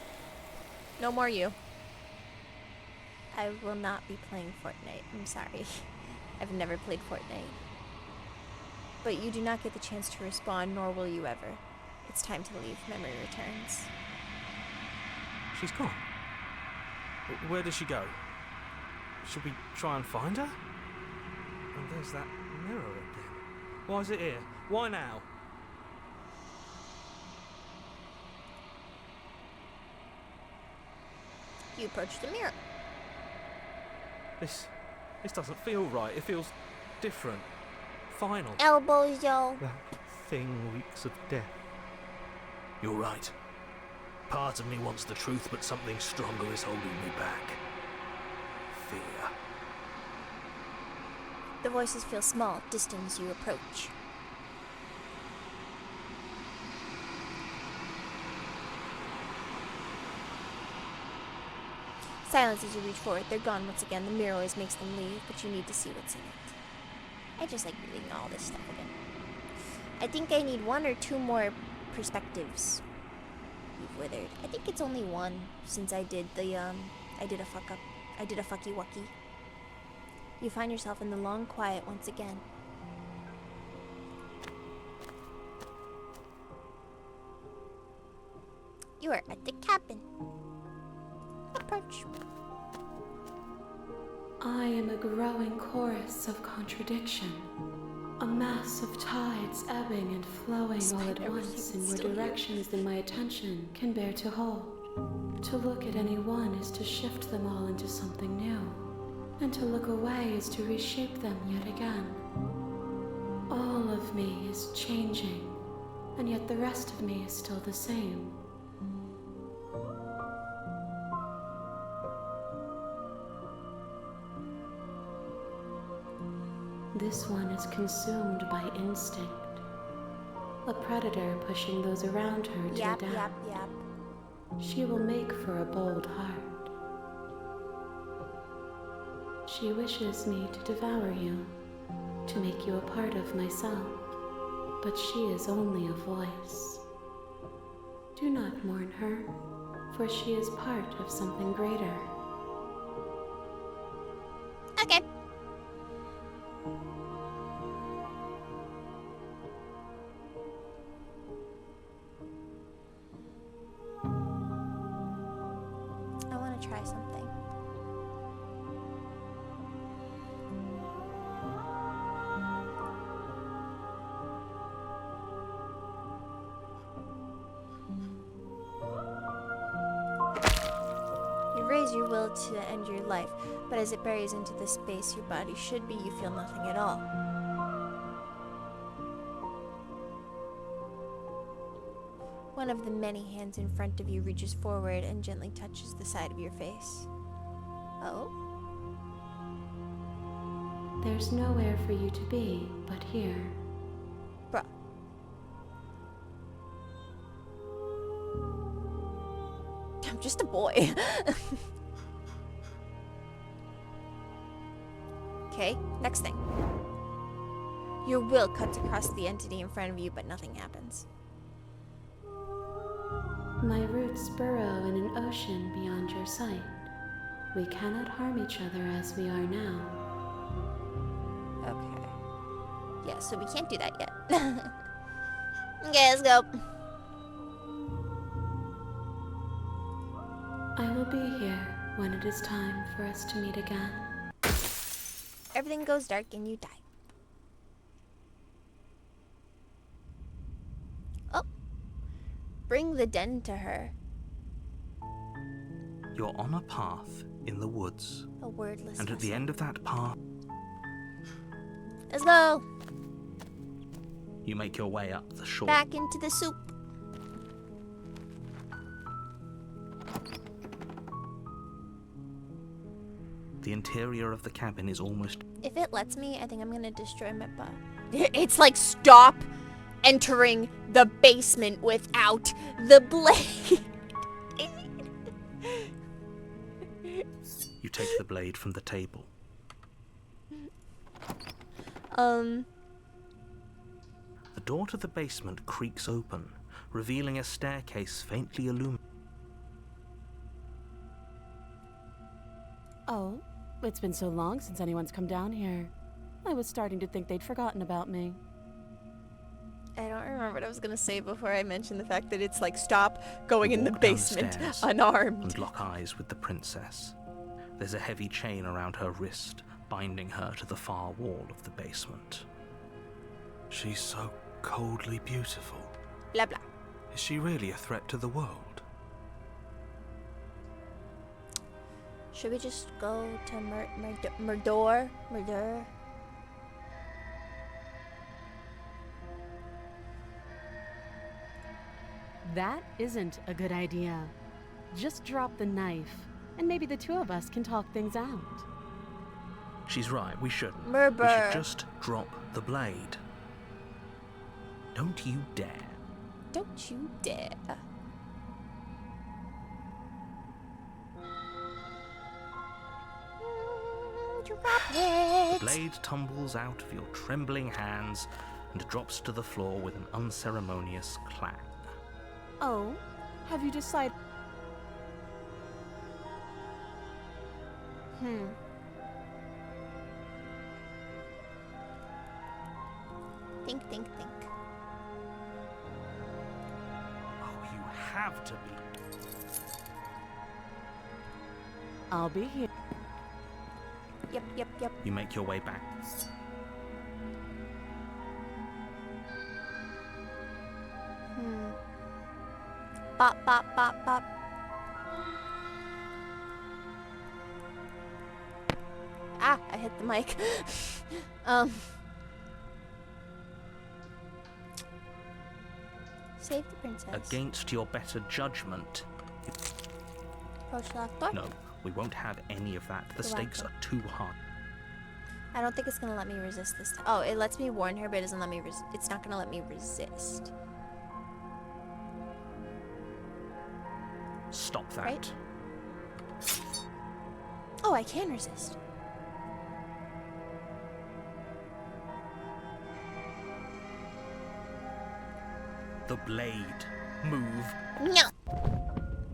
No more you. I will not be playing Fortnite. I'm sorry. I've never played Fortnite. But you do not get the chance to respond, nor will you ever. It's time to leave. Memory returns. she's gone. Where did she go? Should we try and find her? And there's that mirror again. Why is it here? Why now? You approach the mirror. This doesn't feel right. It feels different. Final. Elbows, yo. That thing reeks of death. You're right. Part of me wants the truth, but something stronger is holding me back. Fear. The voices feel small, distant as you approach. Silence as you reach forward. They're gone once again. The mirror always makes them leave, but you need to see what's in it. I just like reading all this stuff again. I think I need 1 or 2 more perspectives. You've withered. I think it's only one since I did the, I did a fuck up. I did a fucky wucky. You find yourself in the long quiet once again. You are at the cabin. Approach. I am a growing chorus of contradiction. A mass of tides ebbing and flowing all at once in more directions than my attention can bear to hold. To look at any one is to shift them all into something new, and to look away is to reshape them yet again. All of me is changing, and yet the rest of me is still the same. This one is consumed by instinct, a predator pushing those around her to Yap, adapt. yap, yap. She will make for a bold heart. She wishes me to devour you, to make you a part of myself, but she is only a voice. Do not mourn her, for she is part of something greater. Okay. I want to try something. You raise your will to end your life, but as it buries into the space your body should be, you feel nothing at all. One of the many hands in front of you reaches forward and gently touches the side of your face. Oh? There's nowhere for you to be but here. Bruh. I'm just a boy. Okay, next thing. Your will cuts across the entity in front of you, but nothing happens. My roots burrow in an ocean beyond your sight. We cannot harm each other as we are now. Okay. Yeah, so we can't do that yet. Okay, let's go. I will be here when it is time for us to meet again. Everything goes dark and you die. Oh. Bring the den to her. You're on a path in the woods, A wordless and at the vessel. end of that path, Let's go. you make your way up the shore. Back into the soup. The interior of the cabin is almost If it lets me, I think I'm gonna destroy my butt. It's like, stop entering the basement without the blade. You take the blade from the table. Um, The door to the basement creaks open, revealing a staircase faintly illuminated. Oh, it's been so long since anyone's come down here. I was starting to think they'd forgotten about me. I don't remember what I was gonna say before I mentioned the fact that it's like, stop going in the Walk basement downstairs unarmed. and lock eyes with the princess. There's a heavy chain around her wrist, binding her to the far wall of the basement. She's so coldly beautiful. Blah blah. Is she really a threat to the world? Should we just go to Murdor? That isn't a good idea. Just drop the knife, and maybe the two of us can talk things out. She's right, we shouldn't. We Murber. should just drop the blade. Don't you dare. Don't you dare. Drop it. The blade tumbles out of your trembling hands and drops to the floor with an unceremonious clang. Oh, Have you decided? Think. Oh, you have to be. I'll be here. Yep. You make your way back. Bop. Ah, I hit the mic. Save the princess. Against your better judgment. Approach the locked door. No, we won't have any of that. The The stakes locked are too high. I don't think it's gonna let me resist this time. Oh, it lets me warn her, but it doesn't let me it's not gonna let me resist. Stop that. Right? Oh, I can resist. The blade. Move. No.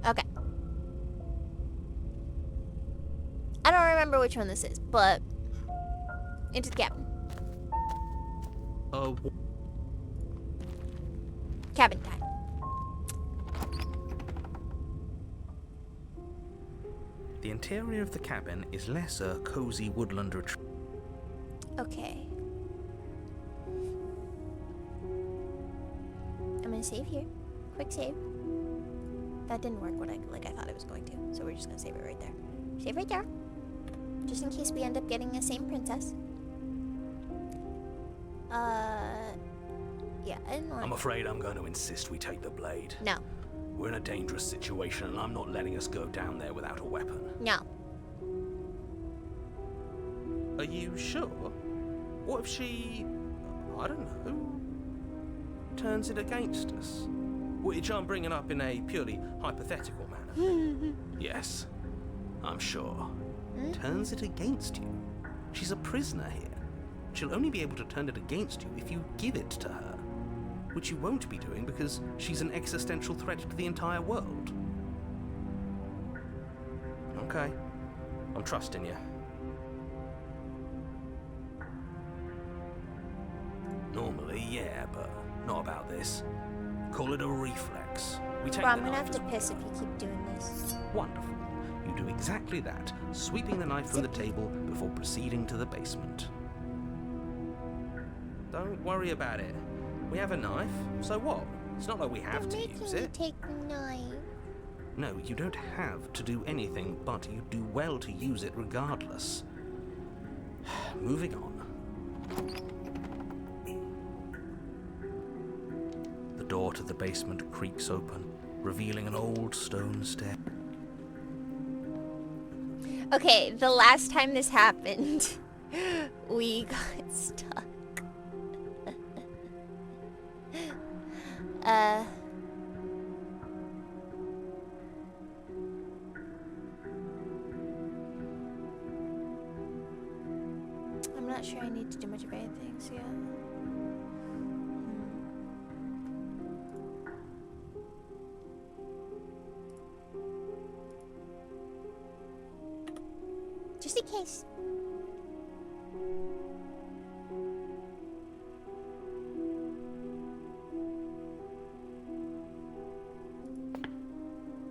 Okay. I don't remember which one this is, but into the cabin. Cabin time. The interior of the cabin is less a cozy woodland retreat. Okay. I'm gonna save here. Quick save. That didn't work like I thought it was going to, so we're just gonna save it right there. Save right there. Just in case we end up getting the same princess. Yeah, I didn't want. I'm afraid I'm going to insist we take the blade. No. We're in a dangerous situation, and I'm not letting us go down there without a weapon. No. Are you sure? What if she, I don't know, turns it against us? Which I'm bringing up in a purely hypothetical manner. Yes, I'm sure. Turns it against you. She's a prisoner here. She'll only be able to turn it against you if you give it to her. Which you won't be doing because she's an existential threat to the entire world. Okay, I'm trusting you. Normally, yeah, but not about this. Call it a reflex. We take Bro, I'm the gonna knife have to as piss if you keep doing this. wonderful. You do exactly that, sweeping the knife from the table before proceeding to the basement. Don't worry about it. We have a knife, so what? It's not like we have to use it. Take the knife. No, you don't have to do anything, but you do well to use it regardless. Moving on. The door to the basement creaks open, revealing an old stone stair. Okay, the last time this happened, we got stuck. I'm not sure I need to do much of anything, so yeah. Just in case.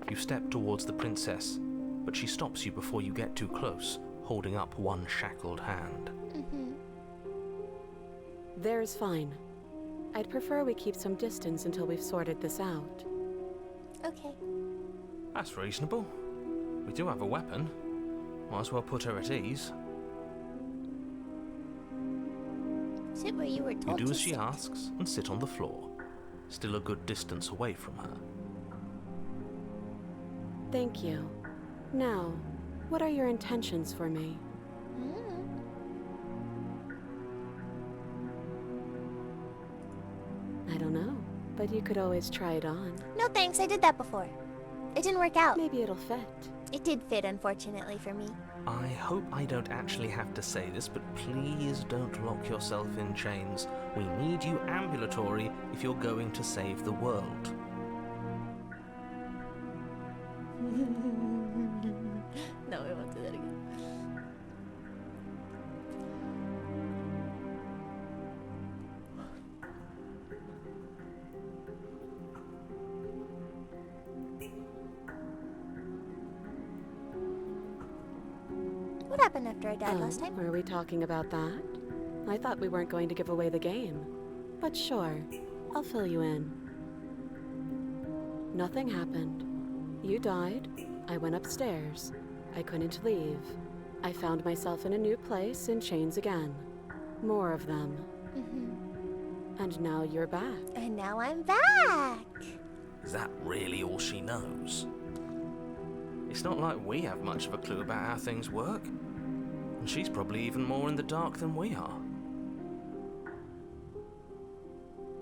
You step towards the princess, but she stops you before you get too close, holding up one shackled hand. There's fine. I'd prefer we keep some distance until we've sorted this out. Okay. That's reasonable. We do have a weapon. Might as well put her at ease. Sit where you were You told do to as she sit. asks and sit on the floor, still a good distance away from her. Thank you. Now, what are your intentions for me? I don't know, but you could always try it on. No thanks, I did that before. It didn't work out. Maybe it'll fit. It did fit, unfortunately, for me. I hope I don't actually have to say this, but please don't lock yourself in chains. We need you ambulatory if you're going to save the world. happened after I died last time? Were we talking about that? I thought we weren't going to give away the game. But sure, I'll fill you in. Nothing happened. You died. I went upstairs. I couldn't leave. I found myself in a new place in chains again. More of them. And now you're back. And now I'm back. Is that really all she knows? It's not like we have much of a clue about how things work. And she's probably even more in the dark than we are.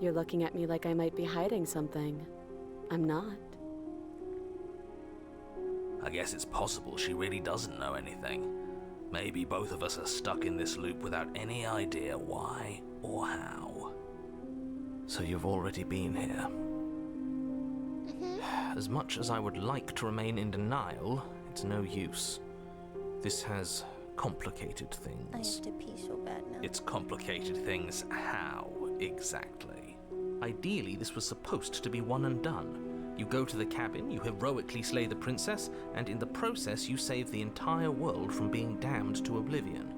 You're looking at me like I might be hiding something. I'm not. I guess it's possible she really doesn't know anything. Maybe both of us are stuck in this loop without any idea why or how. So you've already been here. As much as I would like to remain in denial, it's no use. This has complicated I things. have to pee so bad now. It's complicated things how, exactly? Ideally, this was supposed to be one and done. You go to the cabin, you heroically slay the princess, and in the process you save the entire world from being damned to oblivion.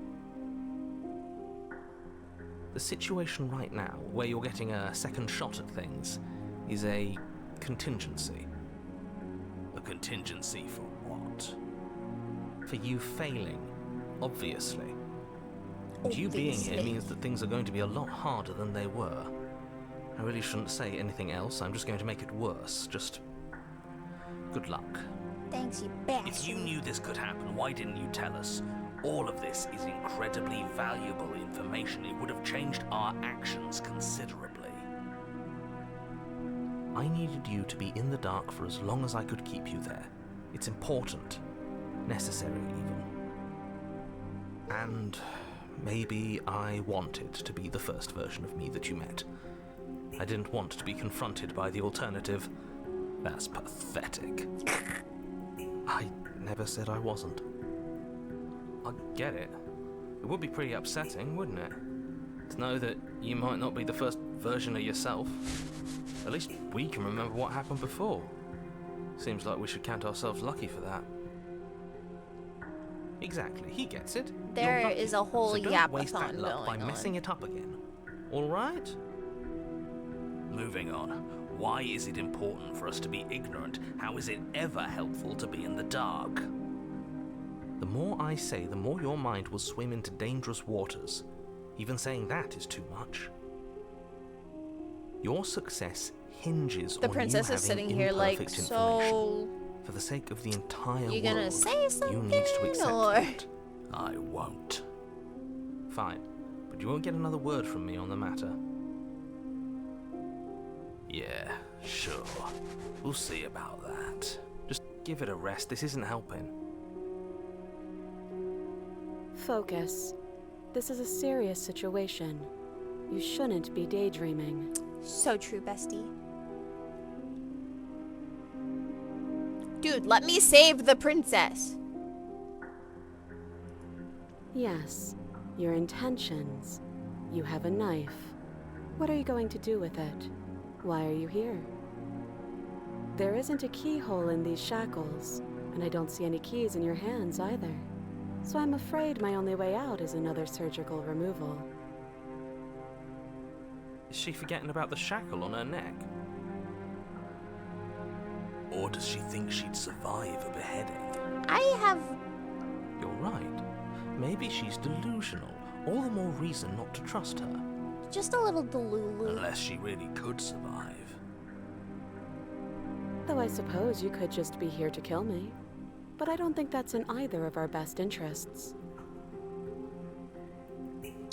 The situation right now, where you're getting a second shot at things, is a contingency. A contingency for what? For you failing, obviously. And you being here Obviously. means that things are going to be a lot harder than they were. I really shouldn't say anything else, I'm just going to make it worse. Just good luck. Thanks, you bastard. If you knew this could happen, why didn't you tell us? All of this is incredibly valuable information. It would have changed our actions considerably. I needed you to be in the dark for as long as I could keep you there. It's important. Necessary, even. And maybe I wanted to be the first version of me that you met. I didn't want to be confronted by the alternative. That's pathetic. I never said I wasn't. I get it. It would be pretty upsetting, wouldn't it? To know that you might not be the first version of yourself. At least we can remember what happened before. Seems like we should count ourselves lucky for that. Exactly, he gets it. There You're lucky. is a whole So don't waste that yapathon luck by going messing on. it up again. All right? Moving on. Why is it important for us to be ignorant? How is it ever helpful to be in the dark? The more I say, the more your mind will swim into dangerous waters. Even saying that is too much. Your success hinges The on princess you is having sitting here like, imperfect so... information. For the sake of the entire You gonna world, say you something, need to accept or- that. I won't. Fine, but you won't get another word from me on the matter. Yeah, sure. We'll see about that. Just give it a rest. This isn't helping. Focus. This is a serious situation. You shouldn't be daydreaming. So true, bestie. Dude, let me save the princess. Yes, your intentions. You have a knife. What are you going to do with it? Why are you here? There isn't a keyhole in these shackles, and I don't see any keys in your hands either. So I'm afraid my only way out is another surgical removal. Is she forgetting about the shackle on her neck? Or does she think she'd survive a beheading? I have... You're right. Maybe she's delusional. All the more reason not to trust her. just a little delulu. Unless she really could survive. Though I suppose you could just be here to kill me. But I don't think that's in either of our best interests.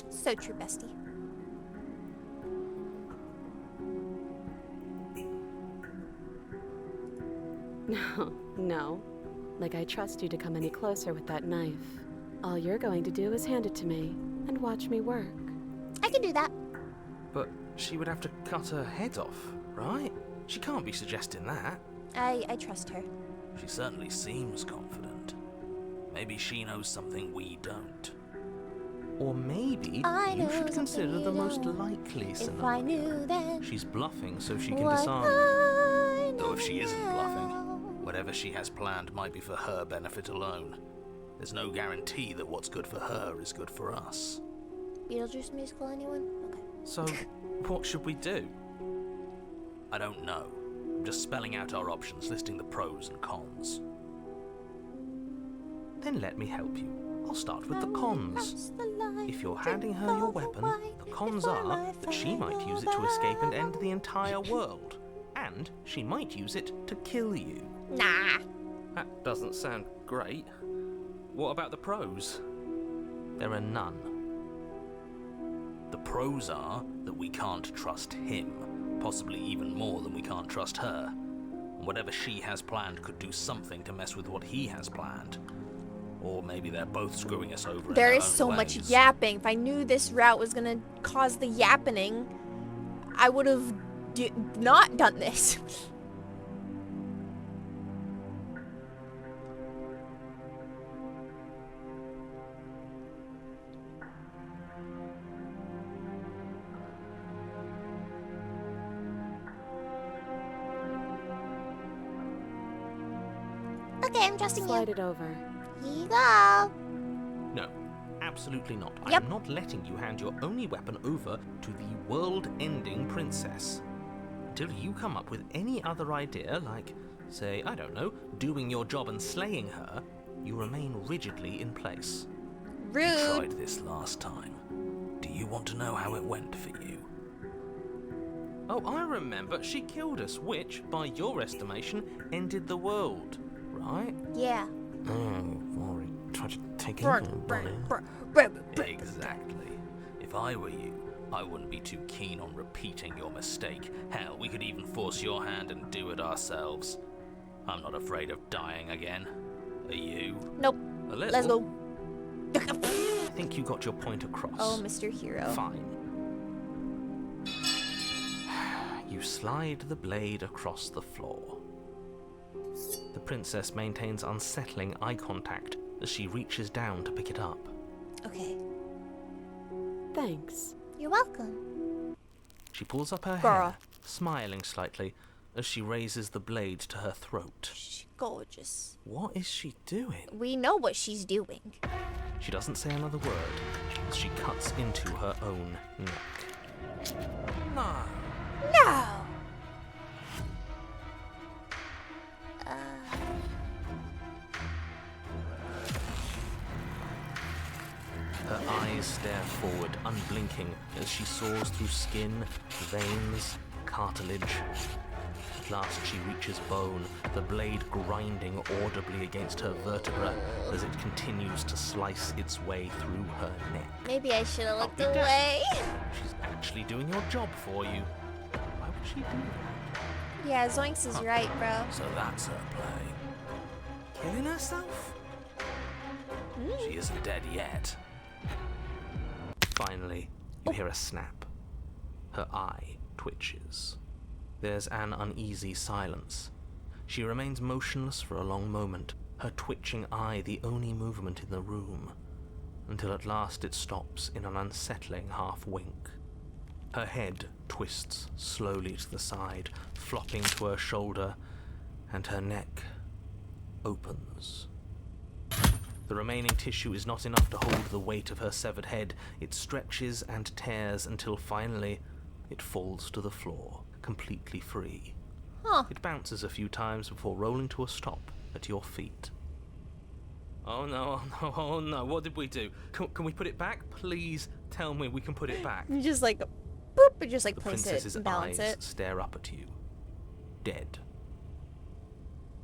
So true, bestie. No. Like I trust you to come any closer with that knife. All you're going to do is hand it to me and watch me work. I can do that. But she would have to cut her head off, right? She can't be suggesting that. I trust her. She certainly seems confident. Maybe she knows something we don't. Or maybe I you know should consider something the you most don't. likely scenario. If I knew then She's bluffing so she can what disarm. I Though if know she isn't now. bluffing, whatever she has planned might be for her benefit alone. There's no guarantee that what's good for her is good for us. Beetlejuice musical, anyone? Okay. So, what should we do? I don't know. I'm just spelling out our options, listing the pros and cons. Then let me help you. I'll start with the cons. If you're handing her your weapon, the cons are that she might use it to escape and end the entire world. And she might use it to kill you. Nah. That doesn't sound great. What about the pros? There are none. The pros are that we can't trust him, possibly even more than we can't trust her. And whatever she has planned could do something to mess with what he has planned. Or maybe they're both screwing us over in There their is own so much ways. yapping. If I knew this route was gonna cause the yappening, I would have not done this. Okay, I'm trusting Slide it over. Here you go. No, absolutely not. Yep. I'm not letting you hand your only weapon over to the world-ending princess. Until you come up with any other idea, like, say, I don't know, doing your job and slaying her, you remain rigidly in place. We Rude. tried this last time. Do you want to know how it went for you? Oh, I remember. She killed us, which, by your estimation, ended the world, right? Yeah. Oh, Rory, try to take it Brr, easy, brr, buddy. brr, brr, brr. Exactly. If I were you, I wouldn't be too keen on repeating your mistake. Hell, we could even force your hand and do it ourselves. I'm not afraid of dying again. Are you? Nope. A little. Let's go. I think you got your point across. Oh, Mr. Hero. Fine. You slide the blade across the floor. The princess maintains unsettling eye contact as she reaches down to pick it up. Okay. Thanks. You're welcome. She pulls up her Girl. hair, smiling slightly as she raises the blade to her throat. She's gorgeous. What is she doing? We know what she's doing. She doesn't say another word as she cuts into her own neck. No. No. Her eyes stare forward, unblinking, as she soars through skin, veins, cartilage. At last she reaches bone, the blade grinding audibly against her vertebra as it continues to slice its way through her neck. Maybe I should have looked be damned. away. She's actually doing your job for you. Why would she do that? Yeah, Zoinks is right, bro. So that's her play. Killing herself? She isn't dead yet. Finally, you hear a snap. Her eye twitches. There's an uneasy silence. She remains motionless for a long moment, her twitching eye the only movement in the room, until at last it stops in an unsettling half-wink. Her head twists slowly to the side, flopping to her shoulder, and her neck opens. The remaining tissue is not enough to hold the weight of her severed head. It stretches and tears until finally it falls to the floor, completely free. Huh. It bounces a few times before rolling to a stop at your feet. Oh no, oh no, oh no, what did we do? Can we put it back? Please tell me we can put it back. You just like, boop, and just like The place it princess's and balance eyes it. stare up at you. Dead.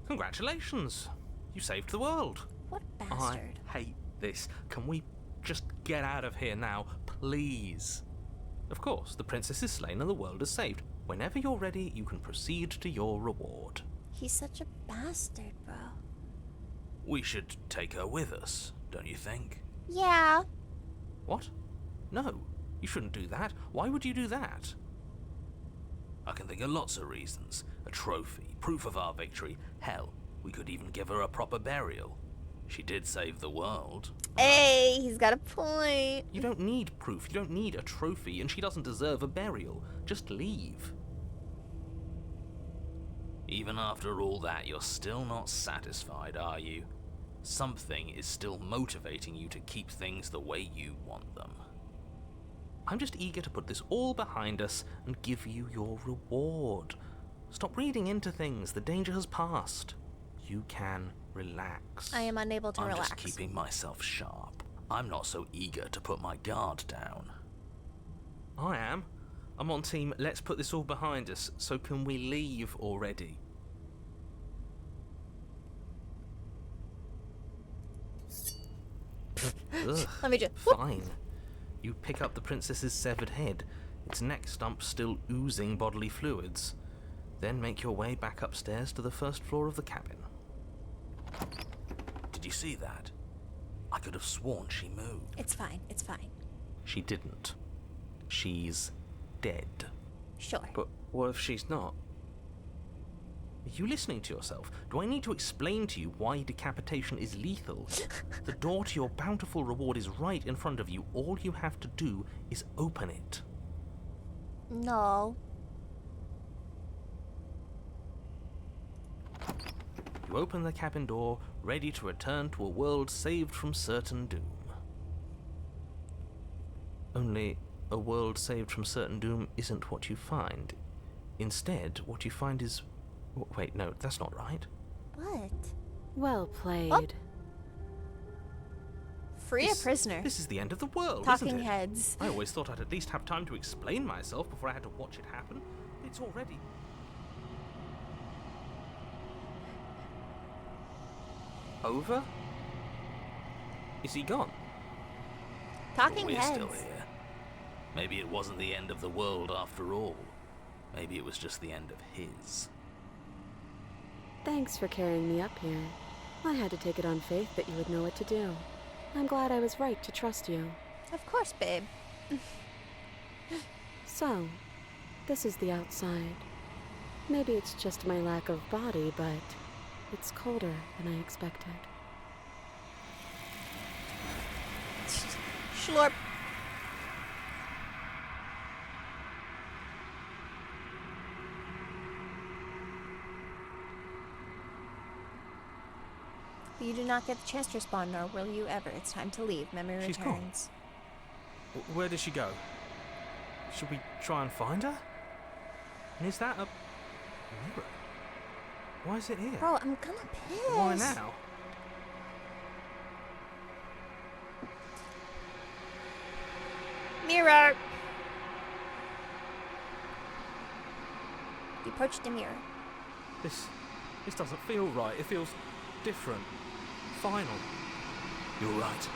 Congratulations! You saved the world. What bastard. I hate this. Can we just get out of here now, please? Of course, the princess is slain and the world is saved. Whenever you're ready, you can proceed to your reward. He's such a bastard, bro. We should take her with us, don't you think? Yeah. What? No, you shouldn't do that. Why would you do that? I can think of lots of reasons. A trophy, proof of our victory. Hell, we could even give her a proper burial. She did save the world. Hey, he's got a point. You don't need proof, you don't need a trophy, and she doesn't deserve a burial. Just leave. Even after all that, you're still not satisfied, are you? Something is still motivating you to keep things the way you want them. I'm just eager to put this all behind us and give you your reward. Stop reading into things. The danger has passed. You can relax. I am unable to I'm relax. just keeping myself sharp. I'm not so eager to put my guard down. I am. I'm on team, let's put this all behind us, so can we leave already? Ugh, Let me just. fine. You pick up the princess's severed head, its neck stump still oozing bodily fluids. Then make your way back upstairs to the first floor of the cabin. Did you see that? I could have sworn she moved. It's fine. It's fine. She didn't. She's dead. Sure. But what if she's not? Are you listening to yourself? Do I need to explain to you why decapitation is lethal? The door to your bountiful reward is right in front of you. All you have to do is open it. No. You open the cabin door, ready to return to a world saved from certain doom. Only, a world saved from certain doom isn't what you find. Instead, what you find is... Wait, no, that's not right. What? Well played. Oh. Free a prisoner. This is the end of the world, Talking isn't it? heads. I always thought I'd at least have time to explain myself before I had to watch it happen. It's already... over? Is he gone? Talking We're heads. still here. Maybe it wasn't the end of the world after all. Maybe it was just the end of his. Thanks for carrying me up here. I had to take it on faith that you would know what to do. I'm glad I was right to trust you. Of course, babe. So, this is the outside. Maybe it's just my lack of body, but it's colder than I expected. Schlorp. You do not get the chance to respond, nor will you ever. It's time to leave. Memory She's gone. returns. Where did she go? Should we try and find her? And is that a mirror? Why is it here? Bro, I'm gonna piss. Why now? Mirror. You approach the mirror. This doesn't feel right. It feels different. Final. You're right.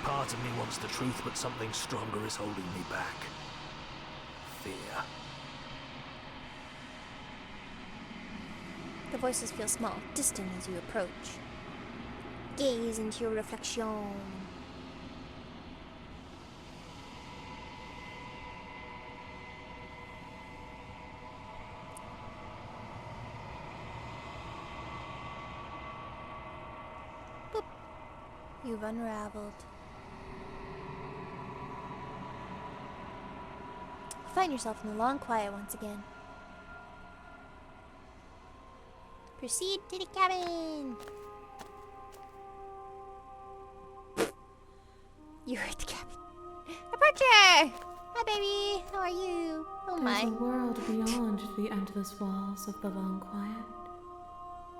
Part of me wants the truth, but something stronger is holding me back. Fear. The voices feel small, distant as you approach. Gaze into your reflection. Boop. You've unraveled. You find yourself in the long quiet once again. Proceed to the cabin. You're at the cabin. Approacher! Hi, baby. How are you? Oh There's a my. world beyond the endless walls of the long quiet.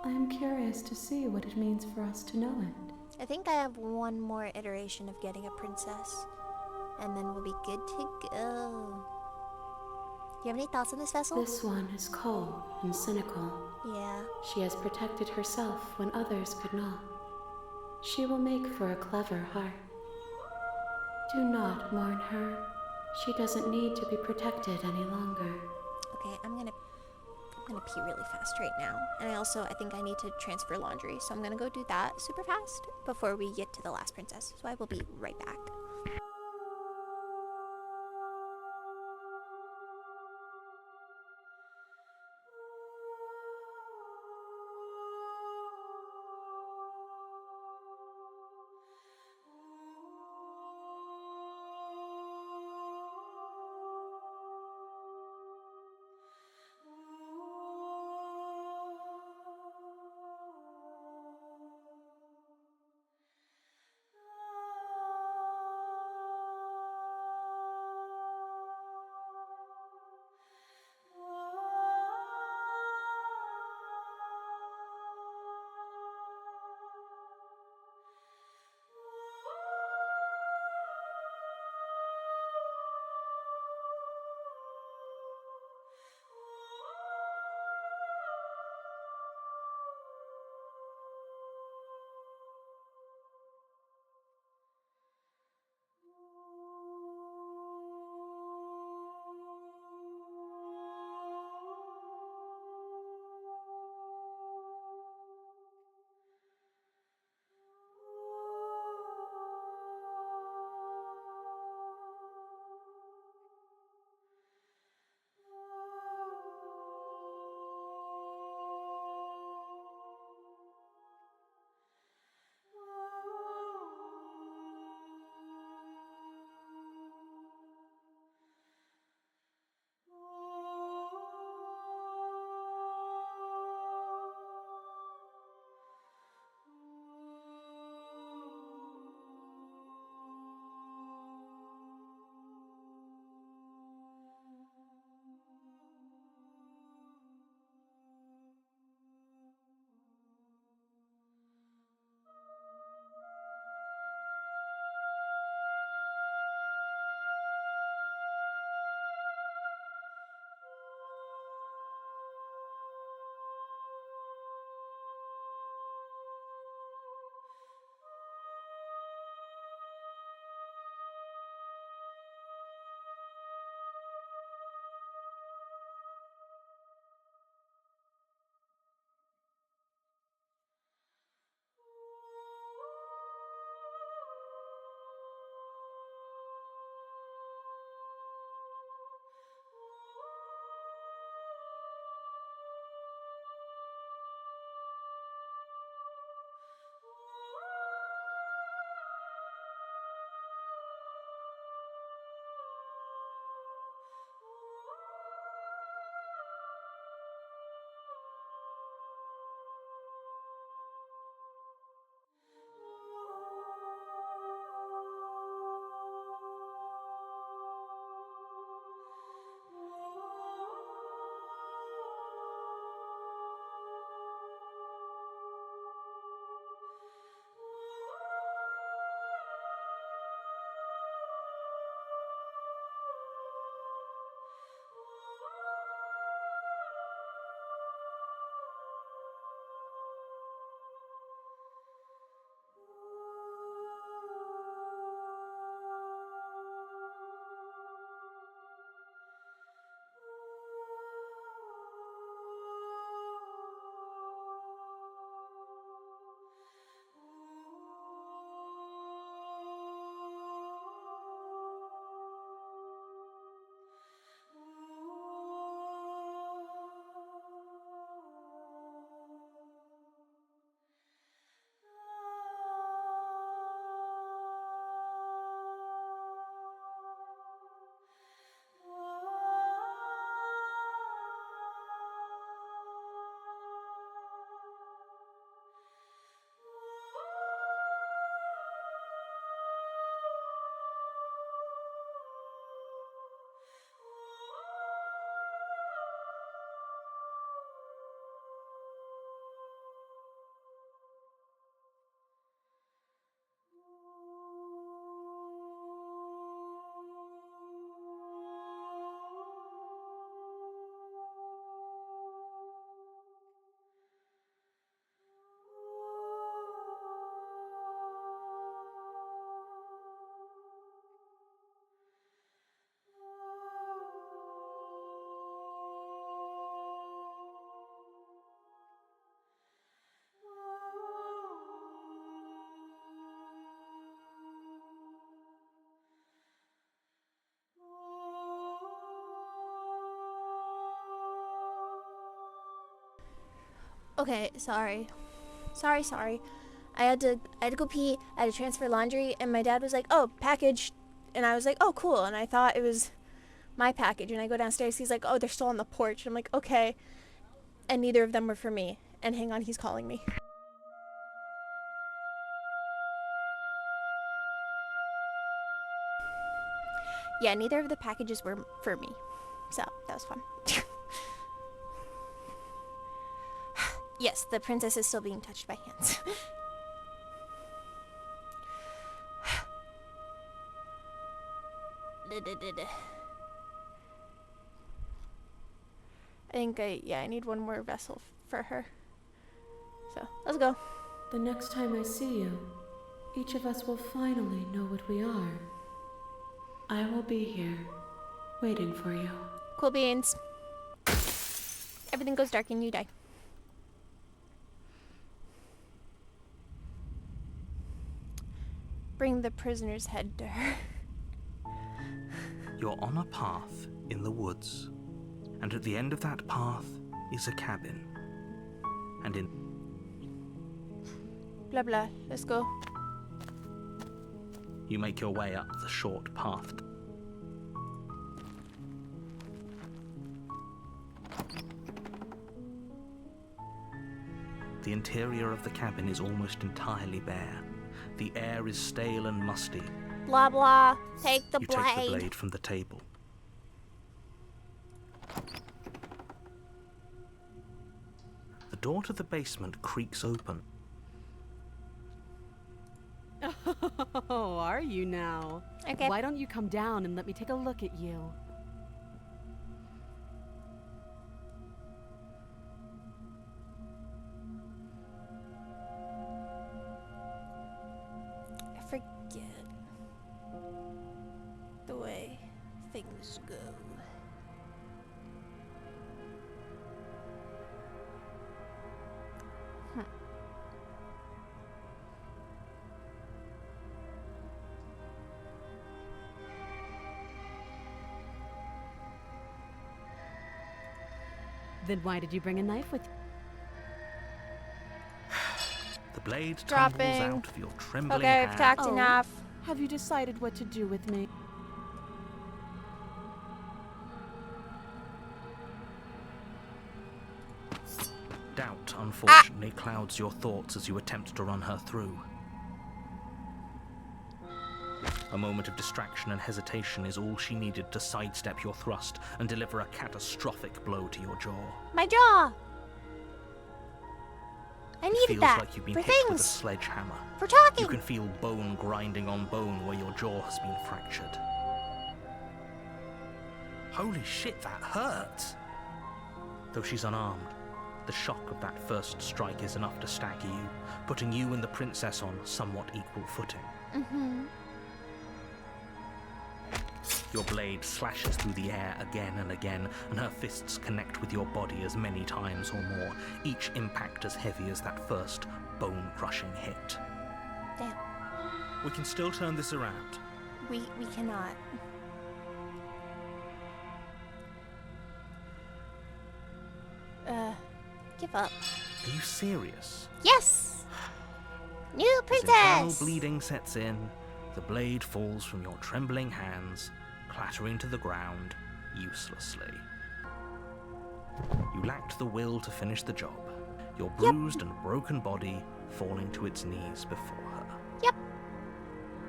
I am curious to see what it means for us to know it. I think I have one more iteration of getting a princess, and then we'll be good to go. You have any thoughts on this vessel? This one is cold and cynical. Yeah. She has protected herself when others could not. She will make for a clever heart. Do not mourn her. She doesn't need to be protected any longer. Okay, I'm gonna pee really fast right now, and I think I need to transfer laundry, so I'm gonna go do that super fast before we get to the last princess. So I will be right back. Okay, sorry. Sorry. I had to go pee, I had to transfer laundry, and my dad was like, oh, package. And I was like, oh, cool. And I thought it was my package. And I go downstairs, he's like, oh, they're still on the porch. I'm like, okay. And neither of them were for me. And hang on, he's calling me. Yeah, neither of the packages were for me. So, that was fun. Yes, the princess is still being touched by hands. I think I need one more vessel for her. So, let's go. The next time I see you, each of us will finally know what we are. I will be here, waiting for you. Cool beans. Everything goes dark and you die. Bring the prisoner's head to her. You're on a path in the woods, and at the end of that path is a cabin. And in... Blah blah, let's go. You make your way up the short path. The interior of the cabin is almost entirely bare. The air is stale and musty. Blah blah, take the You blade. take the blade from the table. The door to the basement creaks open. Oh, are you now? Okay. Why don't you come down and let me take a look at you? I forget the way things go. Then why did you bring a knife with you? The blade Dropping. tumbles out of your trembling Okay, hand. I've talked Oh. enough. Have you decided what to do with me? Doubt, unfortunately, clouds your thoughts as you attempt to run her through. A moment of distraction and hesitation is all she needed to sidestep your thrust and deliver a catastrophic blow to your jaw. My jaw! I It needed feels that like you've been for hit with a things, sledgehammer. for talking. You can feel bone grinding on bone where your jaw has been fractured. Holy shit, that hurts! Though she's unarmed, the shock of that first strike is enough to stagger you, putting you and the princess on somewhat equal footing. Mm-hmm. Your blade slashes through the air again and again, and her fists connect with your body as many times or more, each impact as heavy as that first bone-crushing hit. Damn. We can still turn this around. We cannot. Give up. Are you serious? Yes! New As internal princess! bleeding sets in, the blade falls from your trembling hands, clattering to the ground uselessly. You lacked the will to finish the job, your bruised and broken body falling to its knees before her. Yep.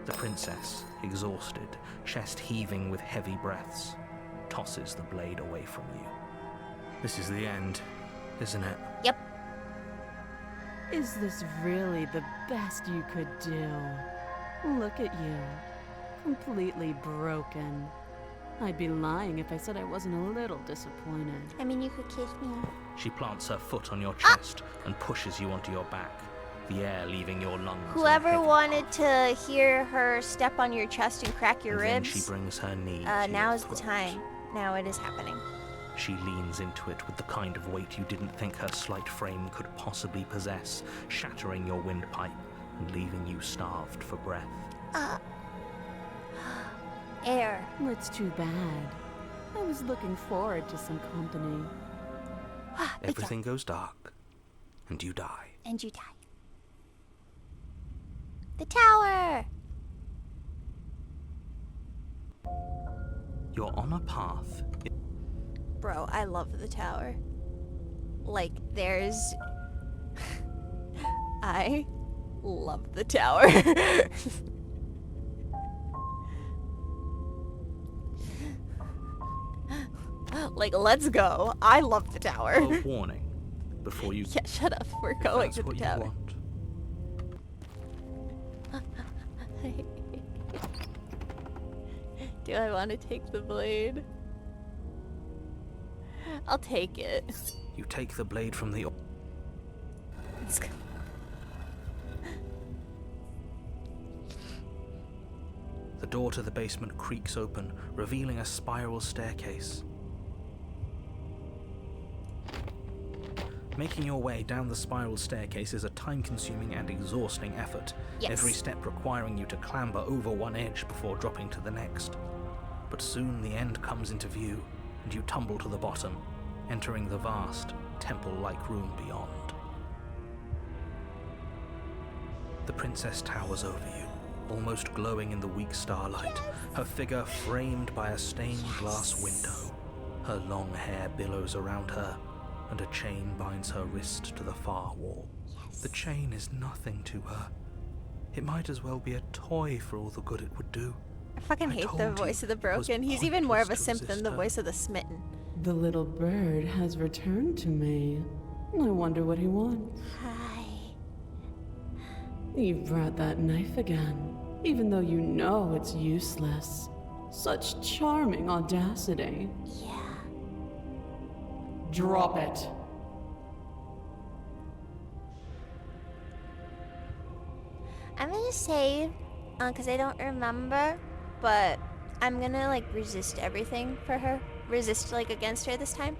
The princess, exhausted, chest heaving with heavy breaths, tosses the blade away from you. This is the end, isn't it? Yep. Is this really the best you could do? Look at you. Completely broken. I'd be lying if I said I wasn't a little disappointed. I mean, you could kiss me. She plants her foot on your chest and pushes you onto your back, the air leaving your lungs. in a Whoever heavy wanted puff. to hear her step on your chest and crack your And then ribs, she brings her knee to now your is the throat. time. Now it is happening. She leans into it with the kind of weight you didn't think her slight frame could possibly possess, shattering your windpipe and leaving you starved for breath. Air. That's too bad. I was looking forward to some company. Everything goes dark, and you die. And you die. The tower! You're on a path. Bro, I love the tower. Like, there's... I love the tower. Like, let's go. I love the tower. A warning before you. Yeah, shut up. We're if going that's to the what you tower. want. Do I want to take the blade? I'll take it. You take the blade from the. Let's go. The door to the basement creaks open, revealing a spiral staircase. Making your way down the spiral staircase is a time-consuming and exhausting effort, Yes. every step requiring you to clamber over one edge before dropping to the next. But soon the end comes into view, and you tumble to the bottom, entering the vast, temple-like room beyond. The princess towers over you, almost glowing in the weak starlight, her figure framed by a stained glass window. Her long hair billows around her, and a chain binds her wrist to the far wall. The chain is nothing to her. It might as well be a toy for all the good it would do. I fucking I hate told the you voice of the it was broken. He's even more of a pointless to simp than resist the her. voice of the smitten. The little bird has returned to me. I wonder what he wants. Hi. You brought that knife again, even though you know it's useless. Such charming audacity. Yeah. Drop it. I'm gonna say, because I don't remember, but I'm gonna, like, resist everything for her. Resist, like, against her this time.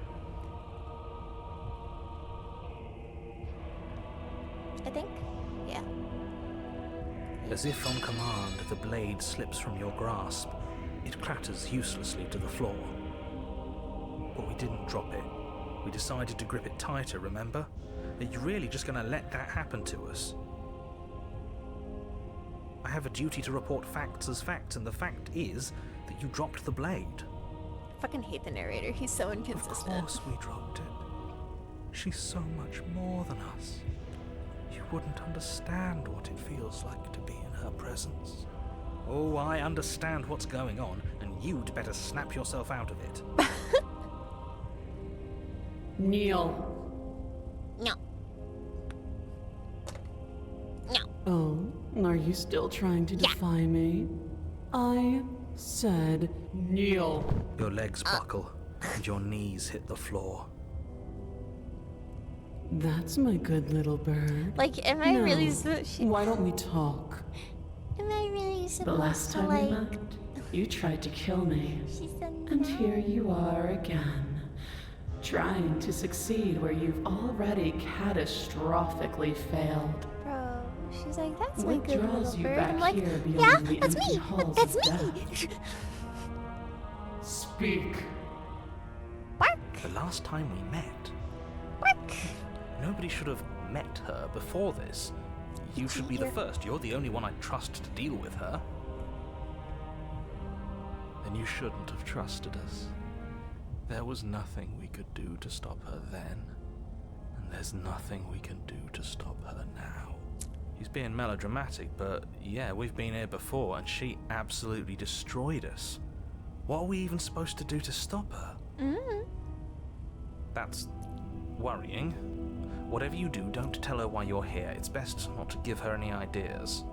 I think? Yeah. As if on command, the blade slips from your grasp. It clatters uselessly to the floor. But we didn't drop it. We decided to grip it tighter, remember? Are you really just going to let that happen to us? I have a duty to report facts as facts, and the fact is that you dropped the blade. I fucking hate the narrator. He's so Of inconsistent. course we dropped it. She's so much more than us. You wouldn't understand what it feels like to be in her presence. Oh, I understand what's going on, and you'd better snap yourself out of it. Kneel. No. No. Oh, are you still trying to defy me? I said kneel. Your legs buckle, and your knees hit the floor. That's my good little bird. Like, am I No. really Why don't we talk? Am I really The supposed last to, time like... we met, you tried to kill me. She said And no. here you are again, trying to succeed where you've already catastrophically failed. Bro, she's like, that's What my good draws little you bird. back I'm like, here beyond yeah, the that's empty me. halls That's of me. Speak. Bark, The last time we met, bark. nobody should have met her before this. You should be the first. You're the only one I'd trust to deal with her. Then you shouldn't have trusted us. There was nothing we could do to stop her then, and there's nothing we can do to stop her now. He's being melodramatic, but yeah, we've been here before, and she absolutely destroyed us. What are we even supposed to do to stop her? That's worrying. Whatever you do, don't tell her why you're here. It's best not to give her any ideas.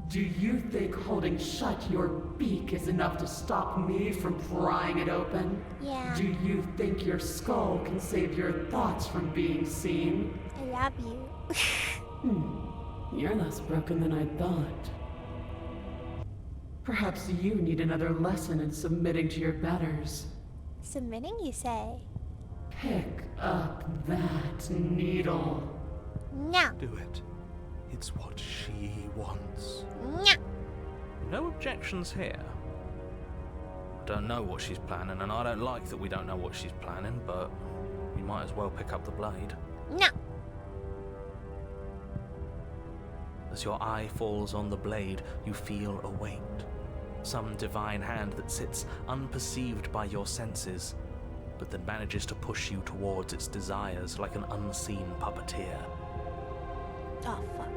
Do you think holding shut your beak is enough to stop me from prying it open? Yeah, Do you think your skull can save your thoughts from being seen? I love you. You're less broken than I thought. Perhaps you need another lesson in submitting to your betters. Submitting, you say? Pick up that needle. No, Do it. It's what she wants. no. No objections here. Don't know what she's planning, and I don't like that we don't know what she's planning, but we might as well pick up the blade. No. As your eye falls on the blade, you feel a weight. Some divine hand that sits unperceived by your senses, but that manages to push you towards its desires like an unseen puppeteer. Oh, fuck.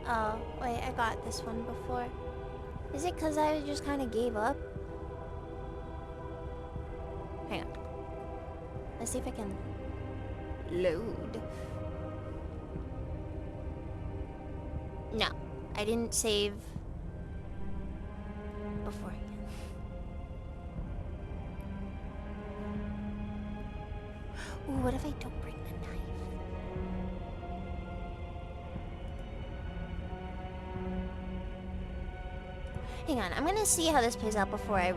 Oh, wait, I got this one before. Is it because I just kind of gave up? Hang on. Let's see if I can load. No, I didn't save beforehand. Ooh, what if I don't bring the knife? Hang on, I'm gonna see how this plays out before I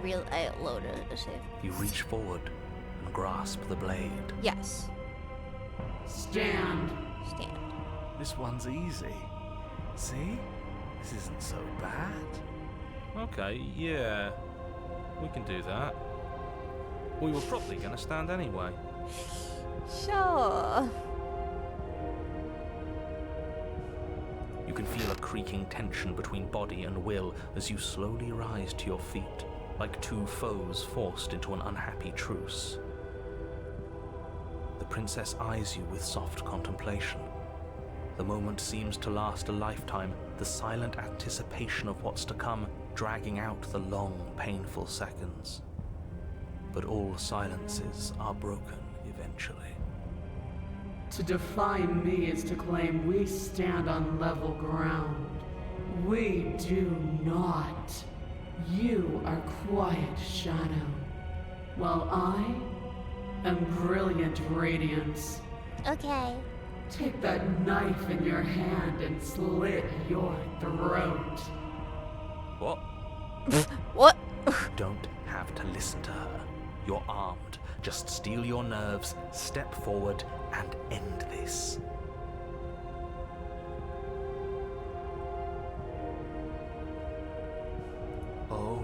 load a save. You reach forward and grasp the blade. Yes. Stand. Stand. This one's easy. See? This isn't so bad. Okay, yeah. We can do that. We were probably going to stand anyway. Sure. You can feel a creaking tension between body and will as you slowly rise to your feet, like two foes forced into an unhappy truce. The princess eyes you with soft contemplation. The moment seems to last a lifetime, the silent anticipation of what's to come dragging out the long, painful seconds. But all silences are broken eventually. To defy me is to claim we stand on level ground. We do not. You are quiet shadow, while I am brilliant radiance. Okay. Take that knife in your hand and slit your throat. What? What? Don't have to listen to her. You're armed. Just steel your nerves, step forward, and end this. Oh,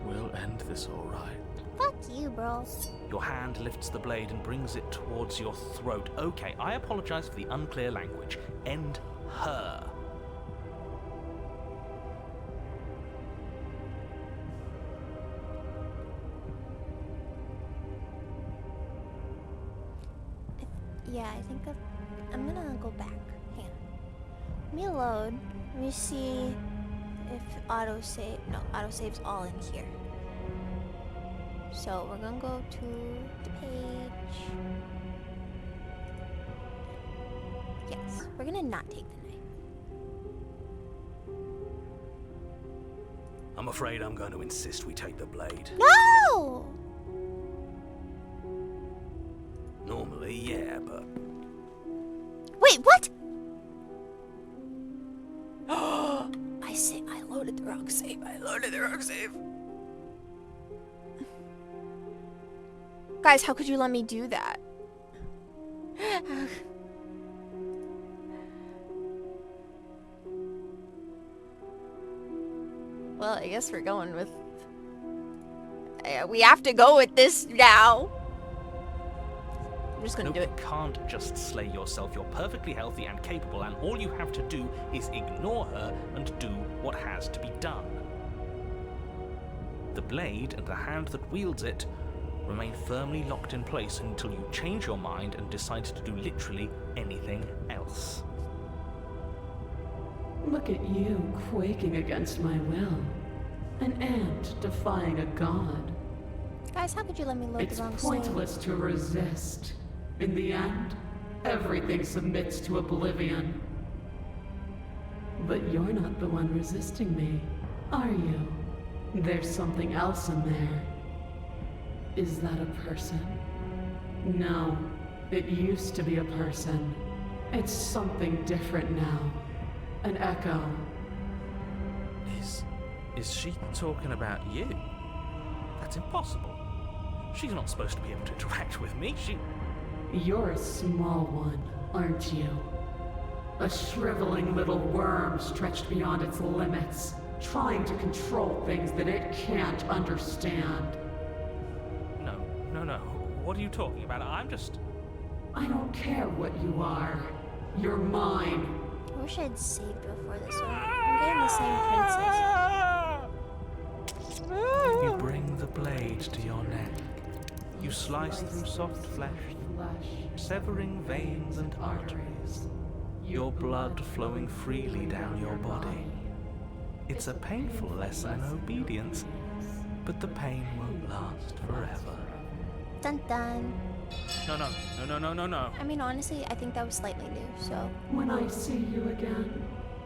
we'll end this all right. Fuck you, bro. Your hand lifts the blade and brings it towards your throat. Okay, I apologize for the unclear language. End her. Yeah, I think I'm gonna go back. Hang on. Let me load. Let me see if autosave. No, autosave's all in here. So we're gonna go to the page. Yes, we're gonna not take the knife. I'm afraid I'm going to insist we take the blade. No! Normally, yeah, but... Wait, what? I loaded the wrong save. I loaded the wrong save. Guys, how could you let me do that? Well, I guess we're going with... we have to go with this now. I'm just gonna do it. You can't just slay yourself. You're perfectly healthy and capable, and all you have to do is ignore her and do what has to be done. The blade and the hand that wields it remain firmly locked in place until you change your mind and decide to do literally anything else. Look at you quaking against my will. An ant defying a god. Guys, how could you let me load It's the wrong pointless to resist. In the end, everything submits to oblivion. But you're not the one resisting me, are you? There's something else in there. Is that a person? No, it used to be a person. It's something different now. An echo. Is she talking about you? That's impossible. She's not supposed to be able to interact with me. You're a small one, aren't you? A shriveling little worm stretched beyond its limits, trying to control things that it can't understand. No. What are you talking about? I'm just... I don't care what you are. You're mine. I wish I'd saved before this one. I'm getting the same princess. You bring the blade to your neck. You slice through soft flesh, severing veins and arteries. Your blood flowing freely down your body. It's a painful lesson in obedience, but the pain won't last forever. Dun dun. No. I mean, honestly, I think that was slightly new, so. When I see you again,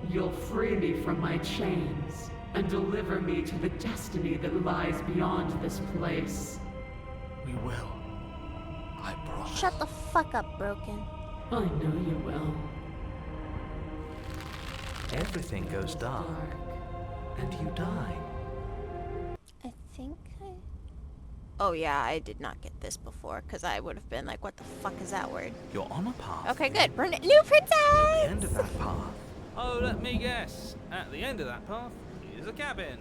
you'll free me from my chains and deliver me to the destiny that lies beyond this place. We will. I promise. Shut the fuck up, Broken. I know you will. Everything goes dark, and you die. I think I... Oh yeah, I did not get this before, because I would have been like, what the fuck is that word? You're on a path. Okay, good. We're new princess! At the end of that path, Oh, let me guess. At the end of that path is a cabin.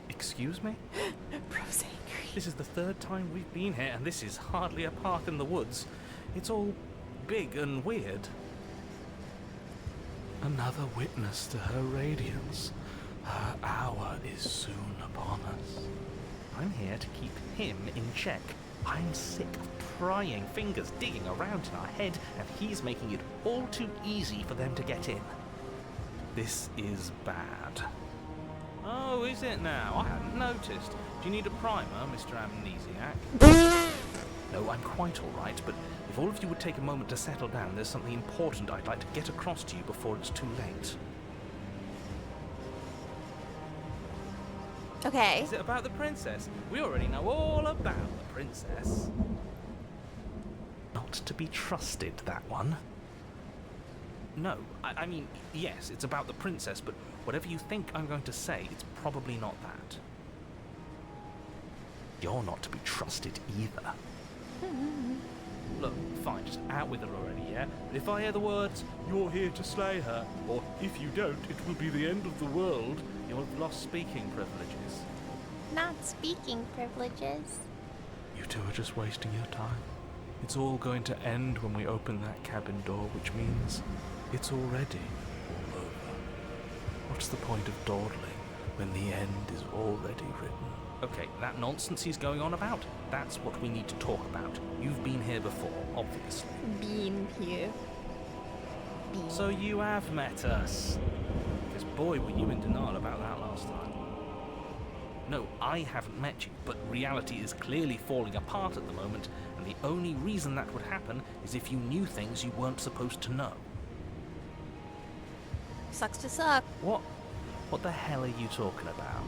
excuse me? Bro's angry. This is the third time we've been here, and this is hardly a path in the woods. It's all big and weird. Another witness to her radiance. Her hour is soon upon us. I'm here to keep him in check. I'm sick of prying fingers digging around in our head, and he's making it all too easy for them to get in. This is bad. Oh, is it now? I hadn't noticed. Do you need a primer, Mr. Amnesiac? No, I'm quite all right, but if all of you would take a moment to settle down, there's something important I'd like to get across to you before it's too late. Okay. Is it about the princess? We already know all about the princess. Not to be trusted, that one. No, I mean, yes, it's about the princess, but whatever you think I'm going to say, it's probably not that. You're not to be trusted either. Look, fine, just out with it already, yeah? But if I hear the words, "You're here to slay her," or "If you don't, it will be the end of the world," you'll have lost speaking privileges. Not speaking privileges. You two are just wasting your time. It's all going to end when we open that cabin door, which means it's already all over. What's the point of dawdling when the end is already written? Okay, that nonsense he's going on about, that's what we need to talk about. You've been here before, obviously. Being here. So you have met us. Because boy, were you in denial about that last time. No, I haven't met you, but reality is clearly falling apart at the moment, and the only reason that would happen is if you knew things you weren't supposed to know. Sucks to suck. What the hell are you talking about?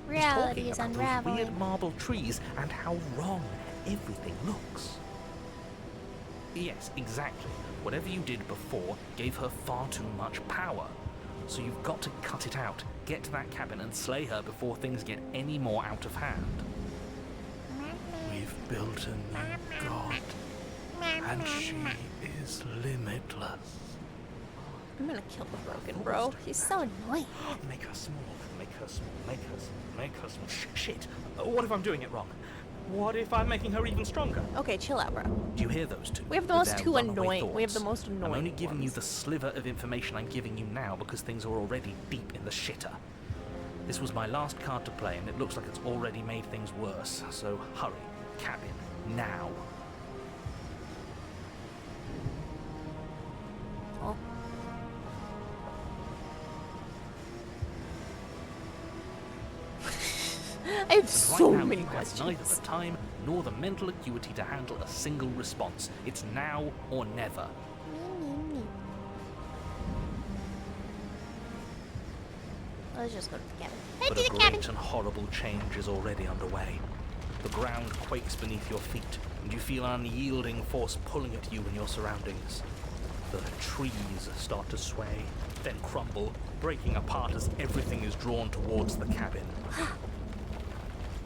Reality He's is talking about those unraveling. weird marble trees and how wrong everything looks. Yes, exactly. Whatever you did before gave her far too much power. So you've got to cut it out, get to that cabin and slay her before things get any more out of hand. We've built a new god, and she is limitless. I'm gonna kill the Broken Bro. He's so annoying. Make her small, make her small, make her small. Shit! What if I'm doing it wrong? What if I'm making her even stronger? Okay, chill out, bro. Do you hear those two? We have the With most their two runaway annoying. We have the thoughts? most annoying. I'm only giving you ones. the sliver of information I'm giving you now because things are already deep in the shitter. This was my last card to play, and it looks like it's already made things worse. So hurry, cabin, now. Oh. I have And so right now, many you have questions. neither the time nor the mental acuity to handle a single response. It's now or never. Let's just go to the cabin. Head But to a the cabin. great and horrible change is already underway. The ground quakes beneath your feet, and you feel an unyielding force pulling at you and your surroundings. The trees start to sway, then crumble, breaking apart as everything is drawn towards the cabin.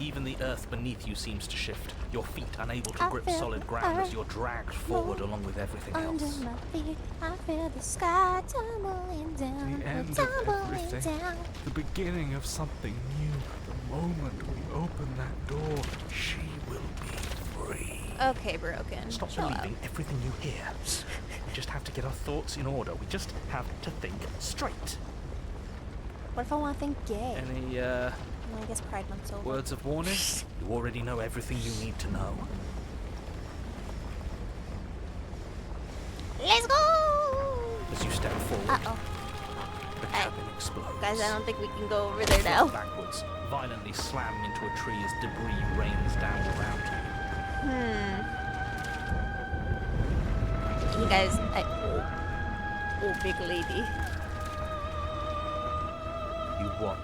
Even the earth beneath you seems to shift, your feet unable to grip solid ground as you're dragged forward along with everything Under else. my feet, I feel the sky tumbling down. The end of tumbling everything. down. The beginning of something new. The moment we open that door, She will be free. Okay, broken. Stop Chill out. believing everything you hear. We just have to get our thoughts in order. We just have to think straight. What if I want to think gay? Any, Well, I guess Pride Month's over. words of warning? You already know everything you need to know. Let's go! As you step forward, Uh-oh. the cabin explodes. Guys, I don't think we can go over there You now. fall backwards, violently slamming into a tree as debris rains down around you. You guys, oh, big lady. You watch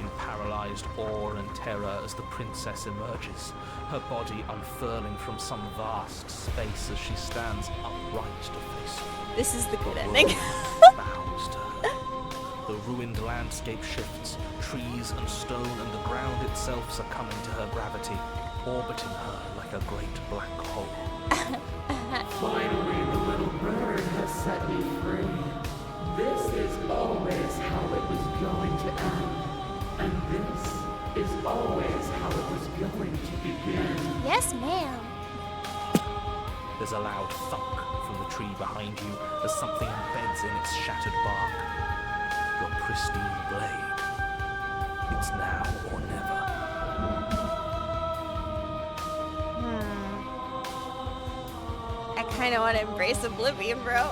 in paralyzed awe and terror as the princess emerges, her body unfurling from some vast space as she stands upright to face you. This is the good The ending. world bows to her. The ruined landscape shifts, trees and stone and the ground itself succumbing to her gravity, orbiting her like a great black hole. Finally, the little bird has set me free. This is always how it was going to end. And this is always how it was going to begin. Yes, ma'am. There's a loud thunk from the tree behind you as something embeds in its shattered bark. Your pristine blade. It's now or never. I kind of want to embrace oblivion, bro.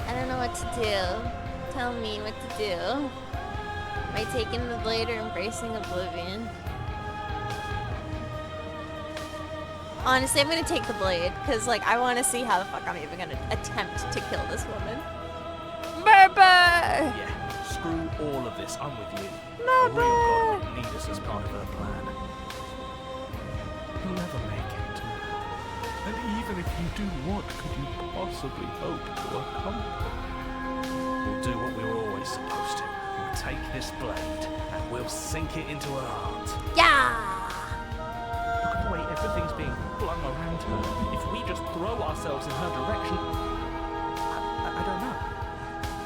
I don't know what to do. Tell me what to do. Am I taking the blade or embracing oblivion? Honestly, I'm gonna take the blade, because, like, I want to see how the fuck I'm even gonna attempt to kill this woman. Murder! Yeah, screw all of this. I'm with you. The Murder! real God would need us as part of her plan. you'll never make it. And even if you do, what could you possibly hope to accomplish? We'll do what we were always supposed to. We'll take this blade and we'll sink it into her heart. Yeah! Look at the way everything's being flung around her. If we just throw ourselves in her direction, I don't know.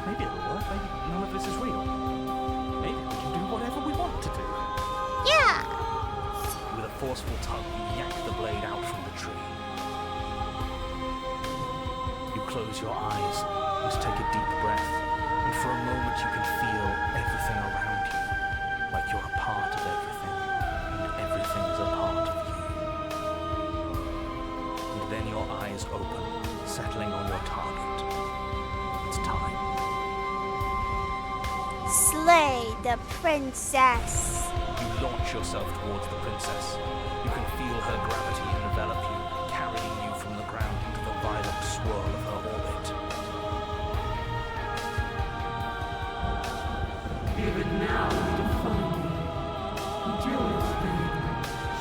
Maybe it'll work. Maybe none of this is real. Maybe we can do whatever we want to do. Yeah! With a forceful tug, you yank the blade out from the tree. You close your eyes and take a deep breath, and for a moment you can feel everything around you, like you're a part of everything, and everything is a part of you. And then your eyes open, settling on your target. It's time. Slay the princess! You launch yourself towards the princess. You can feel her gravity envelop you, carrying you from the ground into the violent swirl of her orbit. Even now, you define me. Do it then.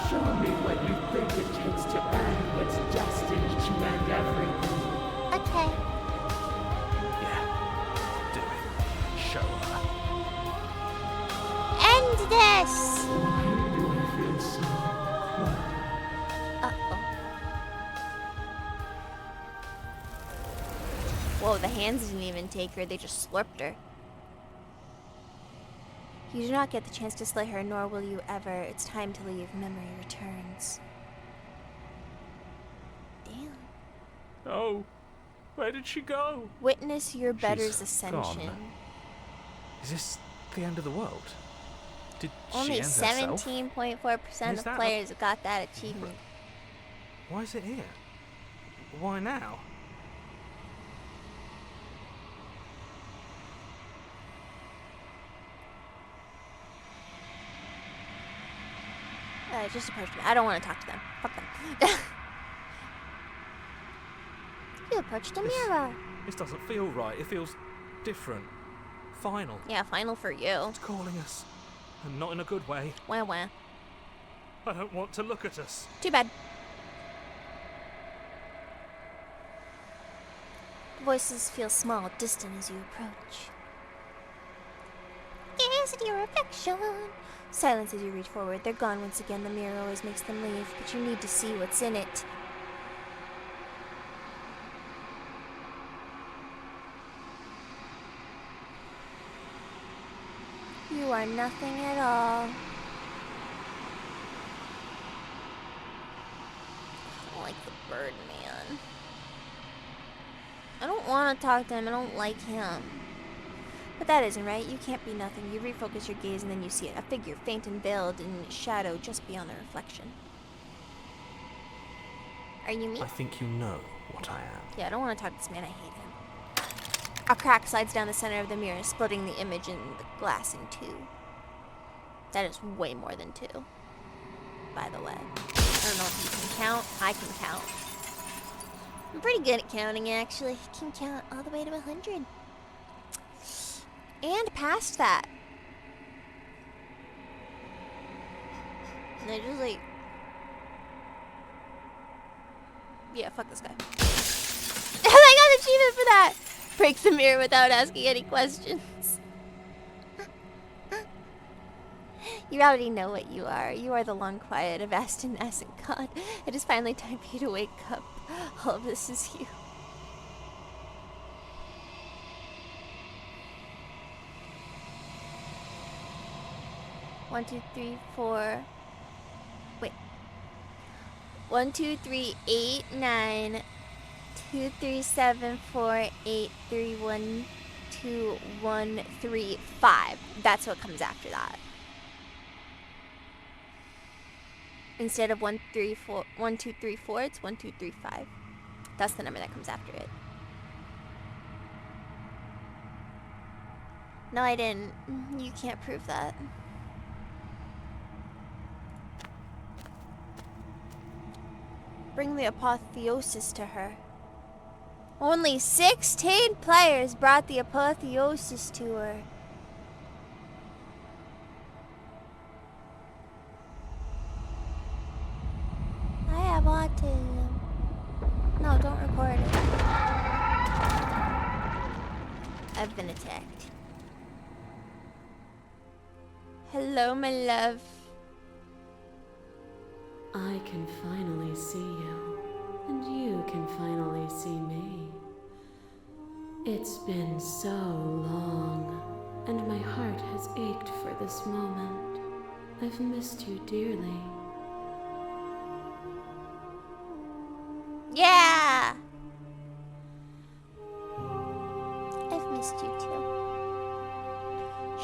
Show me what you think it takes to end what's destined to end everything. Okay. Yeah, do it. Show her. End this! Why do I feel so quiet? Uh-oh. Whoa, the hands didn't even take her, they just slurped her. You do not get the chance to slay her, nor will you ever. It's time to leave. Memory returns. Damn. Oh, where did she go? Witness your better's She's ascension. gone. Is this the end of the world? Did Only she end herself? 17.4% Is of that players got that achievement. Why is it here? Why now? Just approach me. I don't want to talk to them. Fuck them. You approached a mirror. This doesn't feel right. It feels different. Final. Yeah, final for you. It's calling us. And not in a good way. Wah wah. I don't want to look at us. Too bad. The voices feel small, distant as you approach. gaze at your reflection. Silence as you reach forward. They're gone once again. The mirror always makes them leave, but you need to see what's in it. You are nothing at all. I don't like the bird man. I don't want to talk to him. I don't like him. But that isn't right. You can't be nothing. You refocus your gaze and then you see it. A figure, faint and veiled in shadow just beyond the reflection. Are you me? I think you know what I am. Yeah, I don't want to talk to this man. I hate him. A crack slides down the center of the mirror, splitting the image in the glass in two. That is way more than two, by the way. I don't know if you can count. I can count. I'm pretty good at counting, actually. I can count all the way to 100. And past that. And I just like... Yeah, fuck this guy. I got an achievement for that! Break the mirror without asking any questions. You already know what you are. You are the long quiet of vast and nascent God. It is finally time for you to wake up. All of this is you. One, two, three, four. Wait. 1, 2, 3, 8, 9. 2, 3, 7, 4, 8, 3, 1, 2, 1, 3, 5. That's what comes after that. Instead of 1, 2, 3, 4, it's 1, 2, 3, 5. That's the number that comes after it. No, I didn't. You can't prove that. Bring the apotheosis to her. Only 16 players brought the apotheosis to her. I have autism. No, don't record it. I've been attacked. Hello, my love. I can finally see you, and you can finally see me. It's been so long, and my heart has ached for this moment. I've missed you dearly. Yeah! I've missed you too.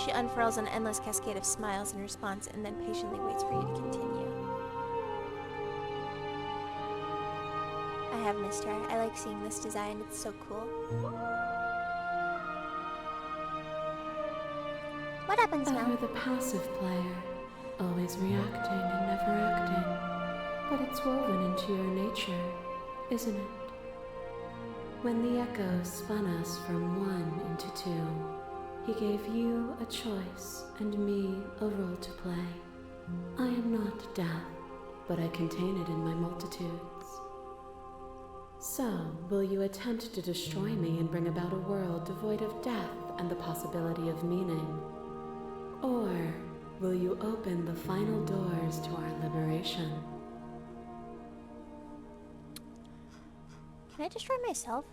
She unfurls an endless cascade of smiles in response and then patiently waits for you to continue. I have missed her. I like seeing this design. It's so cool. What happens now? Ever the passive player, always reacting and never acting. But it's woven into your nature, isn't it? When the echo spun us from 1 into 2, he gave you a choice and me a role to play. I am not death, but I contain it in my multitudes. So, will you attempt to destroy me and bring about a world devoid of death and the possibility of meaning? Or will you open the final doors to our liberation? Can I destroy myself?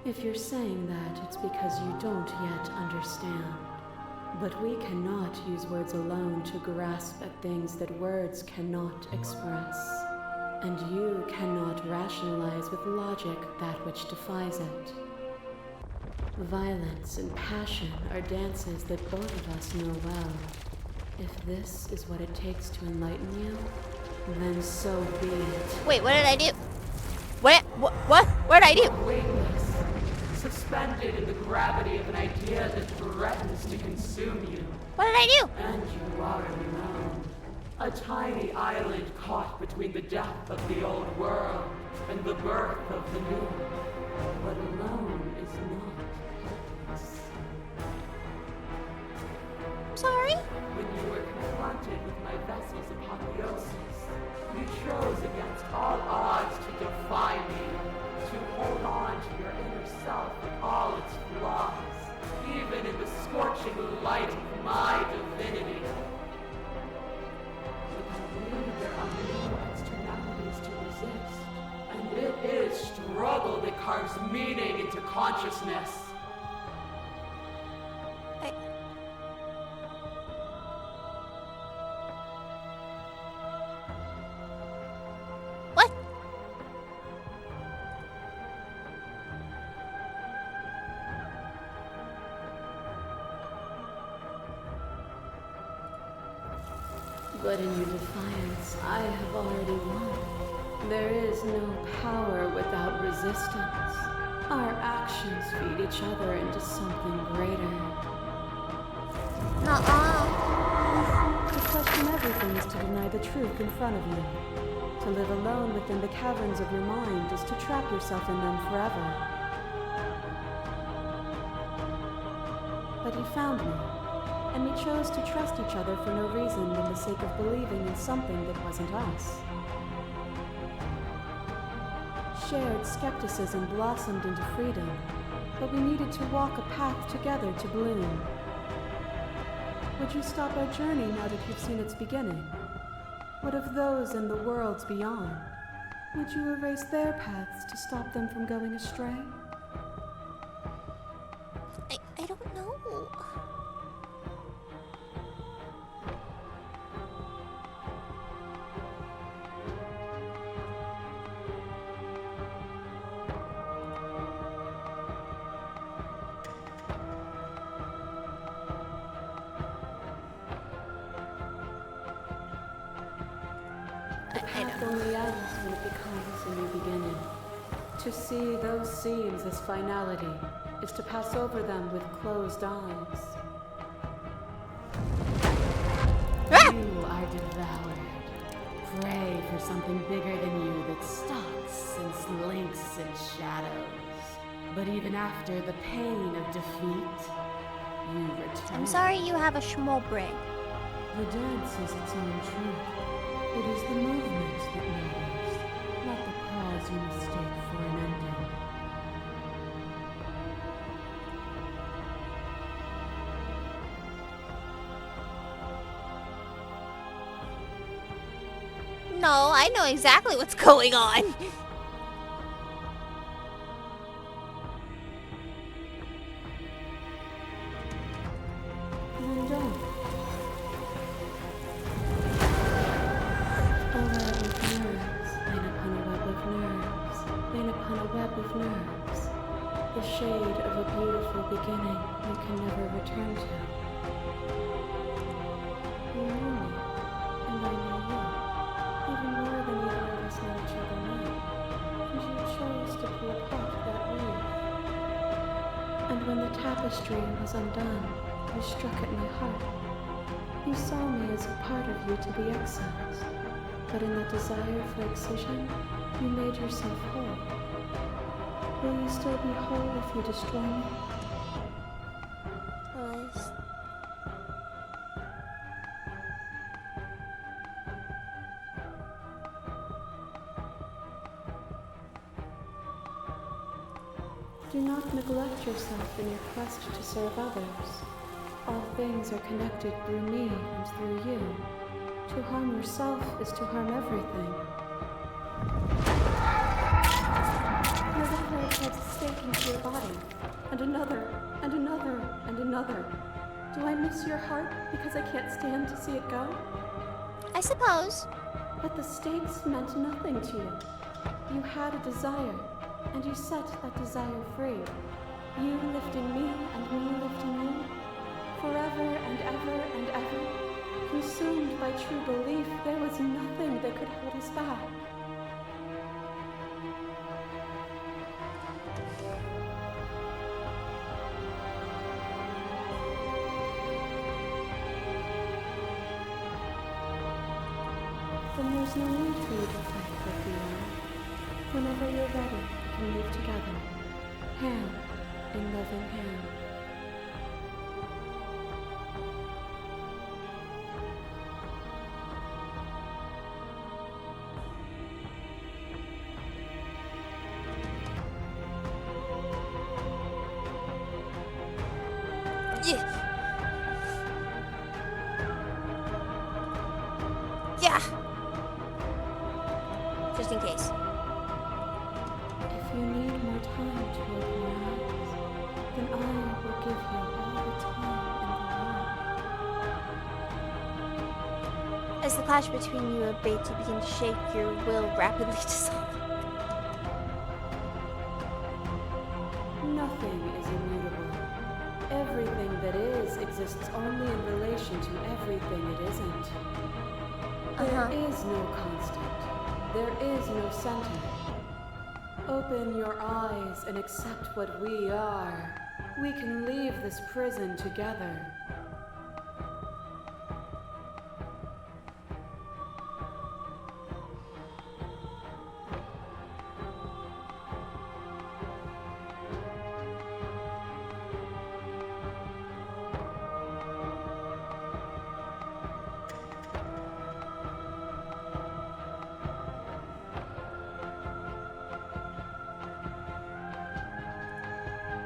If you're saying that, it's because you don't yet understand. But we cannot use words alone to grasp at things that words cannot express. And you cannot rationalize with logic that which defies it. Violence and passion are dances that both of us know well. If this is what it takes to enlighten you, then so be it. Wait, what did I do? What did I do? Weightless, suspended in the gravity of an idea that threatens to consume you. What did I do? And you are alone. A tiny island caught between the death of the old world and the birth of the new. But alone is not helpless. Sorry? When you were confronted with my vessel's apotheosis, you chose against all odds to defy me, to hold on to your exist. And it is struggle that carves meaning into consciousness. What? But in your defiance, I have already won. There is no power without resistance. Our actions feed each other into something greater. Nuh-uh. To question everything is to deny the truth in front of you. To live alone within the caverns of your mind is to trap yourself in them forever. But you found me, and we chose to trust each other for no reason than the sake of believing in something that wasn't us. Shared skepticism blossomed into freedom, but we needed to walk a path together to bloom. Would you stop our journey now that you've seen its beginning? What of those in the worlds beyond? Would you erase their paths to stop them from going astray? I don't know. The path only ends when it becomes a new beginning. To see those seams as finality is to pass over them with closed eyes. You are devoured. Pray for something bigger than you that stalks and slinks in shadows. But even after the pain of defeat, you return. I'm sorry you have a small brain. The dance is its own truth. It is the movement that matters, not the cause you mistake for an ending. No, I know exactly what's going on. Then don't. A web of nerves, line upon a web of nerves, line upon a web of nerves. The shade of a beautiful beginning we can never return to. You know me, and I know you, even more than either of us know each other now. And you chose to pull apart that weave. And when the tapestry was undone, you struck at my heart. You saw me as a part of you to be excised, but in that desire for excision, you made yourself whole. Will you still be whole if you destroy me? Was. Do not neglect yourself in your quest to serve others. All things are connected through me and through you. To harm yourself is to harm everything. Your left leg has a stake into your body, and another, and another, and another. Do I miss your heart because I can't stand to see it go? I suppose. But the stakes meant nothing to you. You had a desire, and you set that desire free. You lifting me and me lifting you. Forever and ever and ever. Consumed by true belief, there was nothing that could hold us back. Then there's no need for you to fight with the arm. Whenever you're ready, we can move together, hand in loving hand. Yeah. Yeah. Just in case. If you need more time to open your eyes, then I will give you all the time in the world. As the clash between you and Beatty begins to shake, your will rapidly dissolve. Nothing is immutable. Everything that is exists only in relation to everything it isn't. There is no constant. There is no center. Open your eyes and accept what we are. We can leave this prison together.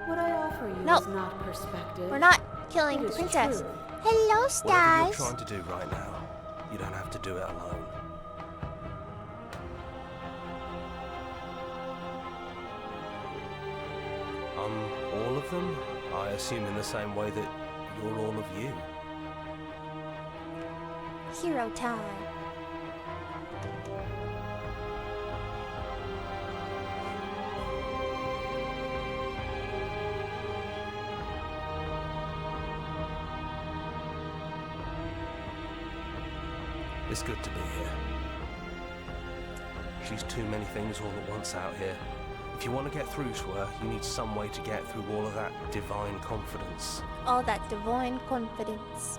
What I offer you No. is not perspective. We're not killing It the is princess. truth. Hello, Whatever you're Stars. trying to do right now, you don't have to do it alone. All of them? I assume in the same way that you're all of you. Hero time. It's good to be here. She's too many things all at once out here. If you want to get through to her, you need some way to get through all of that divine confidence. All that divine confidence.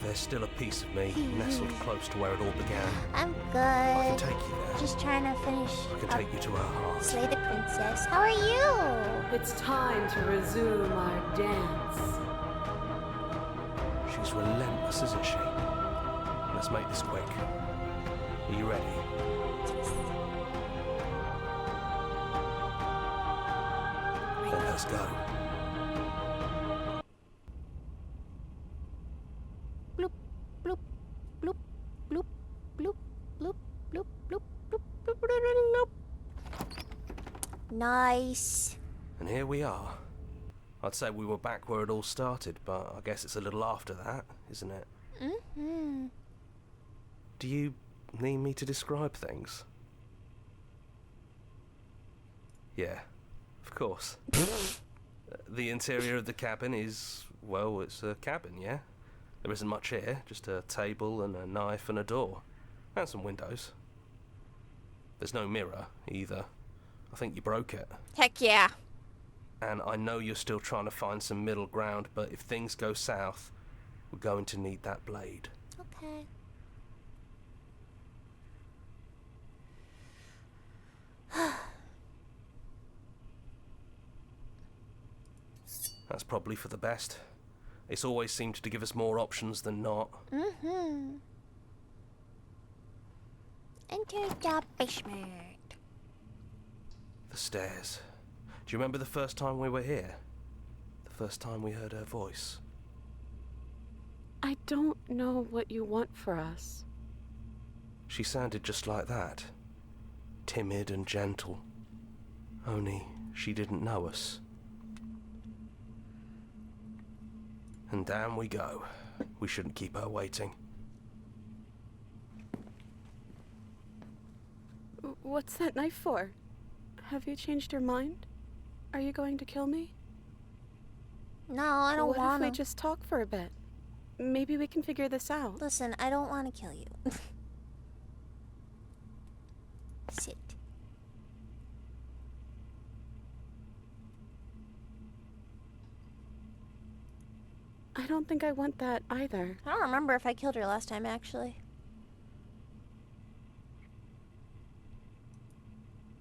There's still a piece of me nestled close to where it all began. I'm I can good. take you there. Just trying to finish I can up take you to her heart. Slay the Princess. How are you? It's time to resume our dance. She's relentless, isn't she? Let's make this quick. Are you ready? Then let's go. Bloop, bloop, bloop, bloop, bloop, bloop, bloop, bloop, bloop, bloop, bloop, bloop. Nice. And here we are. I'd say we were back where it all started, but I guess it's a little after that, isn't it? Mm-hmm. Do you need me to describe things? Yeah, of course. The interior of the cabin is, well, it's a cabin, yeah? There isn't much here, just a table and a knife and a door. And some windows. There's no mirror, either. I think you broke it. Heck yeah. And I know you're still trying to find some middle ground, but if things go south, we're going to need that blade. Okay. That's probably for the best. It's always seemed to give us more options than not. Mm-hmm. Enter the basement. The stairs. Do you remember the first time we were here? The first time we heard her voice? I don't know what you want for us. She sounded just like that. Timid and gentle. Only she didn't know us. And down we go. We shouldn't keep her waiting. What's that knife for? Have you changed your mind? Are you going to kill me? No, I don't What want if we to. just talk for a bit? Maybe we can figure this out. Listen, I don't want to kill you. Sit. I don't think I want that either. I don't remember if I killed her last time, actually.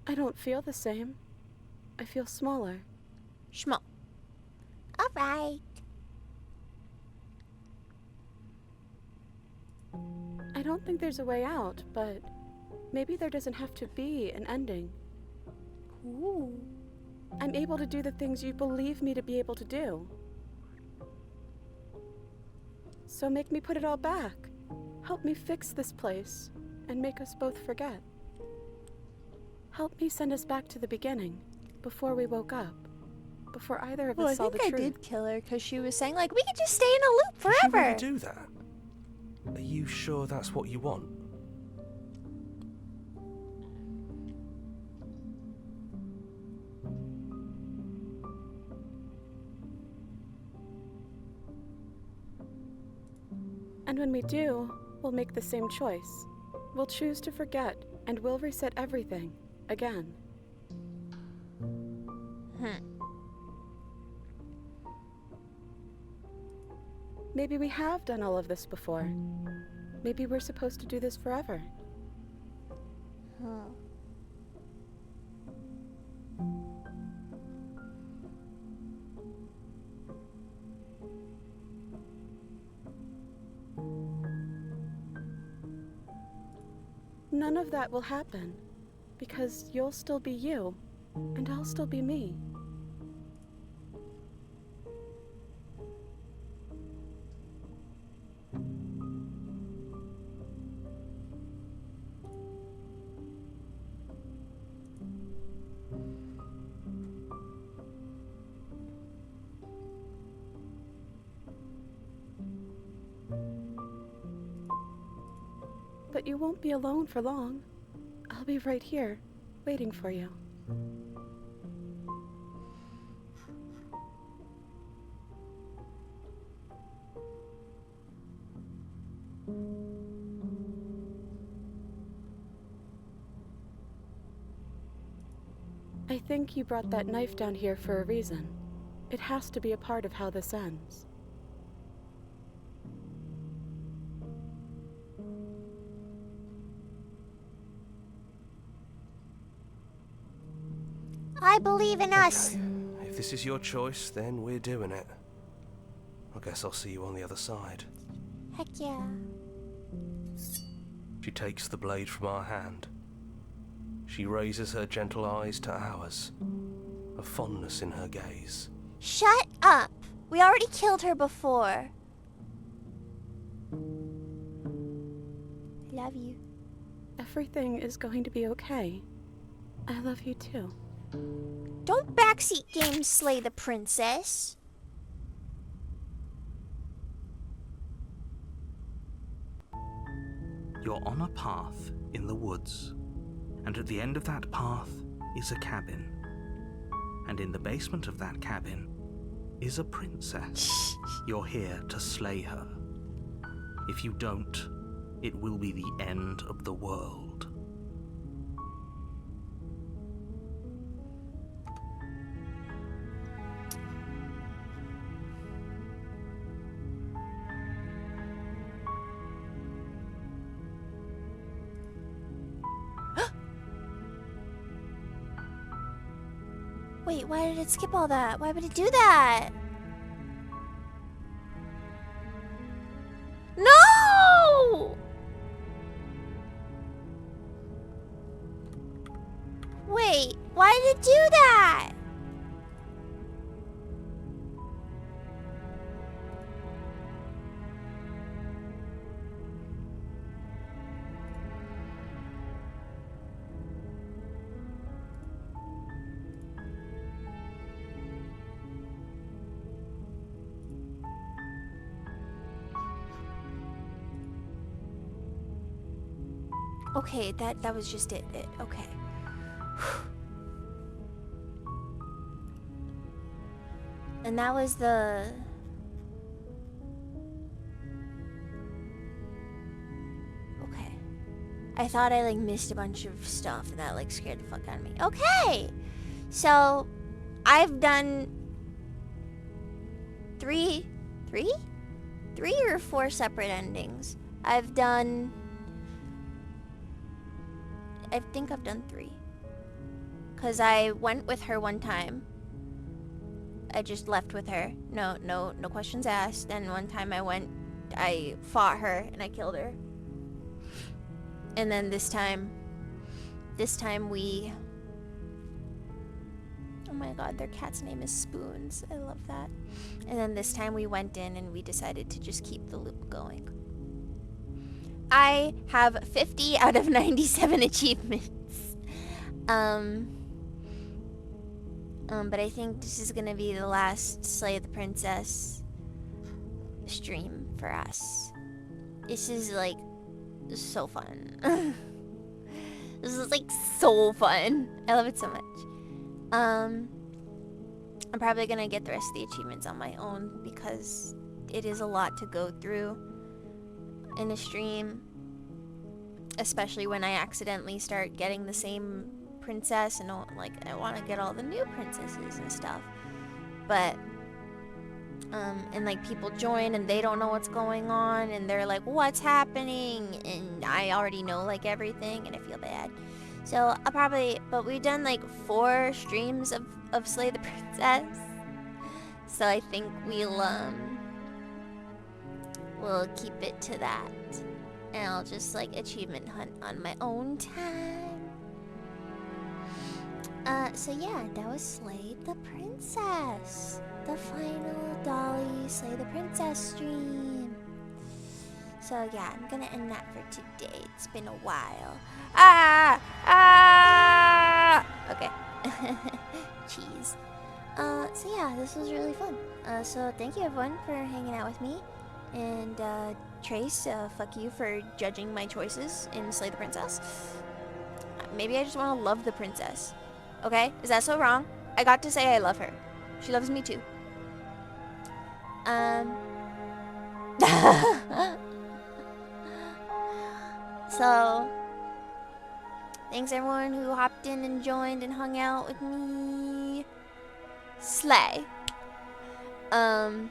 I don't feel the same. I feel smaller. Schmo. Alright. I don't think there's a way out, but maybe there doesn't have to be an ending. Ooh. I'm able to do the things you believe me to be able to do. So make me put it all back. Help me fix this place and make us both forget. Help me send us back to the beginning, before we woke up. Before either of Well, us I saw the think I truth. did kill her because she was saying, like, we could just stay in a loop Did you really forever. do that? Are you sure that's what you want? And when we do, we'll make the same choice. We'll choose to forget, and we'll reset everything, again. Maybe we have done all of this before. Maybe we're supposed to do this forever. None of that will happen, because you'll still be you, and I'll still be me. But you won't be alone for long. I'll be right here, waiting for you. I think you brought that knife down here for a reason. It has to be a part of how this ends. I believe in us. If this is your choice, then we're doing it. I guess I'll see you on the other side. Heck yeah. She takes the blade from our hand. She raises her gentle eyes to ours, a fondness in her gaze. Shut up. We already killed her before. Love you. Everything is going to be okay. I love you too. Don't backseat games slay the princess. You're on a path in the woods, and at the end of that path is a cabin. And in the basement of that cabin is a princess. You're here to slay her. If you don't, it will be the end of the world. Wait, why did it skip all that? Why would it do that? No! Wait, why did it do that? Okay, that was just it. Okay. And that was the... Okay. I thought I, like, missed a bunch of stuff and that, like, scared the fuck out of me. Okay! So, I've done... three or four separate endings. I've done... I think I've done 3. Because I went with her one time. I just left with her. No questions asked. And one time I fought her and I killed her. And then this time we... Oh my god, their cat's name is Spoons. I love that. And then this time we went in and we decided to just keep the loop going. I have 50 out of 97 achievements. But I think this is gonna be the last Slay the Princess stream for us. This is like so fun. This is like so fun. I love it so much. I'm probably gonna get the rest of the achievements on my own because it is a lot to go through in a stream, especially when I accidentally start getting the same princess and like I want to get all the new princesses and stuff. But and like people join and they don't know what's going on and they're like, what's happening? And I already know like everything and I feel bad. So I'll probably, but we've done like 4 streams of Slay the Princess. So I think we'll keep it to that. And I'll just like achievement hunt on my own time. So yeah, that was Slay the Princess. The final Dolly Slay the Princess stream. So yeah, I'm gonna end that for today. It's been a while. Okay. Cheese. So yeah, this was really fun. So thank you everyone for hanging out with me. And Trace, fuck you for judging my choices in Slay the Princess. Maybe I just want to love the princess. Okay? Is that so wrong? I got to say I love her. She loves me too. So, thanks everyone who hopped in and joined and hung out with me. Slay. I'll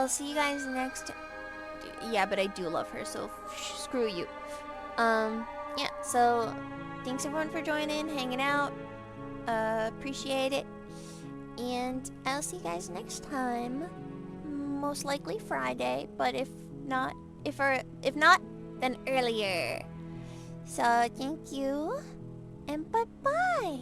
see you guys next. Yeah, but I do love her, so screw you. Yeah, so thanks everyone for joining, hanging out. Appreciate it. And I'll see you guys next time. Most likely Friday, but if not, then earlier. So thank you, and bye-bye.